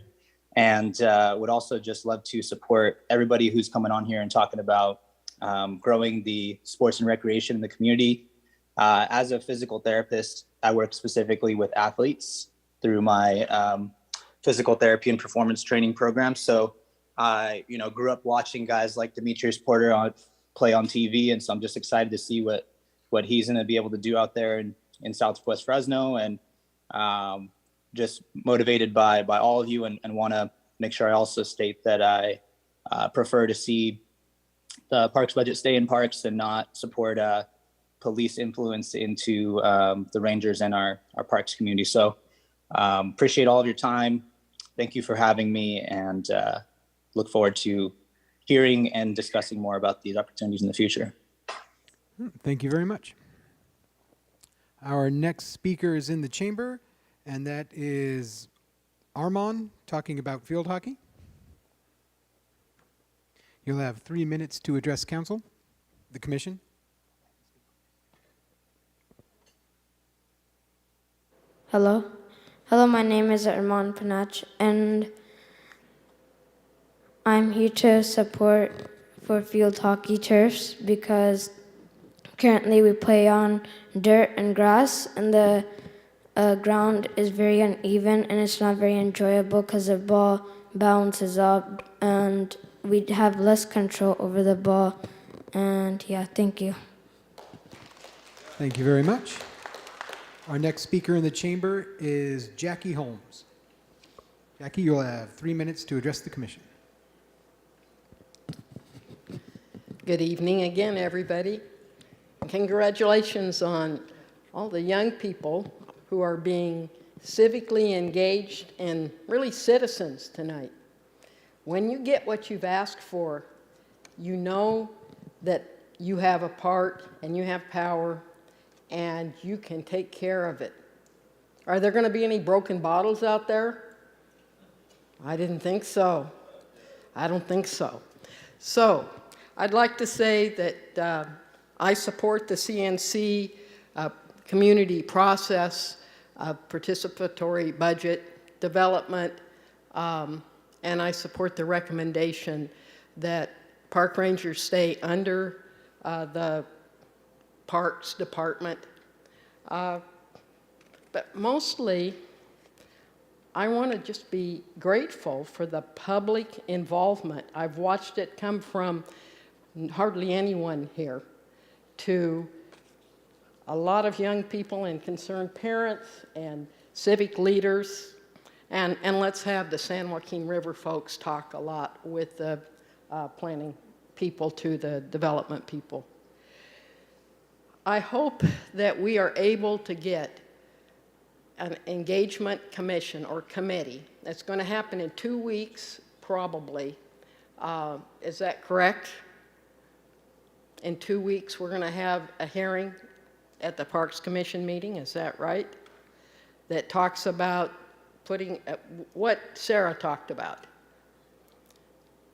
and would also just love to support everybody who's coming on here and talking about growing the sports and recreation in the community. As a physical therapist, I work specifically with athletes through my physical therapy and performance training program. So I, grew up watching guys like Dimitri Sporter play on TV, and so I'm just excited to see what he's going to be able to do out there in Southwest Fresno, and just motivated by all of you, and want to make sure I also state that I prefer to see the parks budget stay in parks and not support police influence into the Rangers and our parks community. So appreciate all of your time. Thank you for having me, and look forward to hearing and discussing more about these opportunities in the future. Thank you very much. Our next speaker is in the chamber, and that is Armand talking about field hockey. You'll have 3 minutes to address council, the commission. Hello. Hello, my name is Armand Panach, and I'm here to support for field hockey turfs because currently we play on dirt and grass, and the ground is very uneven and it's not very enjoyable because the ball bounces up and we have less control over the ball. And yeah, thank you. Thank you very much. Our next speaker in the chamber is Jackie Holmes. Jackie, you'll have 3 minutes to address the commission. Good evening again, everybody. Congratulations on all the young people who are being civically engaged and really citizens tonight. When you get what you've asked for, you know that you have a part and you have power and you can take care of it. Are there going to be any broken bottles out there? I didn't think so. I don't think so. So I'd like to say that I support the CNC community process of participatory budget development, and I support the recommendation that park rangers stay under the Parks Department. But mostly, I want to just be grateful for the public involvement. I've watched it come from hardly anyone here to a lot of young people and concerned parents and civic leaders. And let's have the San Joaquin River folks talk a lot with the planning people to the development people. I hope that we are able to get an engagement commission or committee. That's going to happen in 2 weeks, probably. Is that correct? in 2 weeks, we're going to have a hearing at the Parks Commission meeting, is that right? That talks about putting, what Sarah talked about.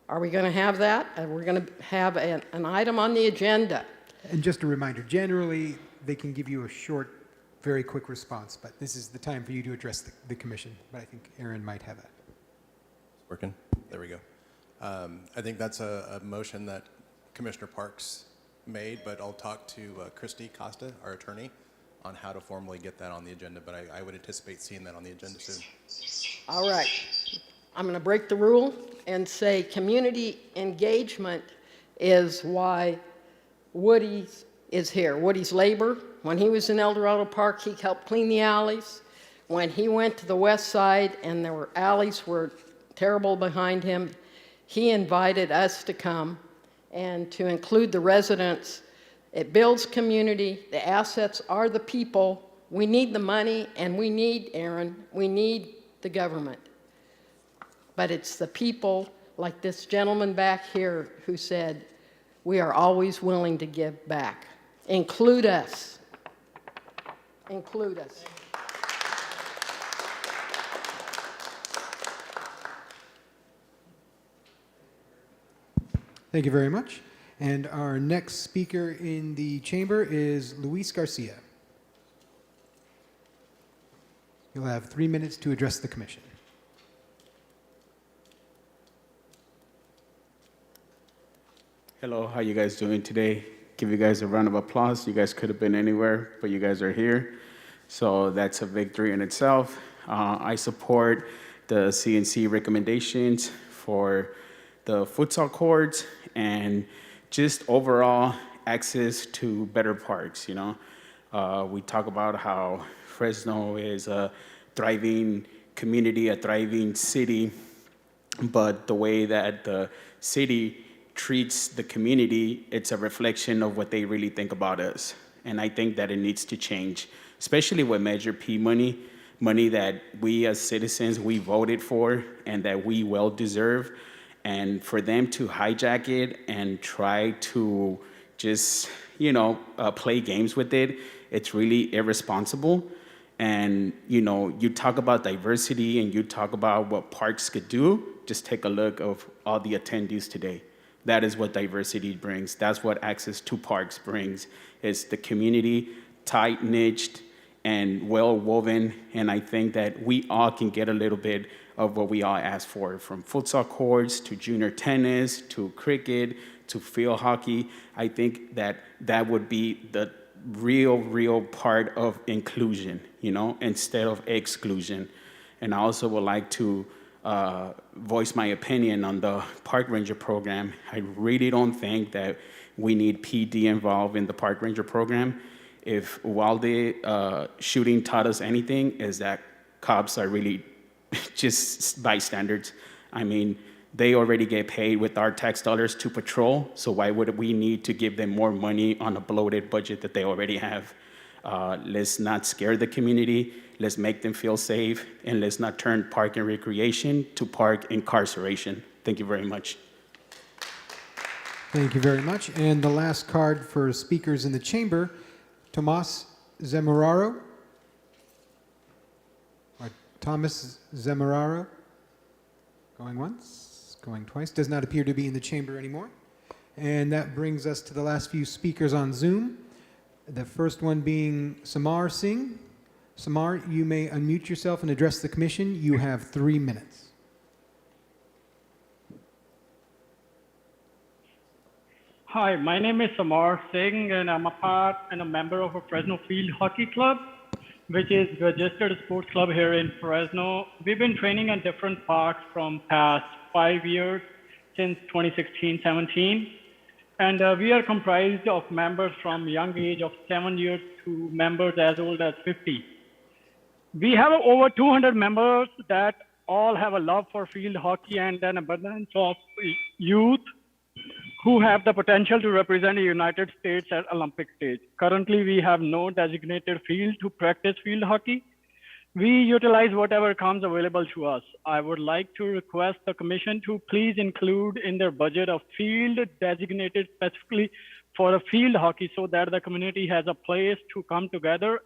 Are we going to have that? We're going to have an item on the agenda. And just a reminder, generally, they can give you a short, very quick response, but this is the time for you to address the commission. But I think Aaron might have a... Working? There we go. I think that's a motion that Commissioner Parks made, but I'll talk to Christy Costa, our attorney, on how to formally get that on the agenda, but I would anticipate seeing that on the agenda soon. All right. I'm going to break the rule and say community engagement is why Woody is here. Woody's labor. When he was in El Dorado Park, he helped clean the alleys. When he went to the west side and there were alleys were terrible behind him, he invited us to come and to include the residents. It builds community. The assets are the people. We need the money, and we need, Aaron, we need the government. But it's the people, like this gentleman back here, who said, we are always willing to give back. Include us. Include us. Thank you very much. And our next speaker in the chamber is Luis Garcia. You'll have 3 minutes to address the commission. Hello, how you guys doing today? Give you guys a round of applause. You guys could have been anywhere, but you guys are here. So that's a victory in itself. I support the CNC recommendations for the futsal courts and just overall access to better parks, you know. We talk about how Fresno is a thriving community, a thriving city, but the way that the city treats the community, it's a reflection of what they really think about us. And I think that it needs to change, especially with Measure P money, money that we as citizens, we voted for and that we well deserve. And for them to hijack it and try to just, you know, play games with it, it's really irresponsible. And, you know, you talk about diversity and you talk about what parks could do, just take a look of all the attendees today. That is what diversity brings. That's what access to parks brings. It's the community, tight-knit and well-woven. And I think that we all can get a little bit of what we all ask for, from futsal courts to junior tennis to cricket to field hockey. I think that that would be the real part of inclusion, you know, instead of exclusion. And I also would like to voice my opinion on the park ranger program. I really don't think that we need PD involved in the park ranger program. If Uvalde shooting taught us anything, is that cops are really just bystanders. I mean, they already get paid with our tax dollars to patrol, so why would we need to give them more money on a bloated budget that they already have? Let's not scare the community. Let's make them feel safe, and let's not turn park and recreation to park incarceration. Thank you very much. Thank you very much. And the last card for speakers in the chamber, Tomas Zamoraro. Or Thomas Zamoraro. Going once, going twice. Does not appear to be in the chamber anymore. And that brings us to the last few speakers on Zoom. The first one being Amar Singh. Amar, you may unmute yourself and address the commission. You have 3 minutes. Hi, my name is Amar Singh, and I'm a part and a member of a Fresno Field Hockey Club, which is a registered sports club here in Fresno. We've been training at different parks from past 5 years, since 2016-17. And we are comprised of members from young age of 7 years to members as old as 50. We have over 200 members that all have a love for field hockey and an abundance of youth who have the potential to represent the United States at Olympic stage. Currently, we have no designated field to practice field hockey. We utilize whatever comes available to us. I would like to request the commission to please include in their budget a field designated specifically for a field hockey so that the community has a place to come together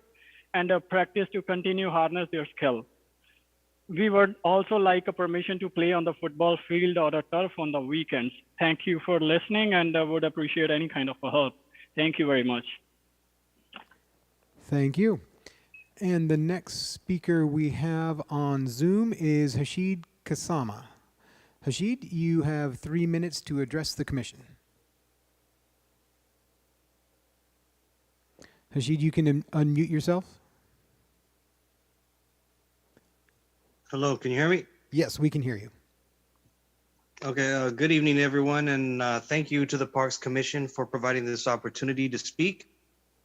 and a practice to continue harness their skill. We would also like a permission to play on the football field or a turf on the weekends. Thank you for listening, and I would appreciate any kind of a help. Thank you very much. Thank you. And the next speaker we have on Zoom is Hashid Kasama. Hashid, you have 3 minutes to address the commission. Hashid, you can unmute yourself. Hello, can you hear me? Yes, we can hear you. Okay, good evening, everyone, and thank you to the Parks Commission for providing this opportunity to speak.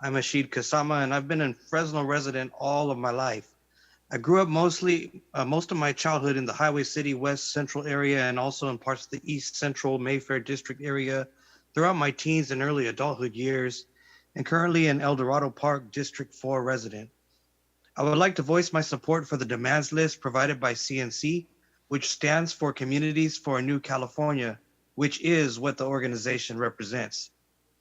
I'm Ashid Kasama, and I've been a Fresno resident all of my life. I grew up most of my childhood in the Highway City West Central area and also in parts of the East Central Mayfair District area throughout my teens and early adulthood years, and currently an El Dorado Park District 4 resident. I would like to voice my support for the demands list provided by CNC, which stands for Communities for a New California, which is what the organization represents.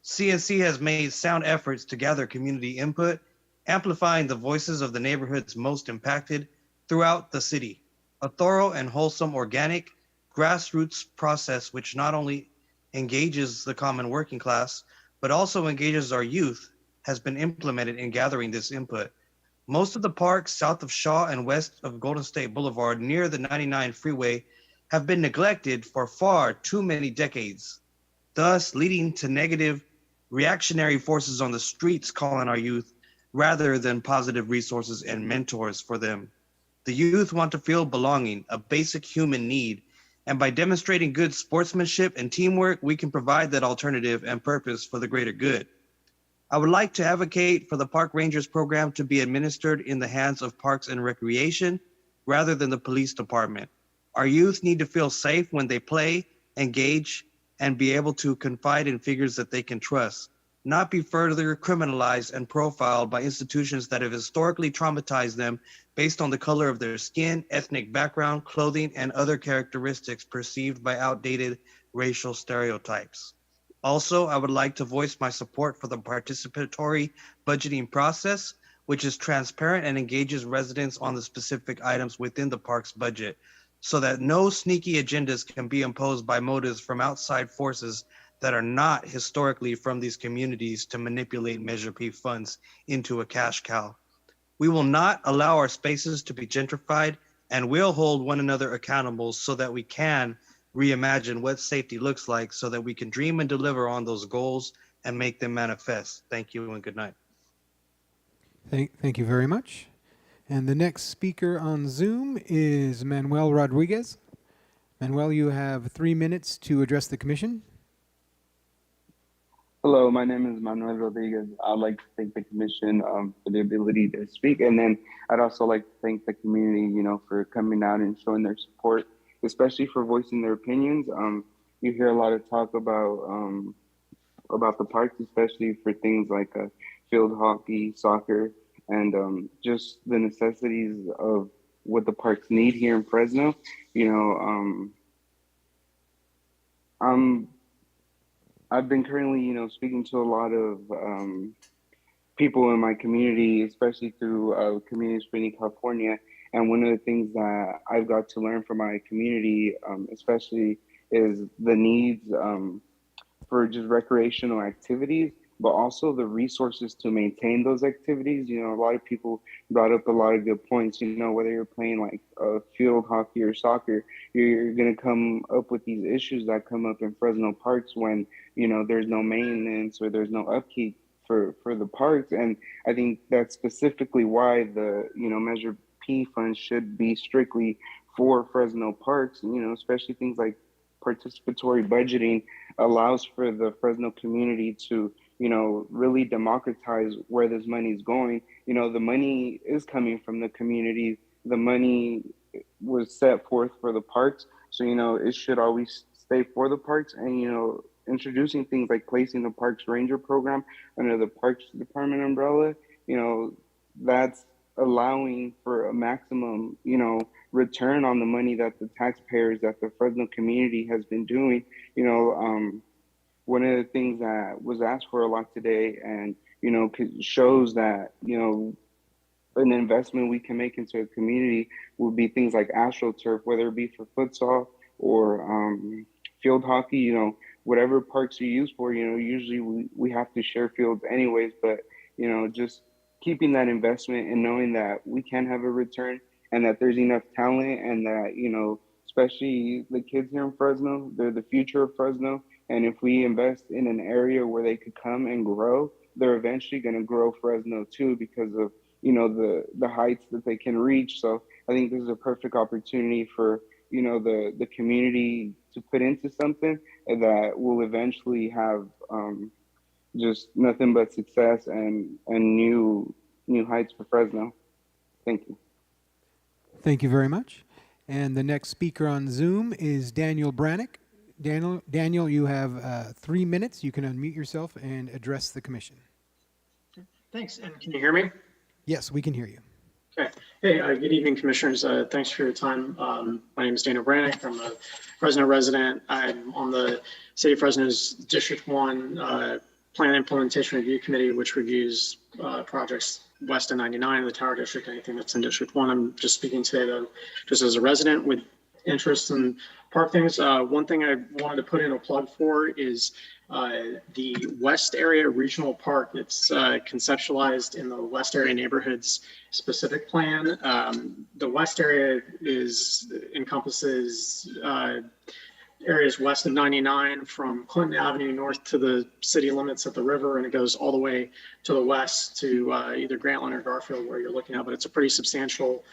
CNC has made sound efforts to gather community input, amplifying the voices of the neighborhoods most impacted throughout the city. A thorough and wholesome organic grassroots process which not only engages the common working class, but also engages our youth has been implemented in gathering this input. Most of the parks south of Shaw and west of Golden State Boulevard near the 99 freeway have been neglected for far too many decades, thus leading to negative reactionary forces on the streets calling our youth rather than positive resources and mentors for them. The youth want to feel belonging, a basic human need, and by demonstrating good sportsmanship and teamwork, we can provide that alternative and purpose for the greater good. I would like to advocate for the Park Rangers program to be administered in the hands of Parks and Recreation rather than the police department. Our youth need to feel safe when they play, engage, and be able to confide in figures that they can trust, not be further criminalized and profiled by institutions that have historically traumatized them based on the color of their skin, ethnic background, clothing, and other characteristics perceived by outdated racial stereotypes. Also, I would like to voice my support for the participatory budgeting process, which is transparent and engages residents on the specific items within the park's budget, so that no sneaky agendas can be imposed by motives from outside forces that are not historically from these communities to manipulate Measure P funds into a cash cow. We will not allow our spaces to be gentrified and will hold one another accountable so that we can reimagine what safety looks like so that we can dream and deliver on those goals and make them manifest. Thank you and good night. Thank you very much. And the next speaker on Zoom is Manuel Rodriguez. Manuel, you have 3 minutes to address the commission. Hello, my name is Manuel Rodriguez. I'd like to thank the commission for the ability to speak. And then I'd also like to thank the community, for coming out and showing their support, especially for voicing their opinions. You hear a lot of talk about the parks, especially for things like field hockey, soccer, and just the necessities of what the parks need here in Fresno. I've been currently, speaking to a lot of people in my community, especially through Communities for New California. And one of the things that I've got to learn from my community, especially, is the needs for just recreational activities, but also the resources to maintain those activities. A lot of people brought up a lot of good points. Whether you're playing like field hockey or soccer, you're going to come up with these issues that come up in Fresno parks when, there's no maintenance or there's no upkeep for the parks. And I think that's specifically why the, Measure P funds should be strictly for Fresno parks, especially things like participatory budgeting allows for the Fresno community to, really democratize where this money is going. The money is coming from the community. The money was set forth for the parks. So, it should always stay for the parks. And, introducing things like placing the Parks Ranger program under the Parks Department umbrella, that's allowing for a maximum, return on the money that the taxpayers, that the Fresno community has been doing. one of the things that was asked for a lot today, and shows that an investment we can make into a community would be things like AstroTurf, whether it be for futsal or field hockey. Whatever parks you use for, usually we have to share fields anyways, but just keeping that investment and knowing that we can have a return and that there's enough talent, and that especially the kids here in Fresno, they're the future of Fresno. And if we invest in an area where they could come and grow, they're eventually going to grow Fresno too, because of the heights that they can reach. So I think this is a perfect opportunity for the community to put into something that will eventually have just nothing but success and new heights for Fresno. Thank you. Thank you very much. And the next speaker on Zoom is Daniel Brannick. Daniel, you have 3 minutes. You can unmute yourself and address the commission. Thanks. And can you hear me? Yes, we can hear you. Okay. Hey, good evening, commissioners. Thanks for your time. My name is Daniel Brannick. I'm a Fresno resident. I'm on the City of Fresno's District 1 Plan Implementation Review Committee, which reviews projects west of 99 in the Tower District, anything that's in District 1. I'm just speaking today, though, just as a resident with interest in park things. One thing I wanted to put in a plug for is the West Area Regional Park. It's conceptualized in the West Area Neighborhoods Specific Plan. The West Area encompasses areas west of 99 from Clinton Avenue north to the city limits at the river, and it goes all the way to the west to either Grantland or Garfield, where you're looking at. But it's a pretty substantial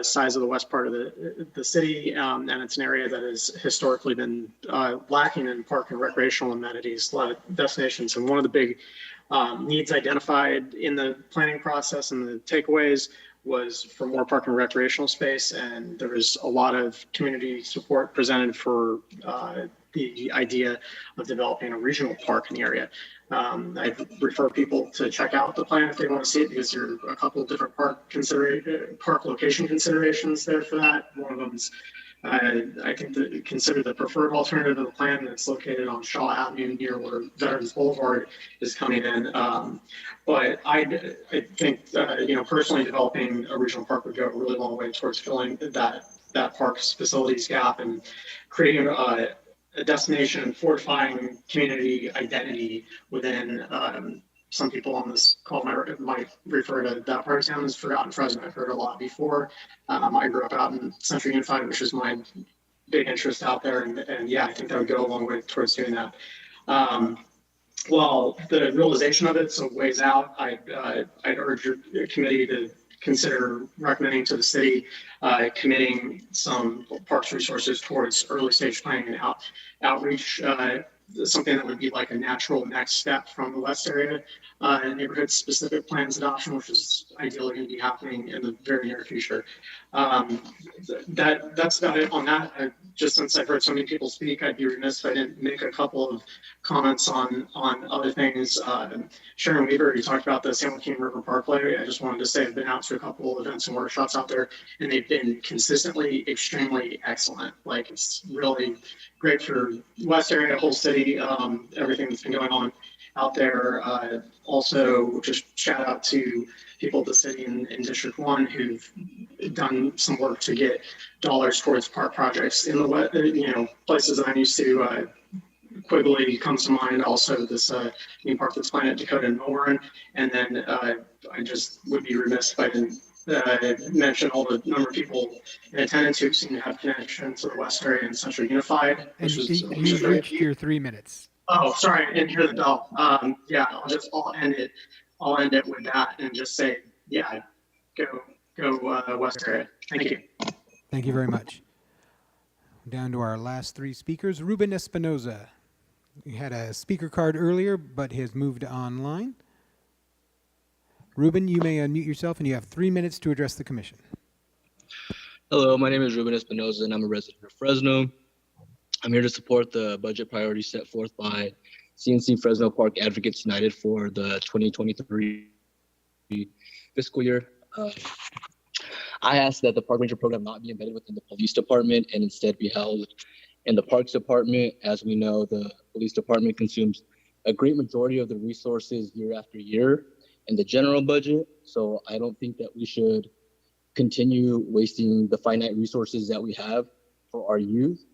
size of the west part of the city, and it's an area that has historically been lacking in park and recreational amenities, a lot of destinations. And one of the big needs identified in the planning process and the takeaways was for more park and recreational space, and there was a lot of community support presented for the idea of developing a regional park in the area. I refer people to check out the plan if they want to see it, because there are a couple of different park location considerations there for that. One of them is I think considered the preferred alternative of the plan that's located on Shaw Avenue near where Veterans Boulevard is coming in. But I think personally developing a regional park would go a really long way towards filling that park's facilities gap and creating a destination and fortifying community identity within. Some people on this call might refer to that part of town as Forgotten Fresno. I've heard a lot before. I grew up out in Central Unified, which is my big interest out there. And yeah, I think that would go a long way towards doing that. Well, the realization of it's a ways out. I'd urge your committee to consider recommending to the city committing some parks resources towards early stage planning and outreach. Something that would be like a natural next step from the West Area neighborhood specific plans adoption, which is ideally going to be happening in the very near future. That's about it on that. Just since I've heard so many people speak, I'd be remiss if I didn't make a couple of comments on other things. Sharon Weaver, you talked about the San Joaquin River Parkway. I just wanted to say I've been out to a couple of events and workshops out there, and they've been consistently extremely excellent. Like, it's really great for West Area, whole city, everything that's been going on out there. Also, just shout out to people at the city in District 1 who've done some work to get dollars towards park projects in the places that I'm used to. Quigley comes to mind. Also, this new park that's planned at Dakota and Melbourne. And then I just would be remiss if I didn't mention all the number of people in attendance who seem to have connections to the West Area and Central Unified. And you've reached your 3 minutes. Oh, sorry, I didn't hear the bell. Yeah, I'll end it with that and just say, yeah, go West Area. Thank you. Thank you very much. Down to our last three speakers. Ruben Espinoza. We had a speaker card earlier, but has moved online. Ruben, you may unmute yourself, and you have 3 minutes to address the commission. Hello, my name is Ruben Espinoza, and I'm a resident of Fresno. I'm here to support the budget priorities set forth by CNC Fresno Park Advocates United for the 2023 fiscal year. I ask that the park ranger program not be embedded within the police department and instead be held In the Parks Department, as we know, the police department consumes a great majority of the resources year after year in the general budget. So I don't think that we should continue wasting the finite resources that we have for our youth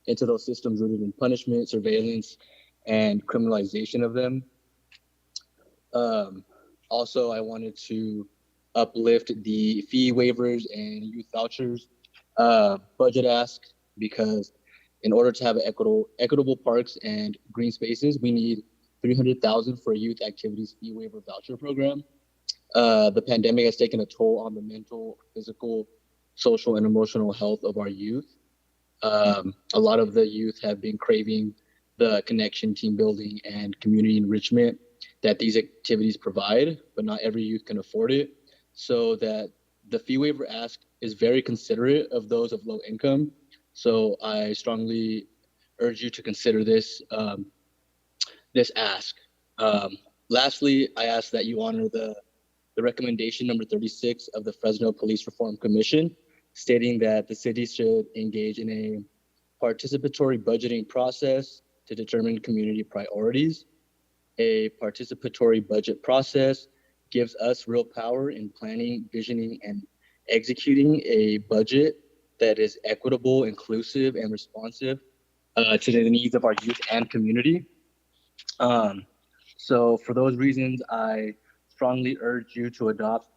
into those systems rooted in punishment, surveillance, and criminalization of them. Also, I wanted to uplift the fee waivers and youth vouchers budget ask, because in order to have equitable parks and green spaces, we need $300,000 for a youth activities fee waiver voucher program. The pandemic has taken a toll on the mental, physical, social, and emotional health of our youth. A lot of the youth have been craving the connection, team building, and community enrichment that these activities provide, but not every youth can afford it. So that the fee waiver ask is very considerate of those of low income. So I strongly urge you to consider this this ask. Lastly, I ask that you honor the recommendation number 36 of the Fresno Police Reform Commission, stating that the city should engage in a participatory budgeting process to determine community priorities. A participatory budget process gives us real power in planning, visioning, and executing a budget that is equitable, inclusive, and responsive to the needs of our youth and community. So for those reasons, I strongly urge you to adopt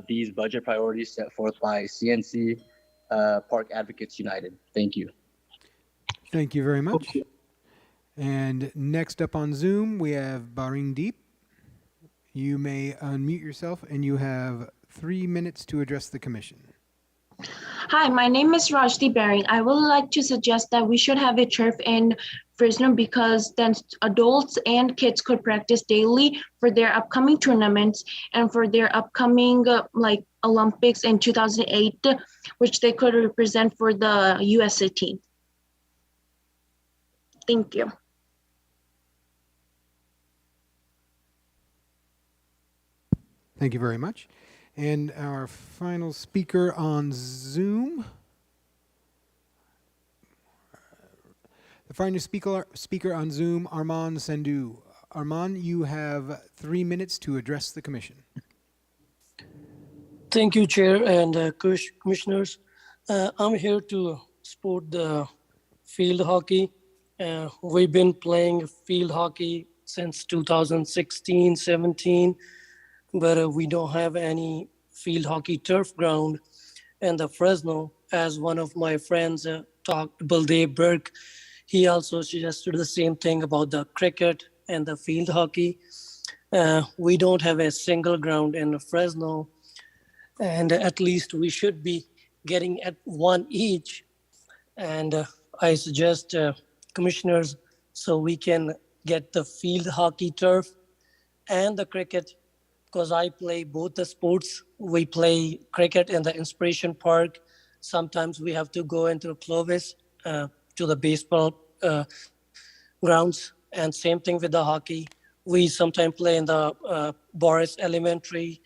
these budget priorities set forth by CNC Park Advocates United. Thank you. Thank you very much. And next up on Zoom, we have Baring Deep. You may unmute yourself, and you have 3 minutes to address the commission. Hi, my name is Rajdeep Baring. I would like to suggest that we should have a turf in Fresno, because then adults and kids could practice daily for their upcoming tournaments and for their upcoming Olympics in 2008, which they could represent for the USA team. Thank you. Thank you very much. And our final speaker on Zoom. The final speaker on Zoom, Armand Sandhu. Armand, you have 3 minutes to address the commission. Thank you, Chair and Commissioners. I'm here to support the field hockey. We've been playing field hockey since 2016-17, but we don't have any field hockey turf ground. And the Fresno, as one of my friends talked, Rajdeep Baring, he also suggested the same thing about the cricket and the field hockey. We don't have a single ground in Fresno, and at least we should be getting at one each. And I suggest commissioners, so we can get the field hockey turf and the cricket, because I play both the sports. We play cricket in the Inspiration Park. Sometimes we have to go into Clovis to the baseball grounds, and same thing with the hockey. We sometimes play in the Boris Elementary.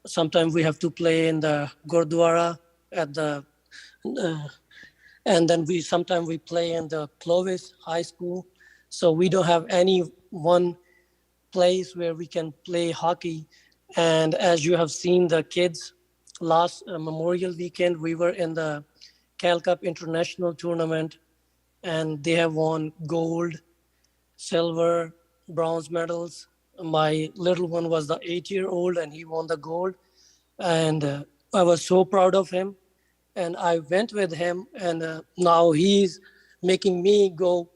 Sometimes we have to play in the Gurdwara at the, and then sometimes we play in the Clovis High School. So we don't have any one place where we can play hockey. And as you have seen, the kids last Memorial Weekend, we were in the Cal Cup International Tournament, and they have won gold, silver, bronze medals. My little one was the 8-year-old, and he won the gold. And I was so proud of him. And I went with him, and now he's making me go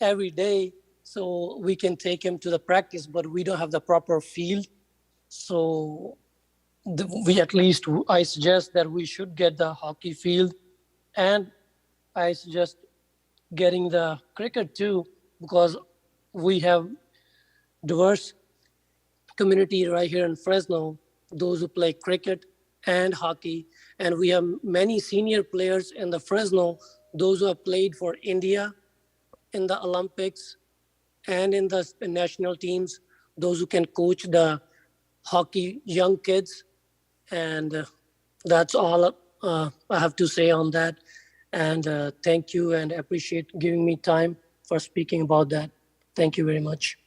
every day so we can take him to the practice, but we don't have the proper field. So I suggest that we should get the hockey field, and I suggest getting the cricket too, because we have diverse community right here in Fresno, those who play cricket and hockey. And we have many senior players in the Fresno, those who have played for India in the Olympics and in the national teams, those who can coach the hockey young kids. And that's all I have to say on that. And thank you and appreciate giving me time for speaking about that. Thank you very much.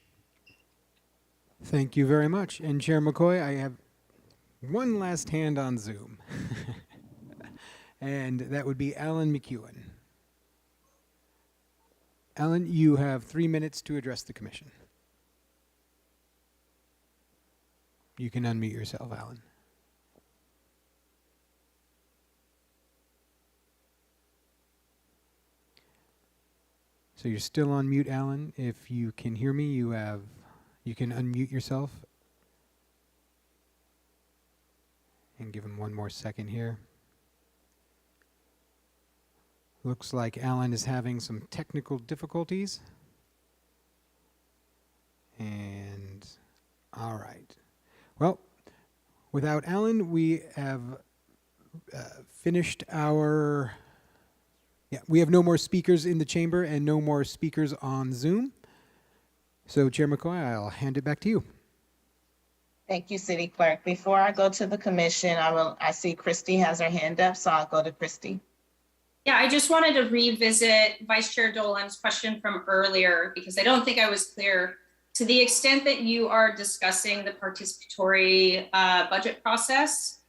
Thank you very much. And Chair McCoy, I have one last hand on Zoom. And that would be Alan McEwen. Alan, you have 3 minutes to address the commission. You can unmute yourself, Alan. So you're still on mute, Alan. If you can hear me, you can unmute yourself. And give him one more second here. Looks like Alan is having some technical difficulties. And all right. Well, without Alan, we have finished our... Yeah, we have no more speakers in the chamber and no more speakers on Zoom. So, Chair McCoy, I'll hand it back to you. Thank you, City Clerk. Before I go to the commission, I see Christy has her hand up, so I'll go to Christy. Yeah, I just wanted to revisit Vice Chair Dolan's question from earlier because I don't think I was clear. To the extent that you are discussing the participatory budget process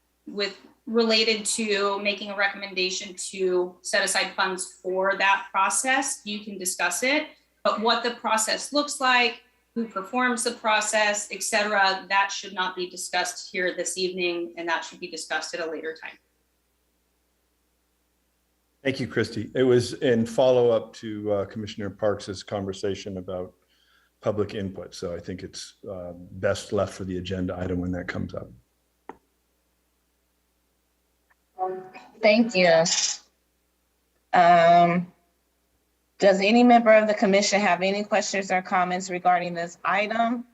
related to making a recommendation to set aside funds for that process, you can discuss it. But what the process looks like, who performs the process, et cetera, that should not be discussed here this evening, and that should be discussed at a later time. Thank you, Christy. It was in follow-up to Commissioner Parks's conversation about public input. So I think it's best left for the agenda item when that comes up. Thank you. Does any member of the commission have any questions or comments regarding this item?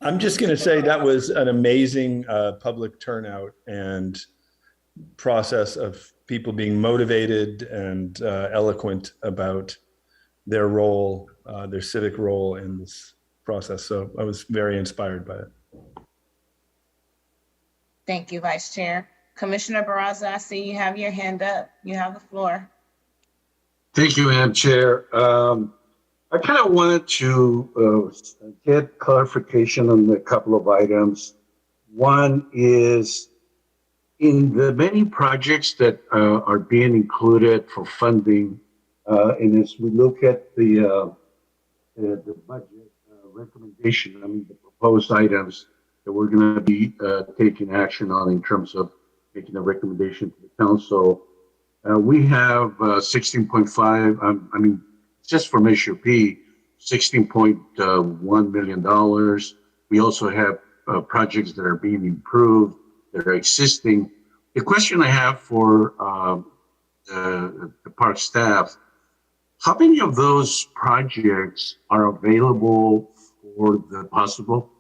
I'm just going to say that was an amazing public turnout and process of people being motivated and eloquent about their role, their civic role in this process. So I was very inspired by it. Thank you, Vice Chair. Commissioner Barraza, I see you have your hand up. You have the floor. Thank you, Madam Chair. I kind of wanted to get clarification on a couple of items. One is in the many projects that are being included for funding, and as we look at the budget recommendation, I mean the proposed items that we're going to be taking action on in terms of making a recommendation to the council, we have 16.5. I mean, just for Measure P, $16.1 million. We also have projects that are being improved, that are existing. The question I have for the park staff, how many of those projects are available for the possible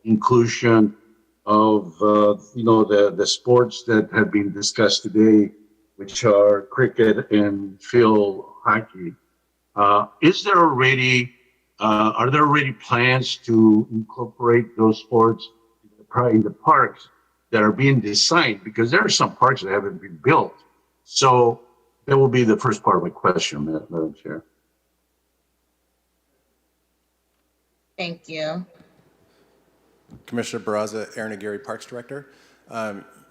inclusion of the sports that have been discussed today, which are cricket and field hockey? Are there already plans to incorporate those sports in the parks that are being designed? Because there are some parks that haven't been built. So that will be the first part of my question, Madam Chair. Thank you. Commissioner Barraza, Aaron Aguirre, Parks Director.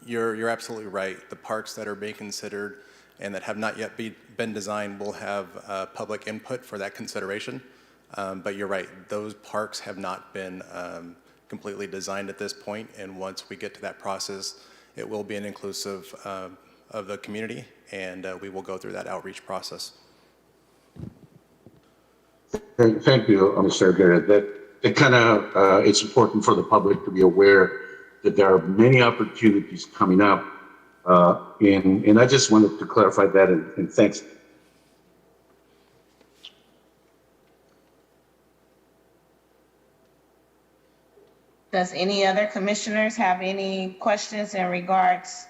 You're absolutely right. The parks that are being considered and that have not yet been designed will have public input for that consideration. But you're right, those parks have not been completely designed at this point. And once we get to that process, it will be an inclusive of the community, and we will go through that outreach process. Thank you, Mr. Aguirre. That kind of, it's important for the public to be aware that there are many opportunities coming up. And I just wanted to clarify that, and thanks. Does any other commissioners have any questions in regards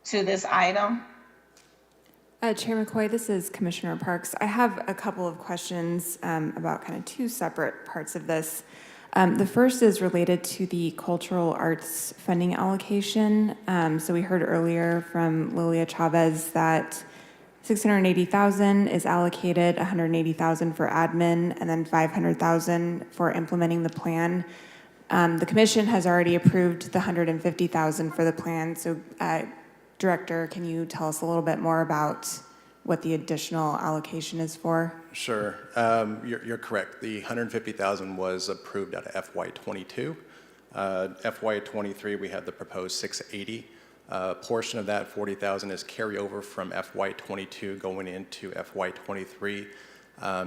to this item? Chair McCoy, this is Commissioner Parks. I have a couple of questions about kind of two separate parts of this. The first is related to the cultural arts funding allocation. So we heard earlier from Lilia Chavez that 680,000 is allocated, 180,000 for admin, and then 500,000 for implementing the plan. The commission has already approved the 150,000 for the plan. So, Director, can you tell us a little bit more about what the additional allocation is for? Sure. You're correct. The 150,000 was approved out of FY22. FY23, we had the proposed 680. Portion of that 40,000 is carryover from FY22 going into FY23.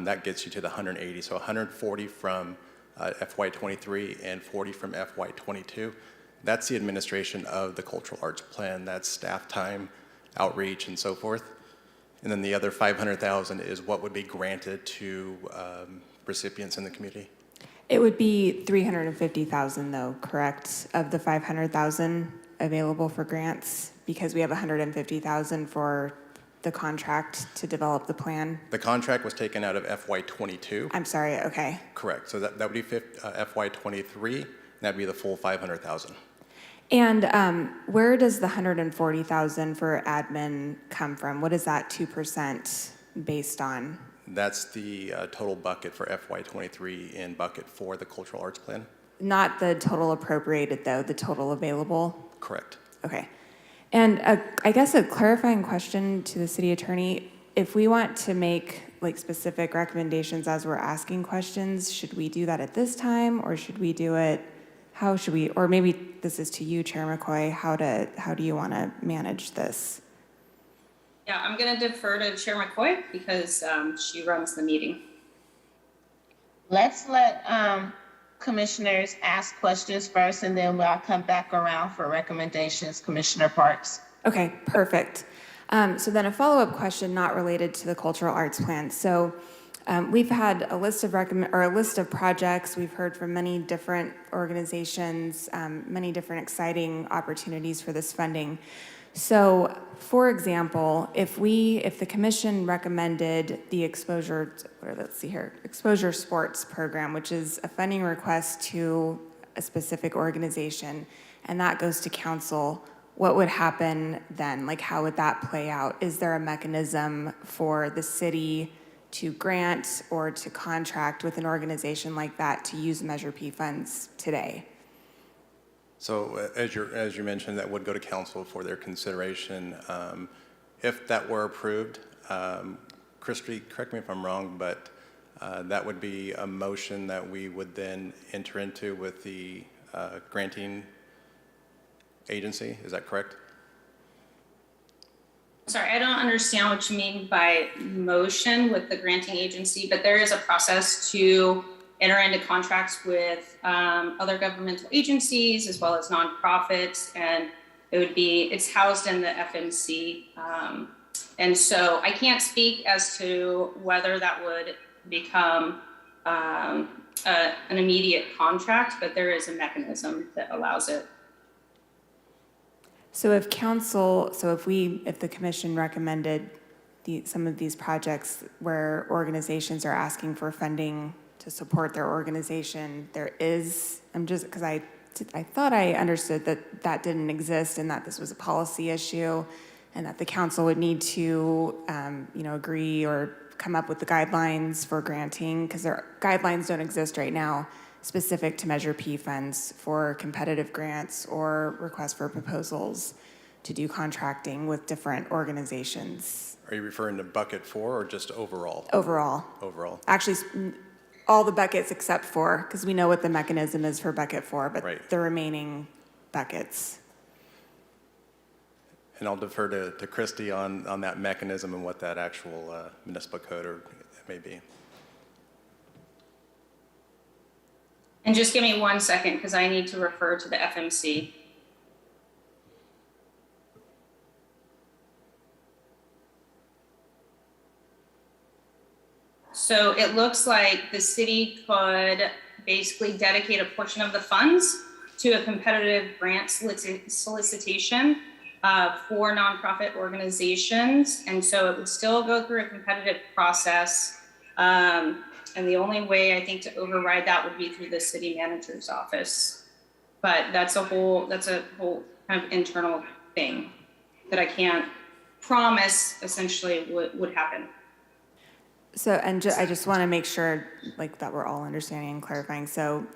That gets you to the 180. So 140 from FY23 and 40 from FY22. That's the administration of the cultural arts plan. That's staff time, outreach, and so forth. And then the other 500,000 is what would be granted to recipients in the community. It would be 350,000 though, correct, of the 500,000 available for grants, because we have 150,000 for the contract to develop the plan. The contract was taken out of FY22. I'm sorry, okay. Correct. So that would be FY23, and that'd be the full 500,000. And where does the 140,000 for admin come from? What is that 2% based on? That's the total bucket for FY23 and bucket for the cultural arts plan. Not the total appropriated though, the total available? Correct. Okay. And I guess a clarifying question to the city attorney, if we want to make like specific recommendations as we're asking questions, should we do that at this time, or should we do it, how should we, or maybe this is to you, Chair McCoy, how do you want to manage this? Yeah, I'm going to defer to Chair McCoy because she runs the meeting. Let's let commissioners ask questions first, and then we'll come back around for recommendations, Commissioner Parks. Okay, perfect. So then a follow-up question not related to the cultural arts plan. So we've had a list of projects. We've heard from many different organizations, many different exciting opportunities for this funding. So, for example, if the commission recommended the exposure sports program, which is a funding request to a specific organization, and that goes to council, what would happen then? Like, how would that play out? Is there a mechanism for the city to grant or to contract with an organization like that to use Measure P funds today? So as you mentioned, that would go to council for their consideration. If that were approved, Christy, correct me if I'm wrong, but that would be a motion that we would then enter into with the granting agency. Is that correct? Sorry, I don't understand what you mean by motion with the granting agency, but there is a process to enter into contracts with other governmental agencies as well as nonprofits, and it's housed in the FMC. And so I can't speak as to whether that would become an immediate contract, but there is a mechanism that allows it. So if the commission recommended some of these projects where organizations are asking for funding to support their organization, because I thought I understood that didn't exist and that this was a policy issue and that the council would need to, agree or come up with the guidelines for granting, because their guidelines don't exist right now specific to Measure P funds for competitive grants or requests for proposals to do contracting with different organizations. Are you referring to bucket 4 or just overall? Overall. Overall. Actually, all the buckets except for, because we know what the mechanism is for bucket 4, but right. The remaining buckets. And I'll defer to Christy on that mechanism and what that actual municipal code may be. And just give me 1 second because I need to refer to the FMC. So it looks like the city could basically dedicate a portion of the funds to a competitive grant solicitation for nonprofit organizations. And so it would still go through a competitive process. And the only way I think to override that would be through the city manager's office. But that's a whole kind of internal thing that I can't promise essentially would happen. So, and I just want to make sure like that we're all understanding and clarifying. So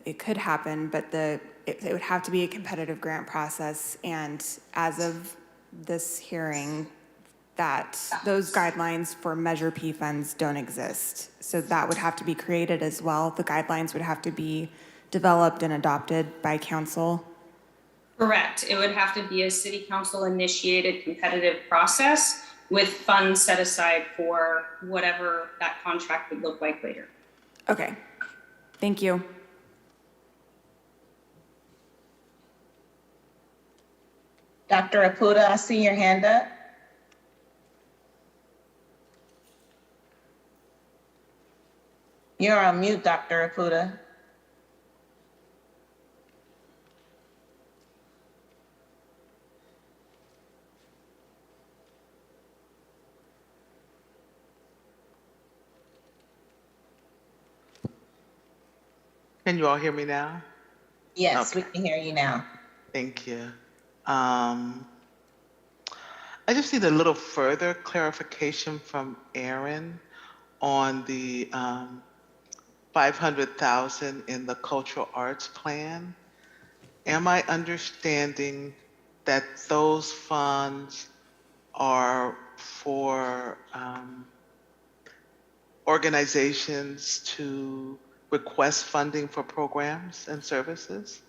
it could happen, but it would have to be a competitive grant process. And as of this hearing, that those guidelines for Measure P funds don't exist. So that would have to be created as well. The guidelines would have to be developed and adopted by council. Correct. It would have to be a city council initiated competitive process with funds set aside for whatever that contract would look like later. Okay, thank you. Dr. Apuda, I see your hand up. You're on mute, Dr. Apuda. Can you all hear me now? Yes, Okay. we can hear you now. Thank you. I just need a little further clarification from Aaron on the 500,000 in the cultural arts plan. Am I understanding that those funds are for organizations to request funding for programs and services?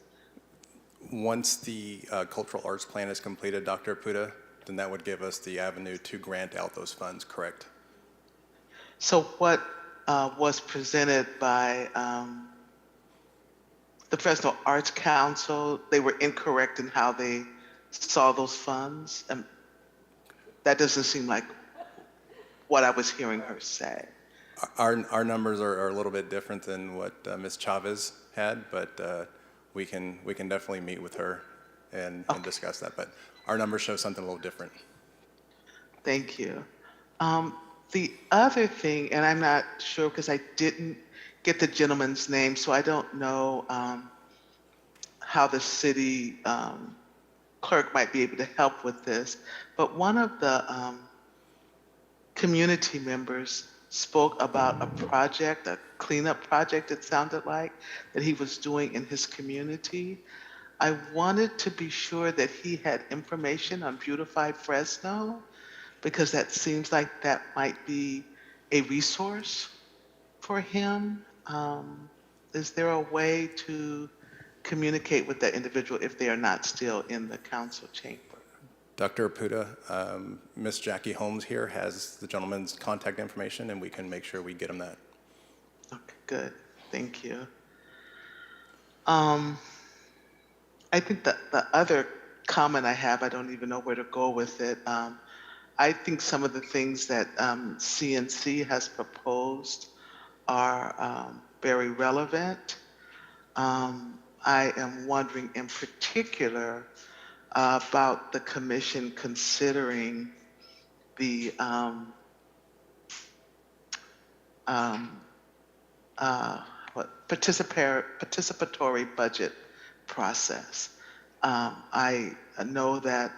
Once the cultural arts plan is completed, Dr. Apuda, then that would give us the avenue to grant out those funds, correct? So what was presented by the Fresno Arts Council, they were incorrect in how they saw those funds? And that doesn't seem like what I was hearing her say. Our numbers are a little bit different than what Ms. Chavez had, but we can definitely meet with her and discuss that. But our numbers show something a little different. Thank you. The other thing, and I'm not sure because I didn't get the gentleman's name, so I don't know how the city clerk might be able to help with this, but one of the community members spoke about a project, a cleanup project, it sounded like, that he was doing in his community. I wanted to be sure that he had information on Beautify Fresno, because that seems like that might be a resource for him. Is there a way to communicate with that individual if they are not still in the council chamber? Dr. Apuda, Ms. Jackie Holmes here has the gentleman's contact information, and we can make sure we get him that. Okay, good. Thank you. I think the other comment I have, I don't even know where to go with it. I think some of the things that CNC has proposed are very relevant. I am wondering in particular about the commission considering the participatory budget process. I know that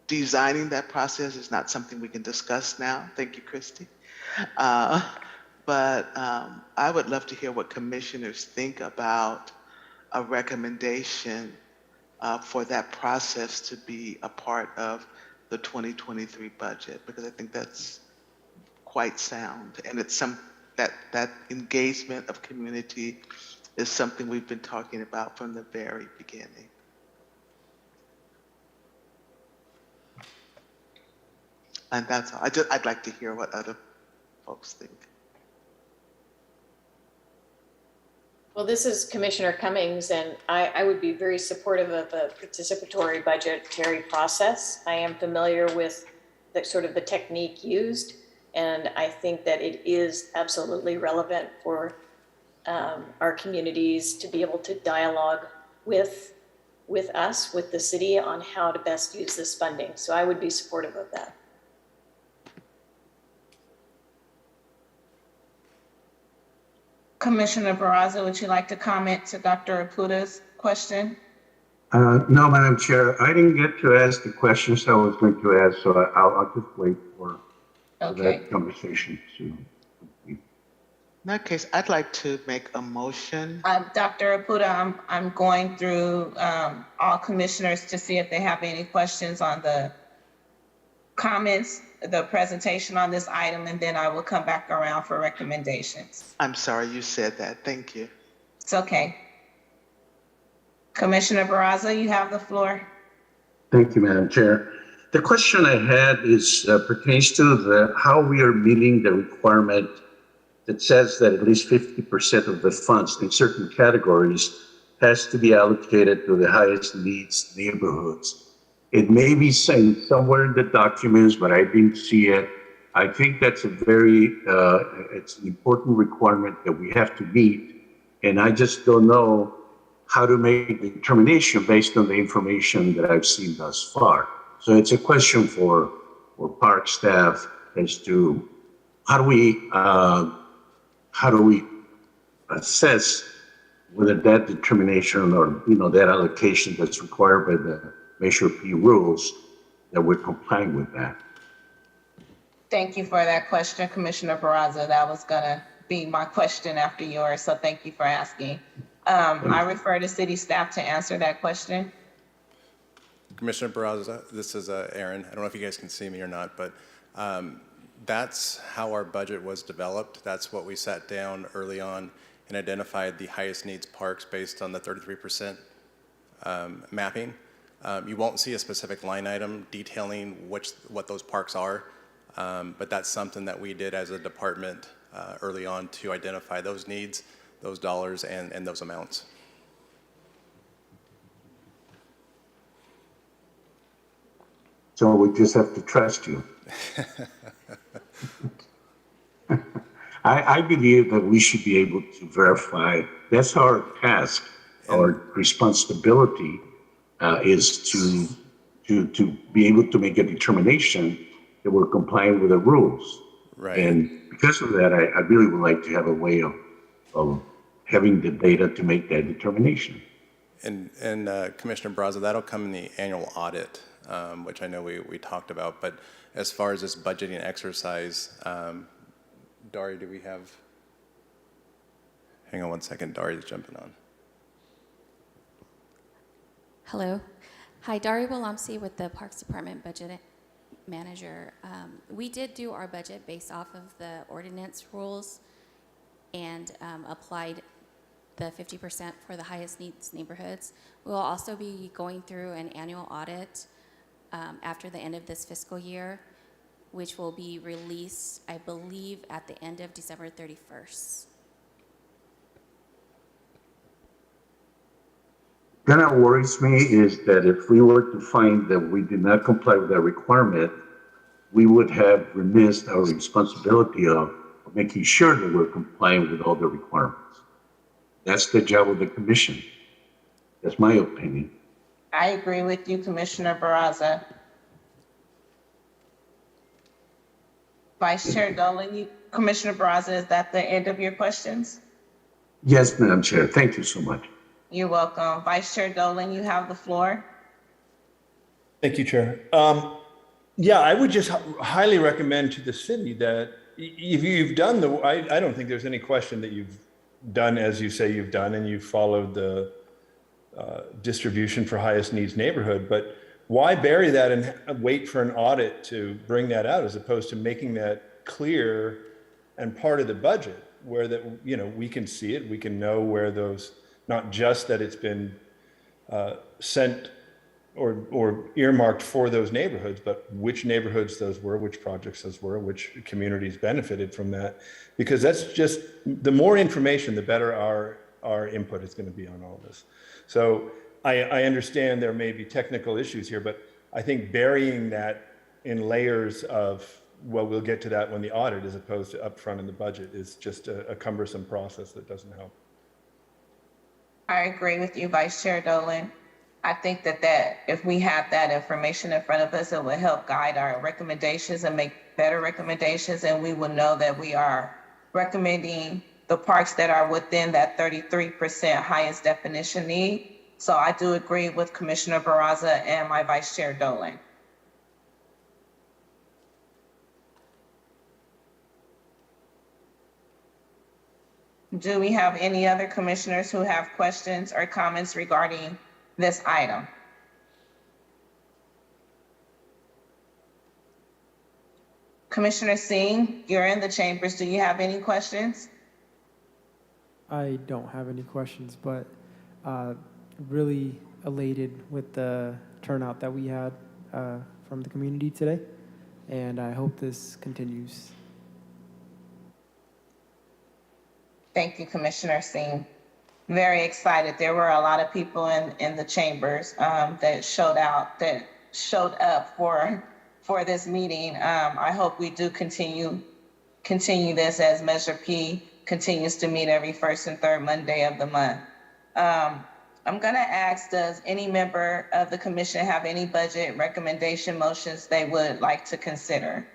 designing that process is not something we can discuss now. Thank you, Christy. But I would love to hear what commissioners think about a recommendation for that process to be a part of the 2023 budget, because I think that's quite sound. And it's that engagement of community is something we've been talking about from the very beginning. And that's all. I'd like to hear what other folks think. Well, this is Commissioner Cummings, and I would be very supportive of a participatory budgetary process. I am familiar with the sort of the technique used, and I think that it is absolutely relevant for our communities to be able to dialogue with us, with the city, on how to best use this funding. So I would be supportive of that. Commissioner Barraza, would you like to comment to Dr. Aputa's question? No, Madam Chair, I didn't get to ask the questions I was going to ask, so I'll just wait for that conversation to. In that case, I'd like to make a motion. Dr. Aputa, I'm going through all commissioners to see if they have any questions on the comments, the presentation on this item, and then I will come back around for recommendations. I'm sorry you said that. Thank you. It's okay. Commissioner Barraza, you have the floor. Thank you, Madam Chair. The question I had is pertains to how we are meeting the requirement that says that at least 50% of the funds in certain categories has to be allocated to the highest needs neighborhoods. It may be saying somewhere in the documents, but I didn't see it. I think that's a very, it's an important requirement that we have to meet. And I just don't know how to make the determination based on the information that I've seen thus far. So it's a question for park staff as to how do we assess whether that determination or that allocation that's required by the Measure P rules, that we're complying with that. Thank you for that question, Commissioner Barraza. That was gonna be my question after yours, so thank you for asking. I refer to city staff to answer that question. Commissioner Barraza, this is Aaron. I don't know if you guys can see me or not, but that's how our budget was developed. That's what we sat down early on and identified the highest needs parks based on the 33% mapping. You won't see a specific line item detailing what those parks are, but that's something that we did as a department early on to identify those needs, those dollars, and those amounts. So we just have to trust you. I believe that we should be able to verify. That's our task. Our responsibility is to be able to make a determination that we're complying with the rules. Right. And because of that, I really would like to have a way of having the data to make that determination. And Commissioner Barraza, that'll come in the annual audit, which I know we talked about. But as far as this budgeting exercise, Dari, do we have? Hang on one second, Dari's jumping on. Hello. Hi, Dari Walamsi with the Parks Department Budget Manager. We did do our budget based off of the ordinance rules and applied the 50% for the highest needs neighborhoods. We'll also be going through an annual audit after the end of this fiscal year, which will be released, I believe, at the end of December 31st. What worries me is that if we were to find that we did not comply with that requirement, we would have remissed our responsibility of making sure that we're complying with all the requirements. That's the job of the commission. That's my opinion. I agree with you, Commissioner Barraza. Vice Chair Dolan, Commissioner Barraza, is that the end of your questions? Yes, Madam Chair. Thank you so much. You're welcome. Vice Chair Dolan, you have the floor. Thank you, Chair. Yeah, I would just highly recommend to the city that if you've done I don't think there's any question that you've done as you say you've done, and you've followed the distribution for highest needs neighborhood, but why bury that and wait for an audit to bring that out, as opposed to making that clear and part of the budget, where that, we can see it, we can know where those, not just that it's been sent or earmarked for those neighborhoods, but which neighborhoods those were, which projects those were, which communities benefited from that. Because that's just, the more information, the better our input is going to be on all this. So I understand there may be technical issues here, but I think burying that in layers of, well, we'll get to that when the audit, as opposed to upfront in the budget, is just a cumbersome process that doesn't help. I agree with you, Vice Chair Dolan. I think that if we have that information in front of us, it will help guide our recommendations and make better recommendations, and we will know that we are recommending the parks that are within that 33% highest definition need. So I do agree with Commissioner Barraza and my Vice Chair Dolan. Do we have any other commissioners who have questions or comments regarding this item? Commissioner Singh, you're in the chambers. Do you have any questions? I don't have any questions, but really elated with the turnout that we had from the community today, and I hope this continues. Thank you, Commissioner Singh. Very excited. There were a lot of people in the chambers that showed up for this meeting. I hope we do continue this as Measure P continues to meet every first and third Monday of the month. I'm gonna ask, does any member of the commission have any budget recommendation motions they would like to consider?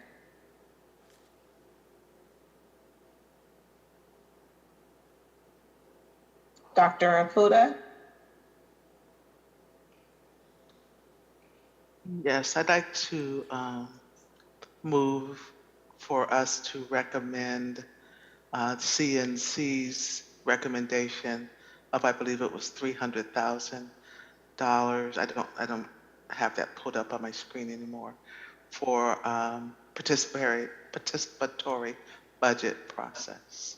Dr. Apuda? Yes, I'd like to move for us to recommend CNC's recommendation of, I believe it was $300,000. I don't have that pulled up on my screen anymore, for participatory budget process.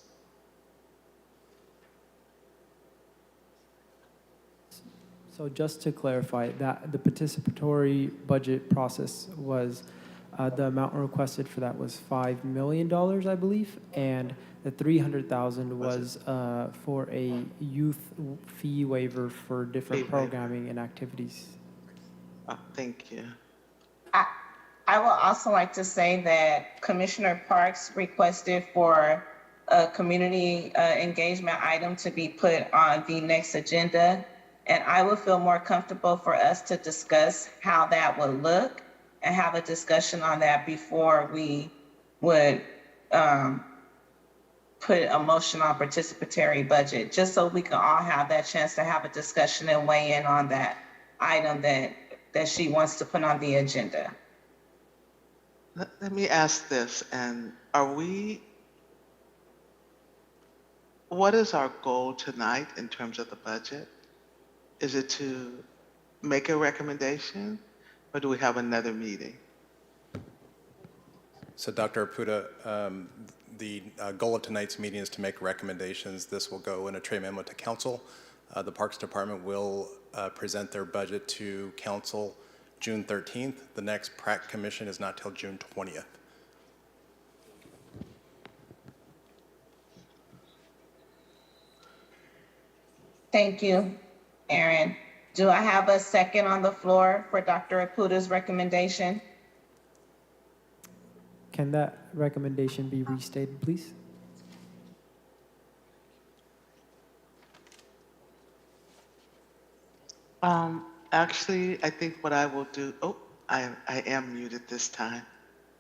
So just to clarify, that the participatory budget process was, the amount requested for that was $5 million, I believe, and the $300,000 was for a youth fee waiver for different programming and activities. Oh, thank you. I would also like to say that Commissioner Parks requested for a community engagement item to be put on the next agenda. And I would feel more comfortable for us to discuss how that would look and have a discussion on that before we would put a motion on participatory budget, just so we can all have that chance to have a discussion and weigh in on that item that she wants to put on the agenda. Let me ask this, and what is our goal tonight in terms of the budget? Is it to make a recommendation, or do we have another meeting? So Dr. Apuda, the goal of tonight's meeting is to make recommendations. This will go in a trade memo to council. The Parks Department will present their budget to council June 13th. The next PRAC commission is not till June 20th. Thank you, Aaron. Do I have a second on the floor for Dr. Apuda's recommendation? Can that recommendation be restated, please? Actually, I think what I will do, I am muted this time.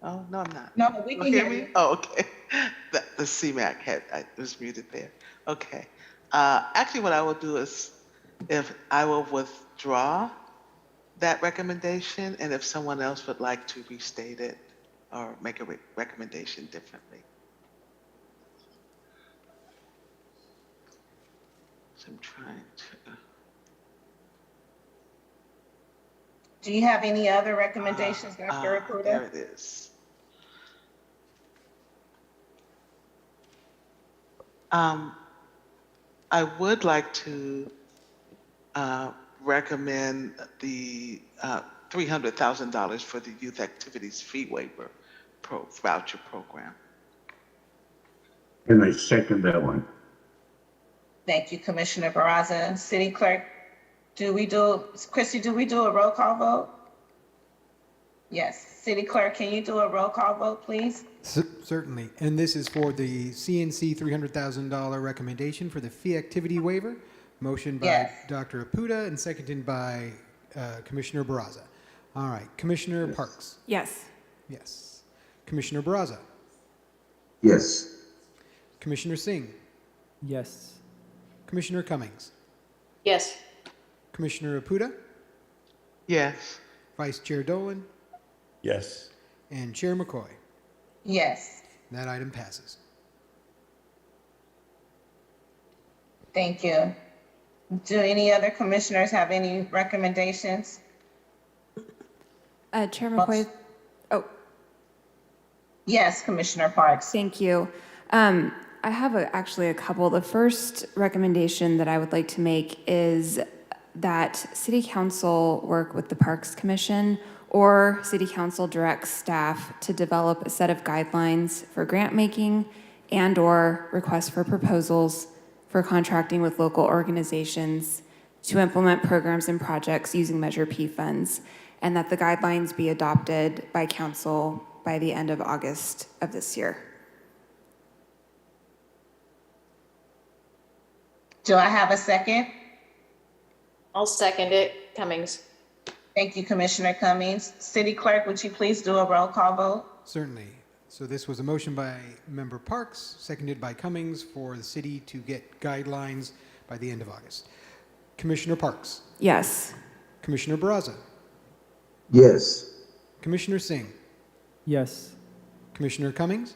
Oh, no, I'm not. No, we can hear you. Oh, okay. The CMAC I was muted there. Okay. Actually, what I will do is, if I will withdraw that recommendation, and if someone else would like to restate it or make a recommendation differently. So I'm trying to. Do you have any other recommendations, Dr. Apuda? There it is. I would like to recommend the $300,000 for the youth activities fee waiver voucher program. And I second that one. Thank you, Commissioner Barraza. City Clerk, Christy, do we do a roll call vote? Yes. City Clerk, can you do a roll call vote, please? Certainly. And this is for the CNC $300,000 recommendation for the fee activity waiver. Motion by Dr. Apuda and seconded by Commissioner Barraza. All right. Commissioner Parks? Yes. Yes. Commissioner Barraza? Yes. Commissioner Singh? Yes. Commissioner Cummings, Yes. Commissioner Apuda, Yes. Vice Chair Dolan, Yes. and Chair McCoy. Yes, That item passes. thank you. Do any other commissioners have any recommendations? Chair McCoy, oh, Yes, Commissioner Parks. thank you. I have actually a couple. The first recommendation that I would like to make is that City Council work with the Parks Commission or City Council directs staff to develop a set of guidelines for grant making and/or requests for proposals for contracting with local organizations to implement programs and projects using Measure P funds, and that the guidelines be adopted by council by the end of August of this year. Do I have a second? I'll second it. Cummings. Thank you, Commissioner Cummings. City Clerk, would you please do a roll call vote? Certainly. So this was a motion by Member Parks, seconded by Cummings, for the city to get guidelines by the end of August. Commissioner Parks, Yes. Commissioner Barraza, Yes. Commissioner Singh, Yes. Commissioner Cummings,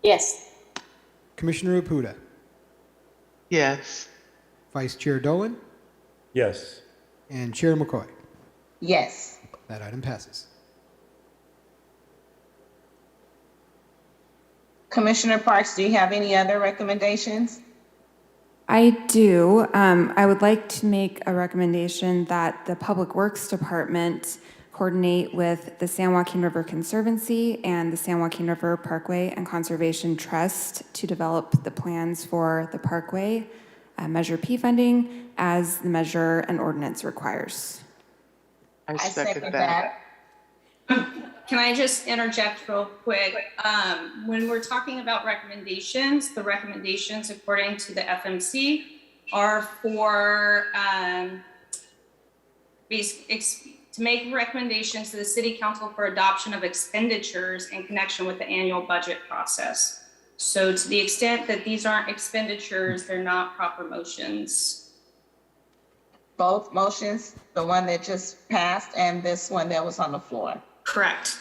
Yes. Commissioner Apuda, Yes. Vice Chair Dolan, Yes. and Chair McCoy. Yes. That item passes. Commissioner Parks, do you have any other recommendations? I do. I would like to make a recommendation that the Public Works Department coordinate with the San Joaquin River Conservancy and the San Joaquin River Parkway and Conservation Trust to develop the plans for the parkway, Measure P funding, as the measure and ordinance requires. I second that. Can I just interject real quick? When we're talking about recommendations, the recommendations according to the FMC are for to make recommendations to the City Council for adoption of expenditures in connection with the annual budget process. So to the extent that these aren't expenditures, they're not proper motions. Both motions, the one that just passed and this one that was on the floor? Correct.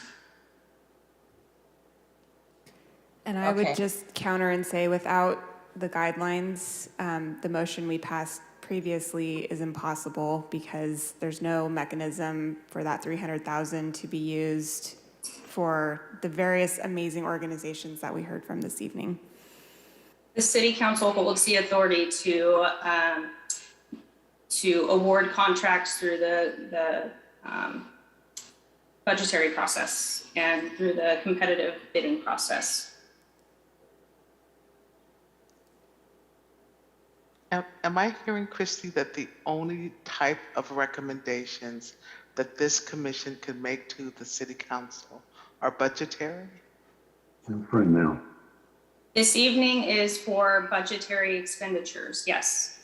And I Okay. would just counter and say without the guidelines, the motion we passed previously is impossible because there's no mechanism for that $300,000 to be used for the various amazing organizations that we heard from this evening. The City Council holds the authority to award contracts through the budgetary process and through the competitive bidding process. Am I hearing, Christy, that the only type of recommendations that this commission can make to the city council are budgetary? For now. This evening is for budgetary expenditures, yes.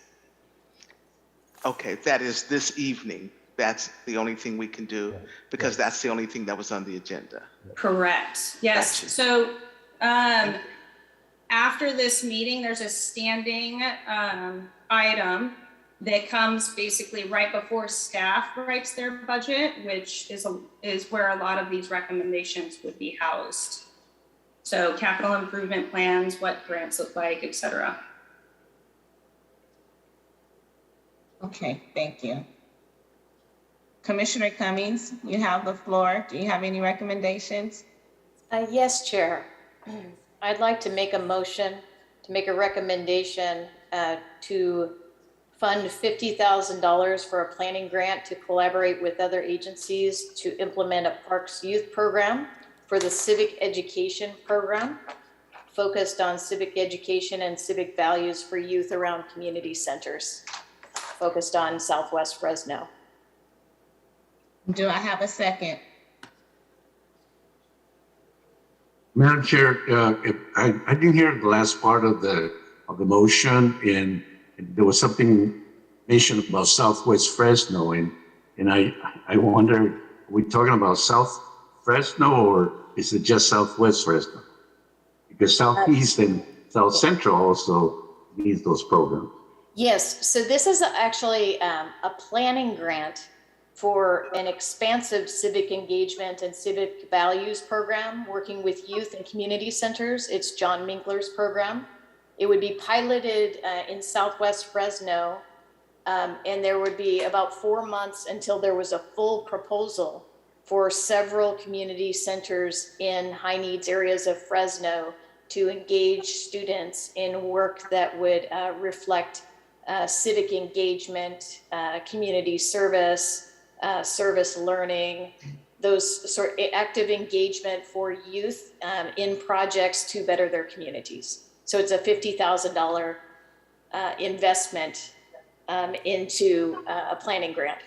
Okay, that is this evening. That's the only thing we can do because that's the only thing that was on the agenda. Correct, yes. Gotcha. So after this meeting, there's a standing item that comes basically right before staff writes their budget, which is where a lot of these recommendations would be housed. So capital improvement plans, what grants look like, et cetera. Okay, thank you. Commissioner Cummings, you have the floor. Do you have any recommendations? Yes, Chair. I'd like to make a motion to make a recommendation to fund $50,000 for a planning grant to collaborate with other agencies to implement a Parks Youth program for the civic education program, focused on civic education and civic values for youth around community centers, focused on Southwest Fresno. Do I have a second? Madam Chair, I didn't hear the last part of the motion, and there was something mentioned about Southwest Fresno, and I wonder, are we talking about South Fresno or is it just Southwest Fresno? Because Southeast and South Central also needs those programs. Yes, so this is actually a planning grant for an expansive civic engagement and civic values program working with youth and community centers. It's John Minkler's program. It would be piloted in Southwest Fresno, and there would be about 4 months until there was a full proposal for several community centers in high needs areas of Fresno to engage students in work that would reflect civic engagement, community service, service learning, those sort of active engagement for youth in projects to better their communities. So it's a $50,000 investment into a planning grant.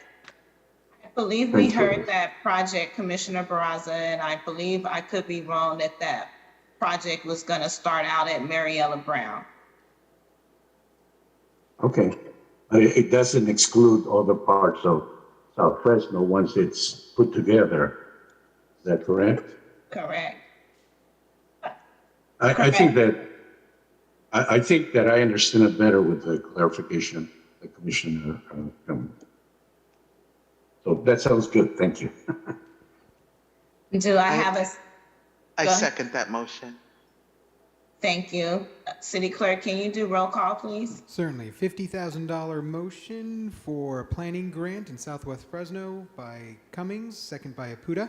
I believe we heard that project, Commissioner Barraza, and I believe, I could be wrong, that project was going to start out at Mariella Brown. Okay. It doesn't exclude other parts of South Fresno once it's put together. Is that correct? Correct. I think that I understand it better with the clarification the Commissioner. So that sounds good. Thank you. Do I have a? I second that motion. Thank you. City Clerk, can you do roll call, please? Certainly. $50,000 motion for a planning grant in Southwest Fresno by Cummings, second by Apuda.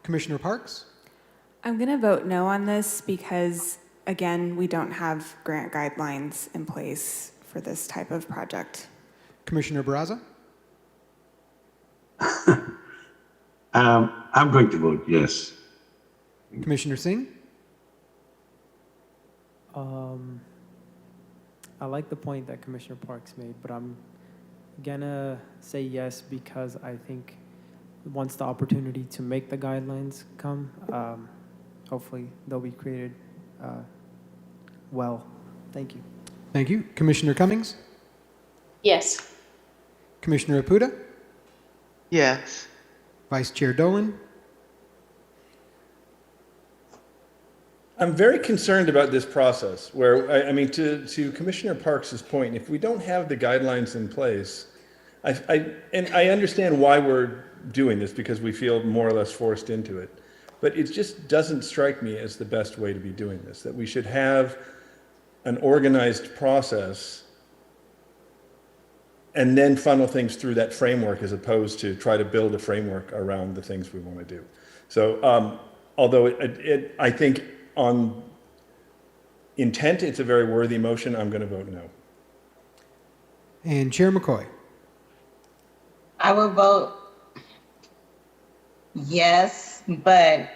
Commissioner Parks? I'm going to vote no on this because, again, we don't have grant guidelines in place for this type of project. Commissioner Barraza? I'm going to vote yes. Commissioner Singh? I like the point that Commissioner Parks made, but I'm gonna say yes because I think once the opportunity to make the guidelines come, hopefully they'll be created well. Thank you. Thank you. Commissioner Cummings? Yes. Commissioner Apuda? Yes. Vice Chair Dolan? I'm very concerned about this process where, I mean, to Commissioner Parks's point, if we don't have the guidelines in place, and I understand why we're doing this because we feel more or less forced into it, but it just doesn't strike me as the best way to be doing this, that we should have an organized process and then funnel things through that framework as opposed to try to build a framework around the things we want to do. So although I think on intent, it's a very worthy motion, I'm going to vote no. And Chair McCoy? I would vote yes, but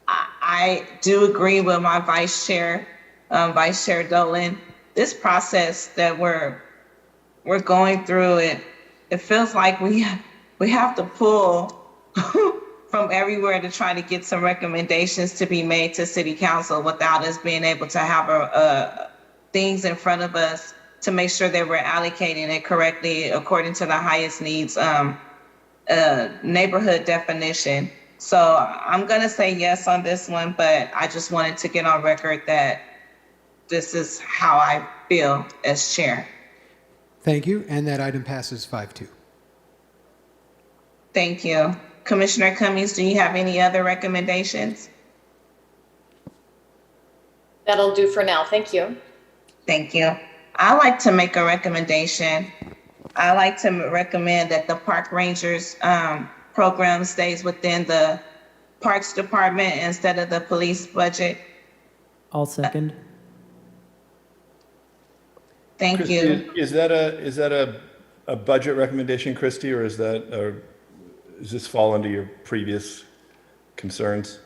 I do agree with my Vice Chair Dolan. This process that we're going through, it feels like we have to pull from everywhere to try to get some recommendations to be made to City Council without us being able to have things in front of us to make sure that we're allocating it correctly according to the highest needs neighborhood definition. So I'm gonna say yes on this one, but I just wanted to get on record that this is how I feel as chair. Thank you. And that item passes 5-2. Thank you. Commissioner Cummings, do you have any other recommendations? That'll do for now. Thank you. Thank you. I like to make a recommendation. I like to recommend that the Park Rangers program stays within the Parks Department instead of the police budget. I'll second. Thank Christy, you. Is that a budget recommendation, Christy, or is that does this fall under your previous concerns?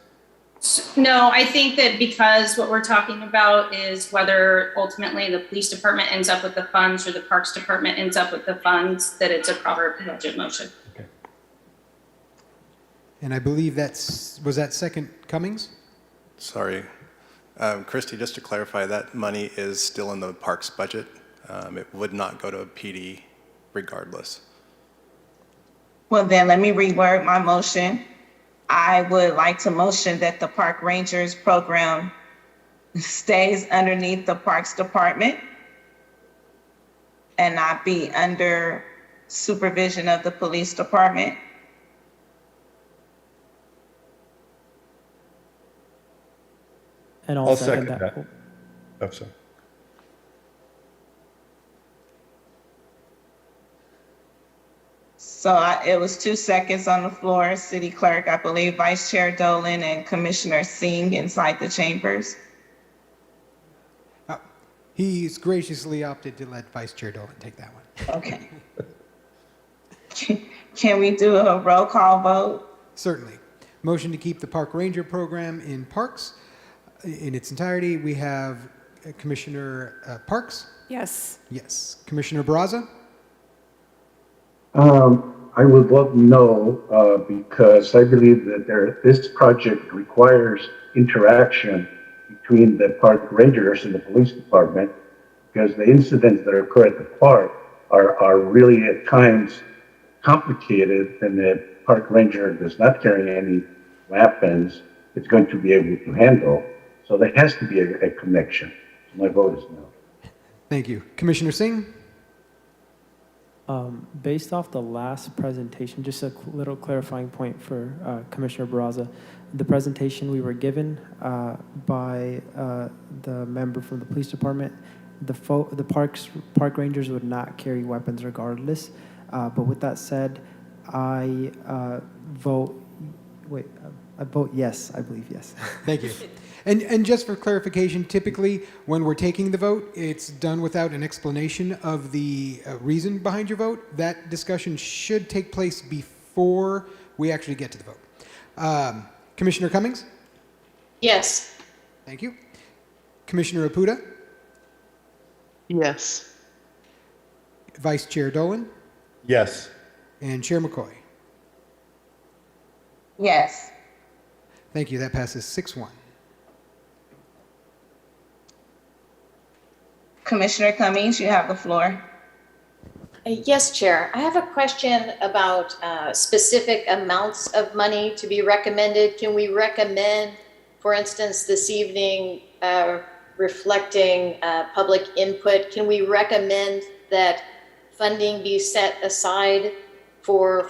No, I think that because what we're talking about is whether ultimately the police department ends up with the funds or the Parks Department ends up with the funds, that it's a proper budget motion. Okay. And I believe was that second Cummings? Sorry. Christy, just to clarify, that money is still in the parks budget. It would not go to a PD regardless. Well, then let me reword my motion. I would like to motion that the Park Rangers program stays underneath the Parks Department and not be under supervision of the police department. And I'll second that. Oh, sorry. So it was 2 seconds on the floor. City Clerk, I believe Vice Chair Dolan and Commissioner Singh inside the chambers. He's graciously opted to let Vice Chair Dolan take that one. Okay. Can we do a roll call vote? Certainly. Motion to keep the Park Ranger program in parks in its entirety. We have Commissioner Parks. Yes. Yes. Commissioner Barraza. I would vote no because I believe that this project requires interaction between the park rangers and the police department, because the incidents that occur at the park are really at times complicated, and the park ranger does not carry any weapons it's going to be able to handle. So there has to be a connection. So my vote is no. Thank you. Commissioner Singh. Based off the last presentation, just a little clarifying point for Commissioner Barraza. The presentation we were given by the member from the police department, the park rangers would not carry weapons regardless. But with that said, I vote yes, I believe yes. Thank you. And just for clarification, typically when we're taking the vote, it's done without an explanation of the reason behind your vote. That discussion should take place before we actually get to the vote. Commissioner Cummings? Yes. Thank you. Commissioner Apuda? Yes. Vice Chair Dolan? Yes. And Chair McCoy? Yes. Thank you. That passes 6-1. Commissioner Cummings, you have the floor. Yes, Chair. I have a question about specific amounts of money to be recommended. Can we recommend, for instance, this evening, reflecting public input, can we recommend that funding be set aside for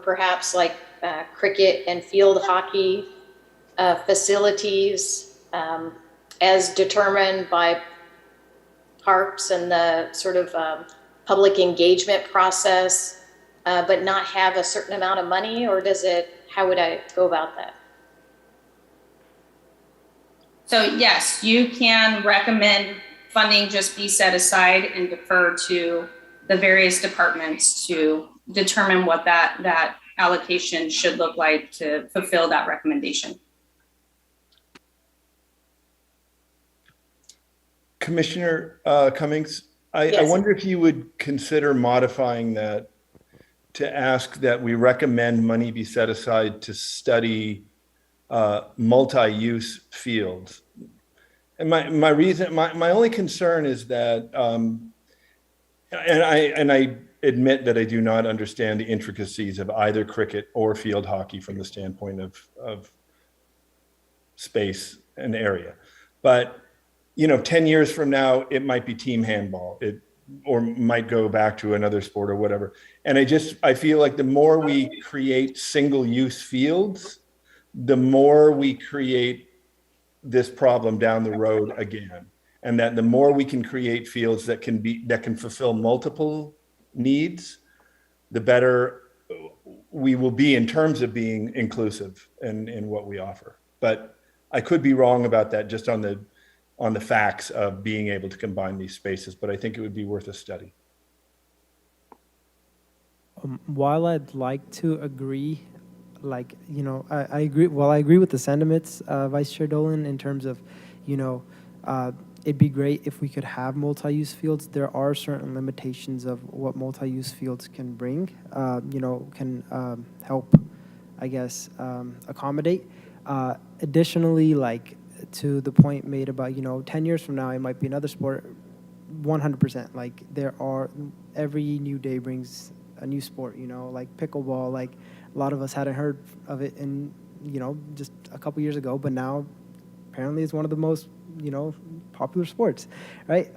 perhaps like cricket and field hockey facilities as determined by parks and the sort of public engagement process, but not have a certain amount of money, or how would I go about that? So yes, you can recommend funding just be set aside and defer to the various departments to determine what that allocation should look like to fulfill that recommendation. Commissioner Cummings, Yes. I wonder if you would consider modifying that to ask that we recommend money be set aside to study multi-use fields. And my only concern is that, and I admit that I do not understand the intricacies of either cricket or field hockey from the standpoint of space and area, but 10 years from now, it might be team handball, or might go back to another sport or whatever. And I feel like the more we create single-use fields, the more we create this problem down the road again. And that the more we can create fields that can fulfill multiple needs, the better we will be in terms of being inclusive in what we offer. But I could be wrong about that just on the facts of being able to combine these spaces, but I think it would be worth a study. While I'd like to agree, I agree. Well, I agree with the sentiments, Vice Chair Dolan, in terms of, it'd be great if we could have multi-use fields. There are certain limitations of what multi-use fields can bring, can help, I guess, accommodate. Additionally, to the point made about, 10 years from now, it might be another sport, 100%. Every new day brings a new sport, like pickleball. A lot of us hadn't heard of it in, just a couple years ago, but now apparently is one of the most, popular sports, right?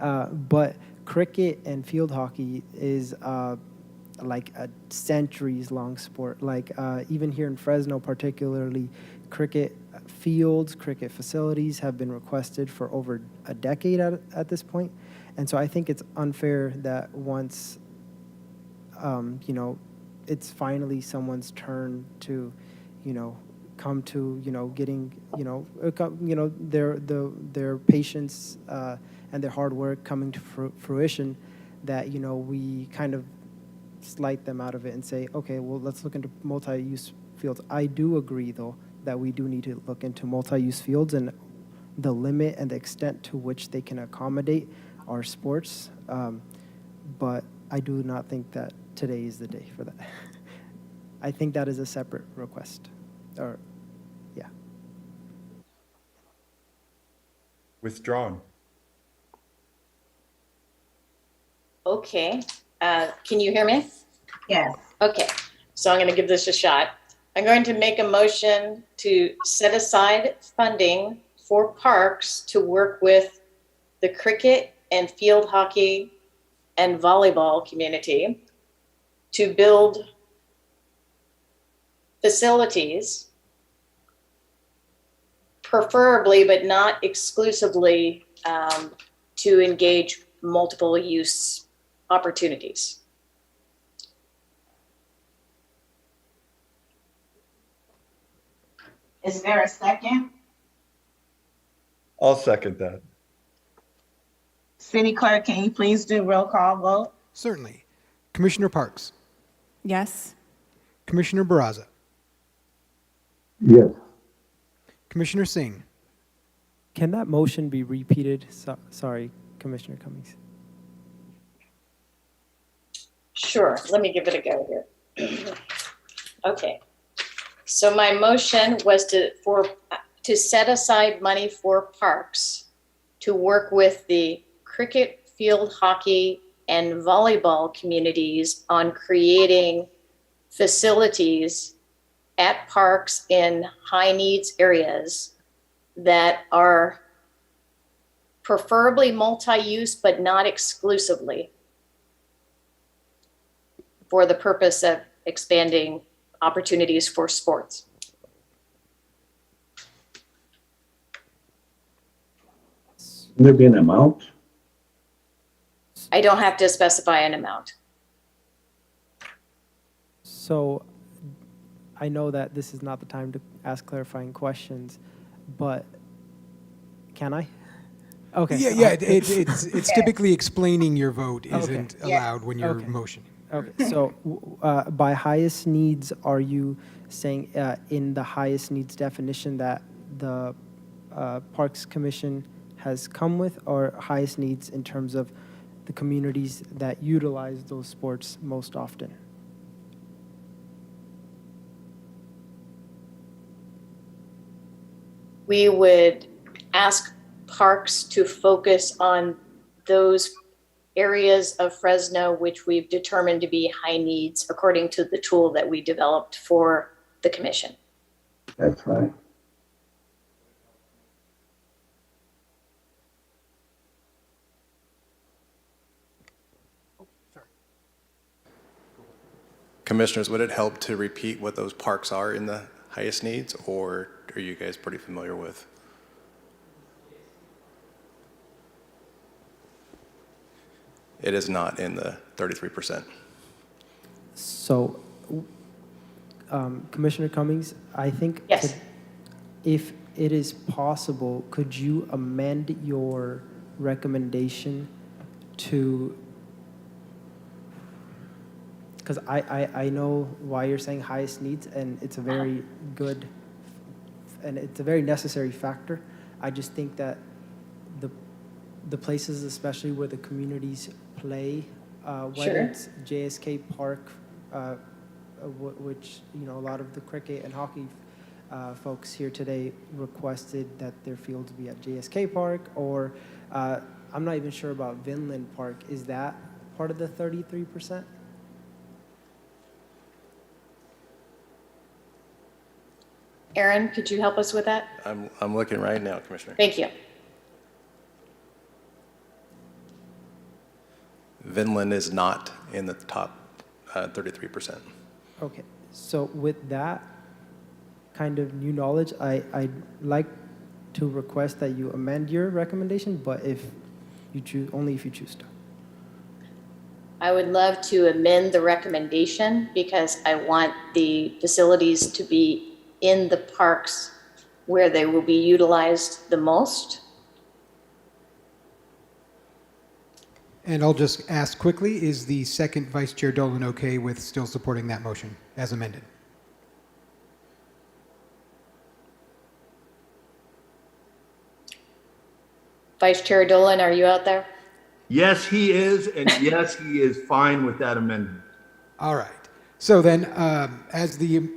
But cricket and field hockey is like a centuries-long sport. Like even here in Fresno, particularly, cricket fields, cricket facilities have been requested for over a decade at this point. And so I think it's unfair that once, it's finally someone's turn to, come to, getting, their patience and their hard work coming to fruition, that, we kind of slight them out of it and say, okay, well, let's look into multi-use fields. I do agree, though, that we do need to look into multi-use fields and the limit and the extent to which they can accommodate our sports. But I do not think that today is the day for that. I think that is a separate request. Or, yeah. Withdrawn. Okay. Can you hear me? Yes. Okay. So I'm going to give this a shot. I'm going to make a motion to set aside funding for parks to work with the cricket and field hockey and volleyball community to build facilities, preferably but not exclusively, to engage multiple use opportunities. Is there a second? I'll second that. City Clerk, can you please do roll call vote? Certainly. Commissioner Parks, Yes. Commissioner Barraza, Yes. Commissioner Singh, Can that motion be repeated? Sorry, Commissioner Cummings. Sure, let me give it a go here. Okay, so my motion was to set aside money for parks to work with the cricket, field hockey, and volleyball communities on creating facilities at parks in high needs areas that are preferably multi-use, but not exclusively, for the purpose of expanding opportunities for sports. Can there be an amount? I don't have to specify an amount. So I know that this is not the time to ask clarifying questions, but can I? Okay. Yeah. It's typically explaining your vote isn't allowed when you're motioning. Okay. So by highest needs, are you saying in the highest needs definition that the Parks Commission has come with, or highest needs in terms of the communities that utilize those sports most often? We would ask parks to focus on those areas of Fresno which we've determined to be high needs according to the tool that we developed for the commission. That's right. Commissioners, would it help to repeat what those parks are in the highest needs, or are you guys pretty familiar with? It is not in the 33%. So, Commissioner Cummings, I think yes. If it is possible, could you amend your recommendation to, because I know why you're saying highest needs, and it's a very good, and it's a very necessary factor. I just think that the places, especially where the communities play, whether it's JSK Park, which, a lot of the cricket and hockey folks here today requested that their fields be at JSK Park, or I'm not even sure about Vinland Park. Is that part of the 33%? Aaron, could you help us with that? I'm looking right now, Commissioner. Thank you. Vinland is not in the top 33%. Okay, so with that kind of new knowledge, I'd like to request that you amend your recommendation, but if you choose, only if you choose to. I would love to amend the recommendation because I want the facilities to be in the parks where they will be utilized the most. And I'll just ask quickly, is the second Vice Chair Dolan okay with still supporting that motion as amended? Vice Chair Dolan, are you out there? Yes, he is, and yes, he is fine with that amendment. All right. So then, as the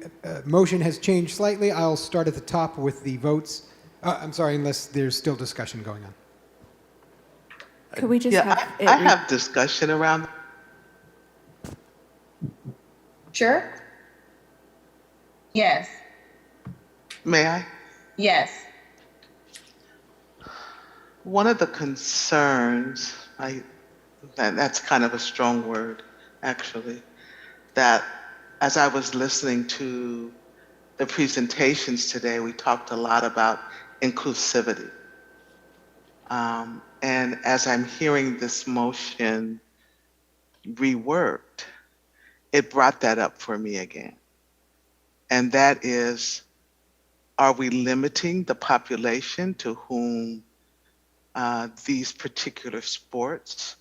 motion has changed slightly, I'll start at the top with the votes. I'm sorry, unless there's still discussion going on. Could we just Yeah, have it I have discussion around. Sure. Yes. May I? Yes. One of the concerns, that's kind of a strong word, actually, that as I was listening to the presentations today, we talked a lot about inclusivity. And as I'm hearing this motion reworked, it brought that up for me again. And that is, are we limiting the population to whom these particular sports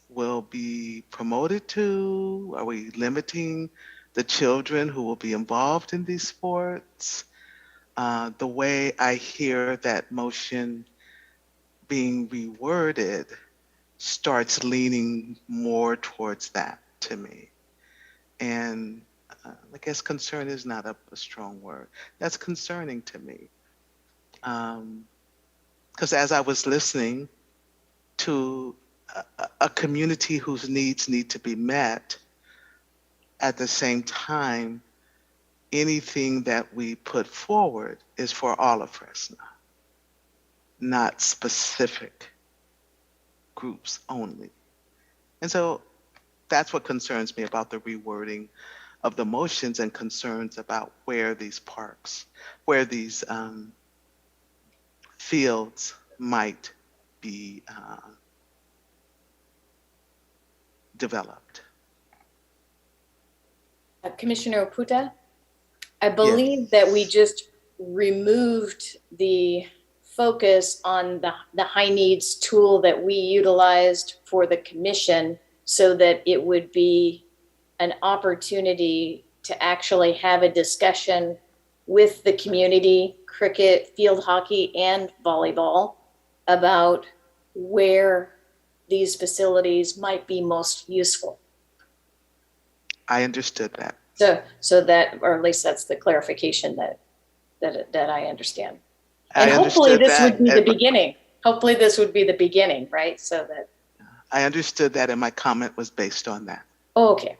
will be promoted to? Are we limiting the children who will be involved in these sports? The way I hear that motion being reworded starts leaning more towards that to me. And I guess concern is not a strong word. That's concerning to me. Because as I was listening to a community whose needs need to be met, at the same time, anything that we put forward is for all of Fresno, not specific groups only. And so that's what concerns me about the rewording of the motions and concerns about where these parks, where these fields might be developed. Commissioner Oputa, I believe that we just removed the focus on the high needs tool that we utilized for the commission so that it would be an opportunity to actually have a discussion with the community, cricket, field hockey, and volleyball about where these facilities might be most useful. I understood that. So that, or at least that's the clarification that I understand. And hopefully this would be the beginning. Hopefully this would be the beginning, right? So that. I understood that, and my comment was based on that. Oh, okay.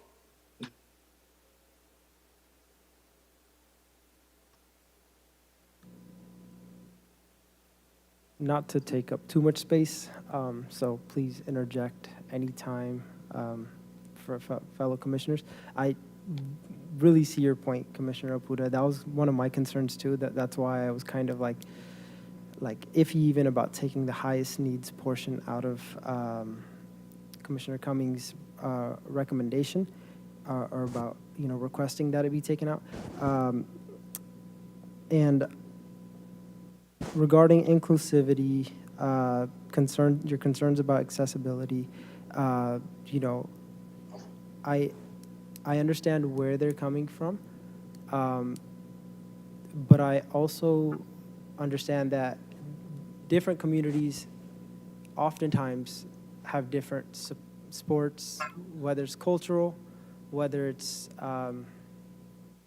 Not to take up too much space, so please interject anytime for fellow commissioners. I really see your point, Commissioner Oputa. That was one of my concerns too. That's why I was kind of like iffy even about taking the highest needs portion out of Commissioner Cummings' recommendation, or about requesting that it be taken out. And regarding inclusivity, your concerns about accessibility, I understand where they're coming from, but I also understand that different communities oftentimes have different sports, whether it's cultural, whether it's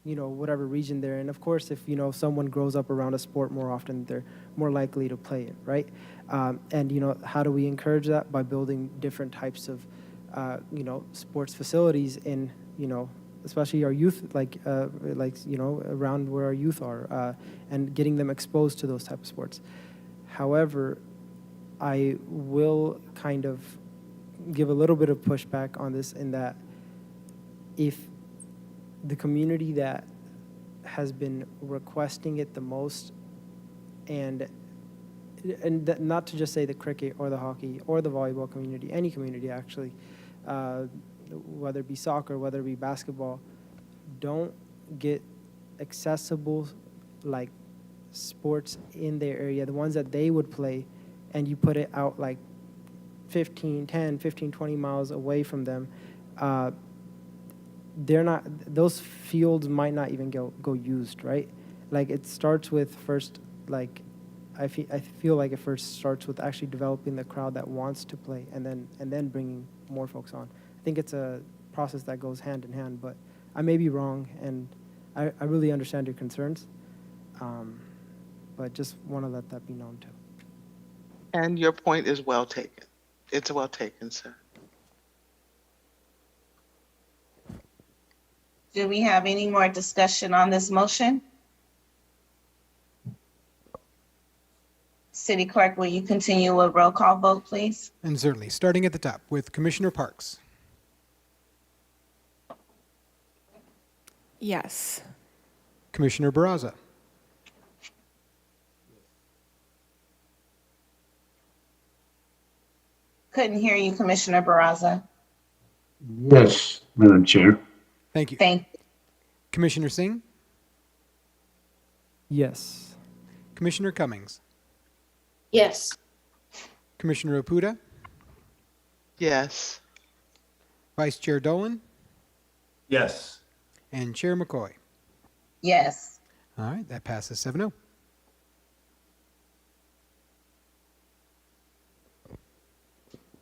whatever region they're in. Of course, if someone grows up around a sport more often, they're more likely to play it, right? And how do we encourage that? By building different types of sports facilities in especially our youth, like around where our youth are, and getting them exposed to those type of sports. However, I will kind of give a little bit of pushback on this in that if the community that has been requesting it the most, and not to just say the cricket or the hockey or the volleyball community, any community actually, whether it be soccer, whether it be basketball, don't get accessible like sports in their area, the ones that they would play, and you put it out like 10, 15, 20 miles away from them, those fields might not even go used, right? Like it starts with first, like I feel like it first starts with actually developing the crowd that wants to play, and then bringing more folks on. I think it's a process that goes hand in hand, but I may be wrong, and I really understand your concerns, but just want to let that be known too. And your point is well taken. It's well taken, sir. Do we have any more discussion on this motion? City Clerk, will you continue with roll call vote, please? And certainly, starting at the top with Commissioner Parks. Yes. Commissioner Barraza. Couldn't hear you, Commissioner Barraza. Yes, Madam Chair. Thank you. Thank you. Commissioner Singh. Yes. Commissioner Cummings. Yes. Commissioner Opuda. Yes. Vice Chair Dolan. Yes. And Chair McCoy. Yes. All right, that passes 7-0.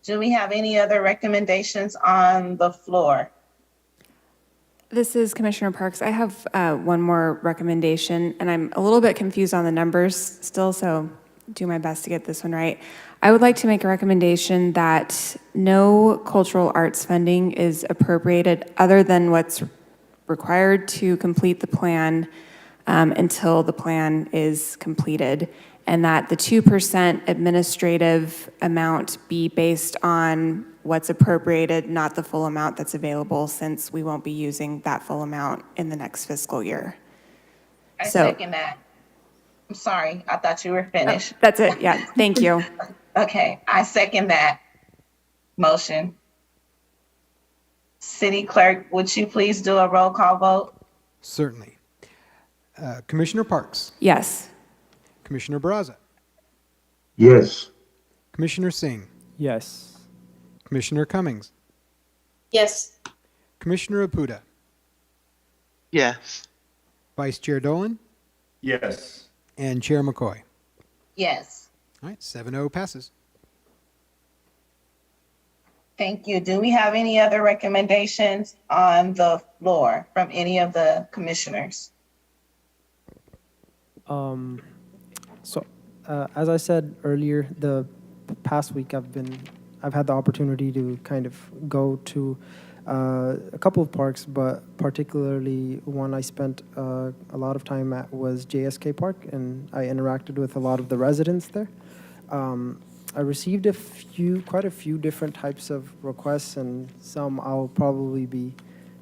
Do we have any other recommendations on the floor? This is Commissioner Parks. I have one more recommendation, and I'm a little bit confused on the numbers still, so do my best to get this one right. I would like to make a recommendation that no cultural arts funding is appropriated other than what's required to complete the plan until the plan is completed, and that the 2% administrative amount be based on what's appropriated, not the full amount that's available, since we won't be using that full amount in the next fiscal year. I second that. I'm sorry, I thought you were finished. That's it, yeah, thank you. Okay, I second that motion. City Clerk, would you please do a roll call vote? Certainly. Commissioner Parks. Yes. Commissioner Barraza. Yes. Commissioner Singh. Yes. Commissioner Cummings. Yes. Commissioner Opuda. Yes. Vice Chair Dolan. Yes. And Chair McCoy. Yes. All right, 7-0 passes. Thank you. Do we have any other recommendations on the floor from any of the commissioners? As I said earlier, the past week I've had the opportunity to kind of go to a couple of parks, but particularly one I spent a lot of time at was JSK Park, and I interacted with a lot of the residents there. I received quite a few different types of requests, and some I'll probably be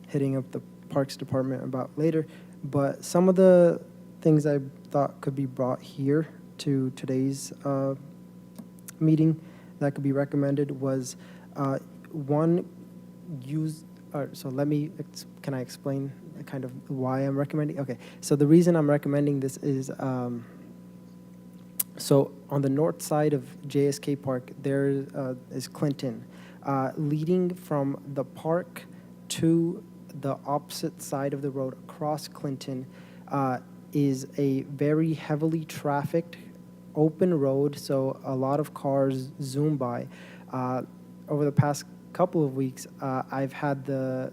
hitting up the Parks Department about later. But some of the things I thought could be brought here to today's meeting that could be recommended was one, can I explain kind of why I'm recommending? Okay, so the reason I'm recommending this is, so on the north side of JSK Park, there is Clinton. Leading from the park to the opposite side of the road across Clinton is a very heavily trafficked open road, so a lot of cars zoom by. Over the past couple of weeks, I've had the,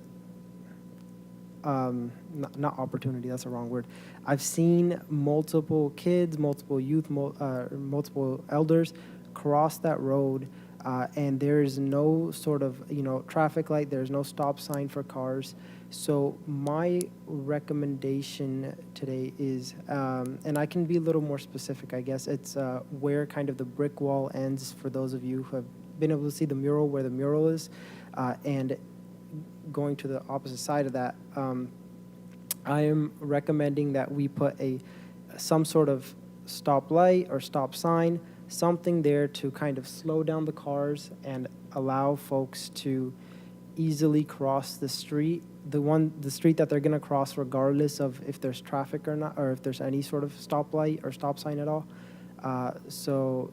not opportunity, that's the wrong word. I've seen multiple kids, multiple youth, multiple elders cross that road and there is no sort of, traffic light, there's no stop sign for cars. So my recommendation today is, and I can be a little more specific, I guess, it's where kind of the brick wall ends for those of you who have been able to see the mural, where the mural is, and going to the opposite side of that, I am recommending that we put some sort of stop light or stop sign, something there to kind of slow down the cars and allow folks to easily cross the street, the street that they're going to cross regardless of if there's traffic or not, or if there's any sort of stop light or stop sign at all. So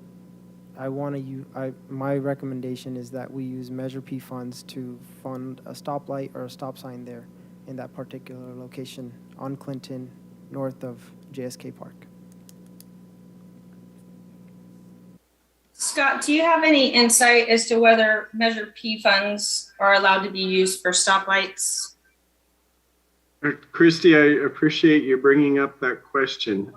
my recommendation is that we use Measure P funds to fund a stoplight or a stop sign there in that particular location on Clinton, north of JSK Park. Scott, do you have any insight as to whether Measure P funds are allowed to be used for stoplights? Christy, I appreciate you bringing up that question.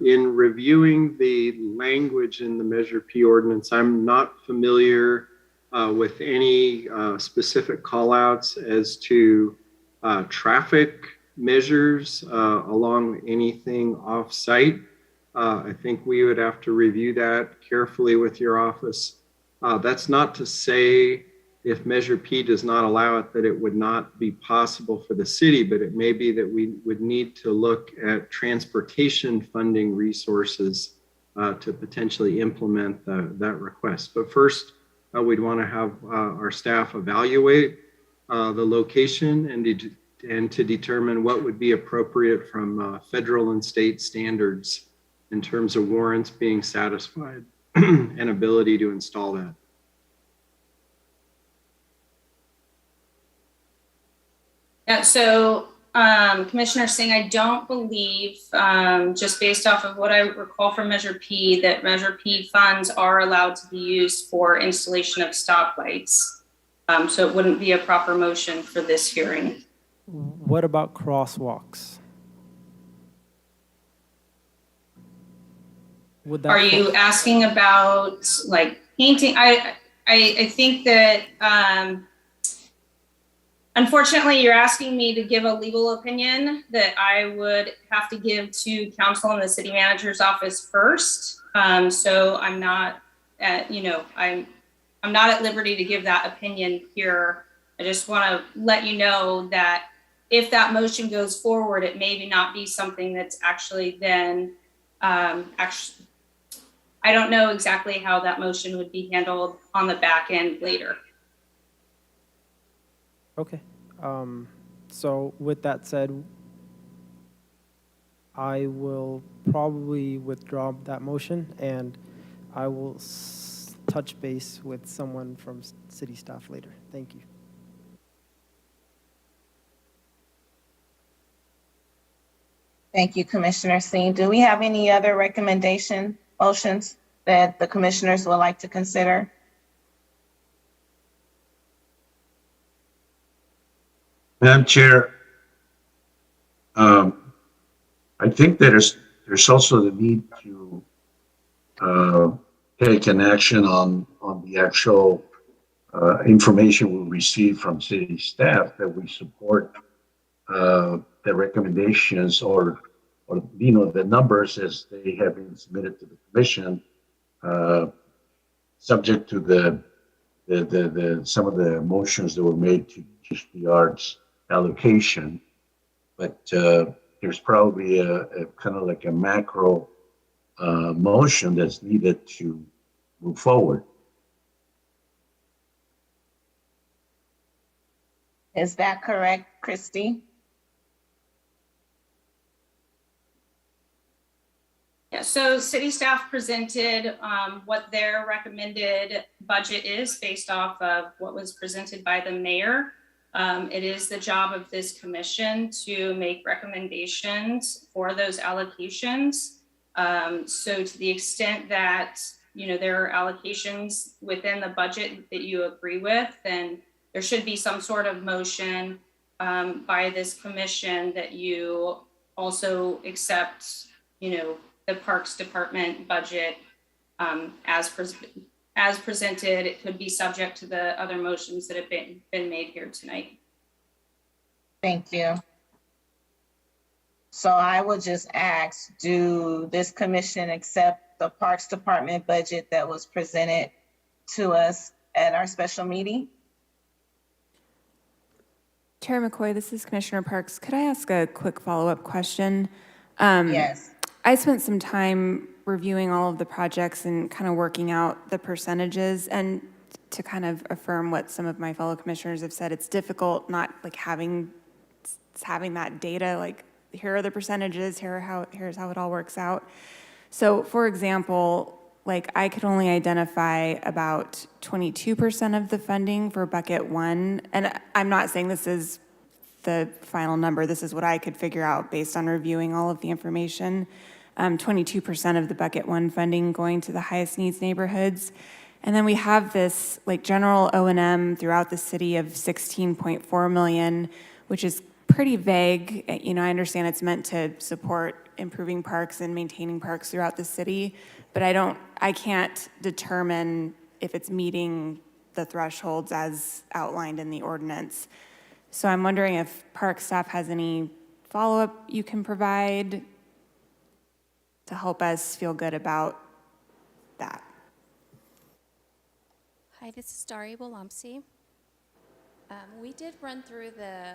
In reviewing the language in the Measure P ordinance, I'm not familiar with any specific callouts as to traffic measures along anything off-site. I think we would have to review that carefully with your office. That's not to say if Measure P does not allow it that it would not be possible for the city, but it may be that we would need to look at transportation funding resources to potentially implement that request. But first, we'd want to have our staff evaluate the location and to determine what would be appropriate from federal and state standards in terms of warrants being satisfied and ability to install that. Yeah, so Commissioner Singh, I don't believe, just based off of what I recall from Measure P, that Measure P funds are allowed to be used for installation of stoplights. So it wouldn't be a proper motion for this hearing. What about crosswalks? Are you asking about like painting? I think that unfortunately you're asking me to give a legal opinion that I would have to give to council and the city manager's office first. So I'm not at, I'm not at liberty to give that opinion here. I just want to let you know that if that motion goes forward, it may not be something that's actually then I don't know exactly how that motion would be handled on the back end later. Okay. So with that said, I will probably withdraw that motion and I will touch base with someone from city staff later. Thank you. Thank you, Commissioner Singh. Do we have any other motions that the commissioners would like to consider? Madam Chair, I think there's also the need to take an action on the actual information we receive from city staff that we support the recommendations or the numbers as they have been submitted to the commission, subject to the some of the motions that were made to reduce the arts allocation. But there's probably a kind of like a macro motion that's needed to move forward. Is that correct, Christy? Yeah, so city staff presented what their recommended budget is based off of what was presented by the mayor. It is the job of this commission to make recommendations for those allocations. So to the extent that, there are allocations within the budget that you agree with, then there should be some sort of motion by this commission that you also accept, the Parks Department budget as as presented, it could be subject to the other motions that have been made here tonight. Thank you. So I will just ask, do this commission accept the Parks Department budget that was presented to us at our special meeting? Chair McCoy, this is Commissioner Parks. Could I ask a quick follow-up question? Yes. I spent some time reviewing all of the projects and kind of working out the percentages, and to kind of affirm what some of my fellow commissioners have said, it's difficult not like having that data, like here are the percentages, here's how it all works out. So for example, like I could only identify about 22% of the funding for bucket 1. And I'm not saying this is the final number. This is what I could figure out based on reviewing all of the information. 22% of the bucket 1 funding going to the highest needs neighborhoods. And then we have this like general O&M throughout the city of 16.4 million, which is pretty vague. You know, I understand it's meant to support improving parks and maintaining parks throughout the city, but I can't determine if it's meeting the thresholds as outlined in the ordinance. So I'm wondering if park staff has any follow-up you can provide to help us feel good about that. Hi, this is Dari Bolamsi. We did run through the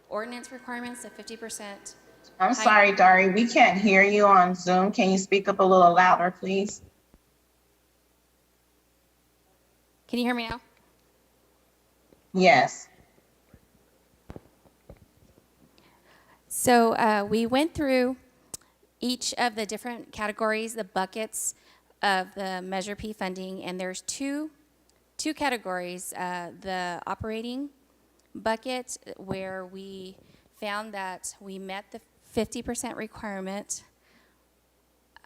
ordinance requirements of 50%. I'm sorry, Dari, we can't hear you on Zoom. Can you speak up a little louder, please? Can you hear me now? Yes. So we went through each of the different categories, the buckets of the Measure P funding, and there's two categories. The operating bucket, where we found that we met the 50% requirement,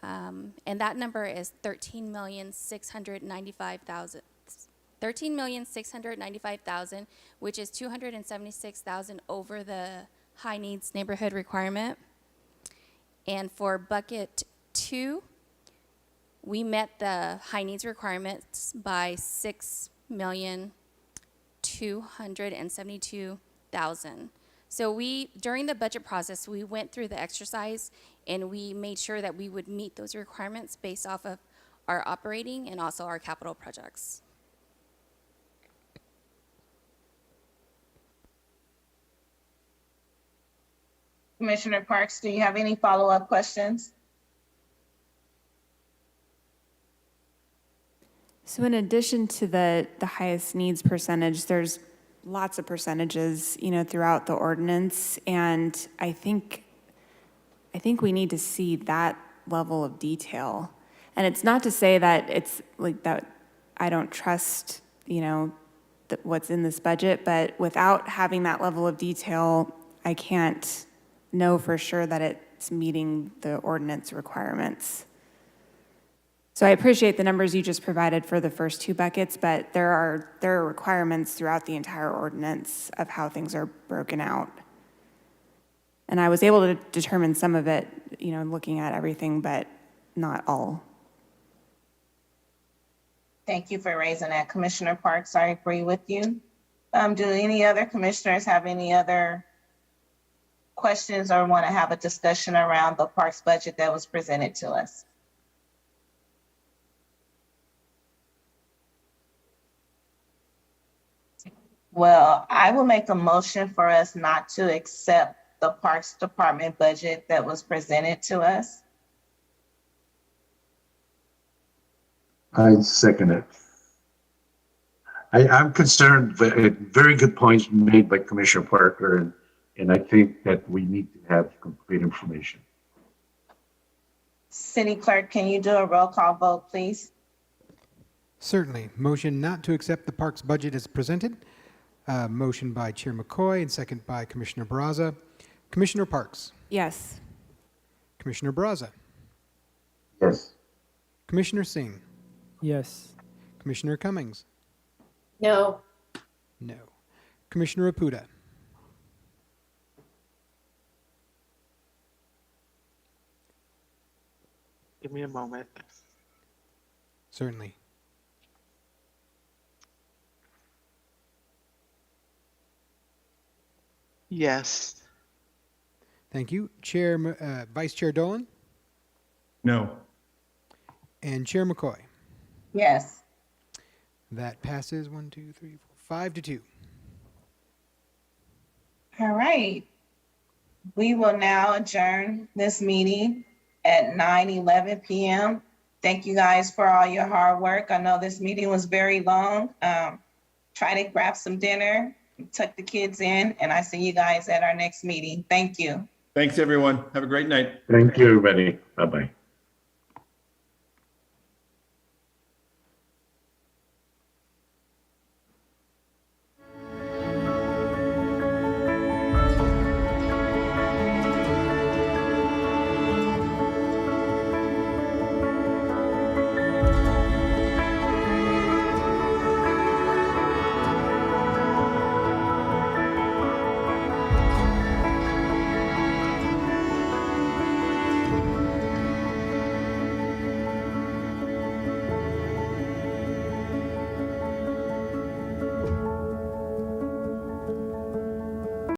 and that number is $13,695,000, which is $276,000 over the high needs neighborhood requirement. And for bucket 2, we met the high needs requirements by $6,272,000. So during the budget process, we went through the exercise and we made sure that we would meet those requirements based off of our operating and also our capital projects. Commissioner Parks, do you have any follow-up questions? So in addition to the highest needs percentage, there's lots of percentages, you know, throughout the ordinance, and I think we need to see that level of detail. And it's not to say that it's like that I don't trust, you know, what's in this budget, but without having that level of detail, I can't know for sure that it's meeting the ordinance requirements. So I appreciate the numbers you just provided for the first 2 buckets, but there are requirements throughout the entire ordinance of how things are broken out. And I was able to determine some of it, you know, looking at everything, but not all. Thank you for raising that, Commissioner Parks. I agree with you. Do any other commissioners have any other questions or want to have a discussion around the parks budget that was presented to us? Well, I will make a motion for us not to accept the Parks Department budget that was presented to us. I second it. I'm concerned, very good points made by Commissioner Parker, and I think that we need to have complete information. City Clerk, can you do a roll call vote, please? Certainly. Motion not to accept the parks budget as presented. Motion by Chair McCoy and second by Commissioner Barraza. Commissioner Parks. Yes. Commissioner Barraza. Yes. Commissioner Singh. Yes. Commissioner Cummings. No. No. Commissioner Apuda. Give me a moment. Certainly. Yes. Thank you. Vice Chair Dolan No. and Chair McCoy. Yes. That passes 1, 2, 3, 4, 5-2. All right. We will now adjourn this meeting at 9:11 p.m. Thank you guys for all your hard work. I know this meeting was very long. Try to grab some dinner, tuck the kids in, and I see you guys at our next meeting. Thank you. Thanks, everyone. Have a great night. Thank you, everybody. Bye-bye.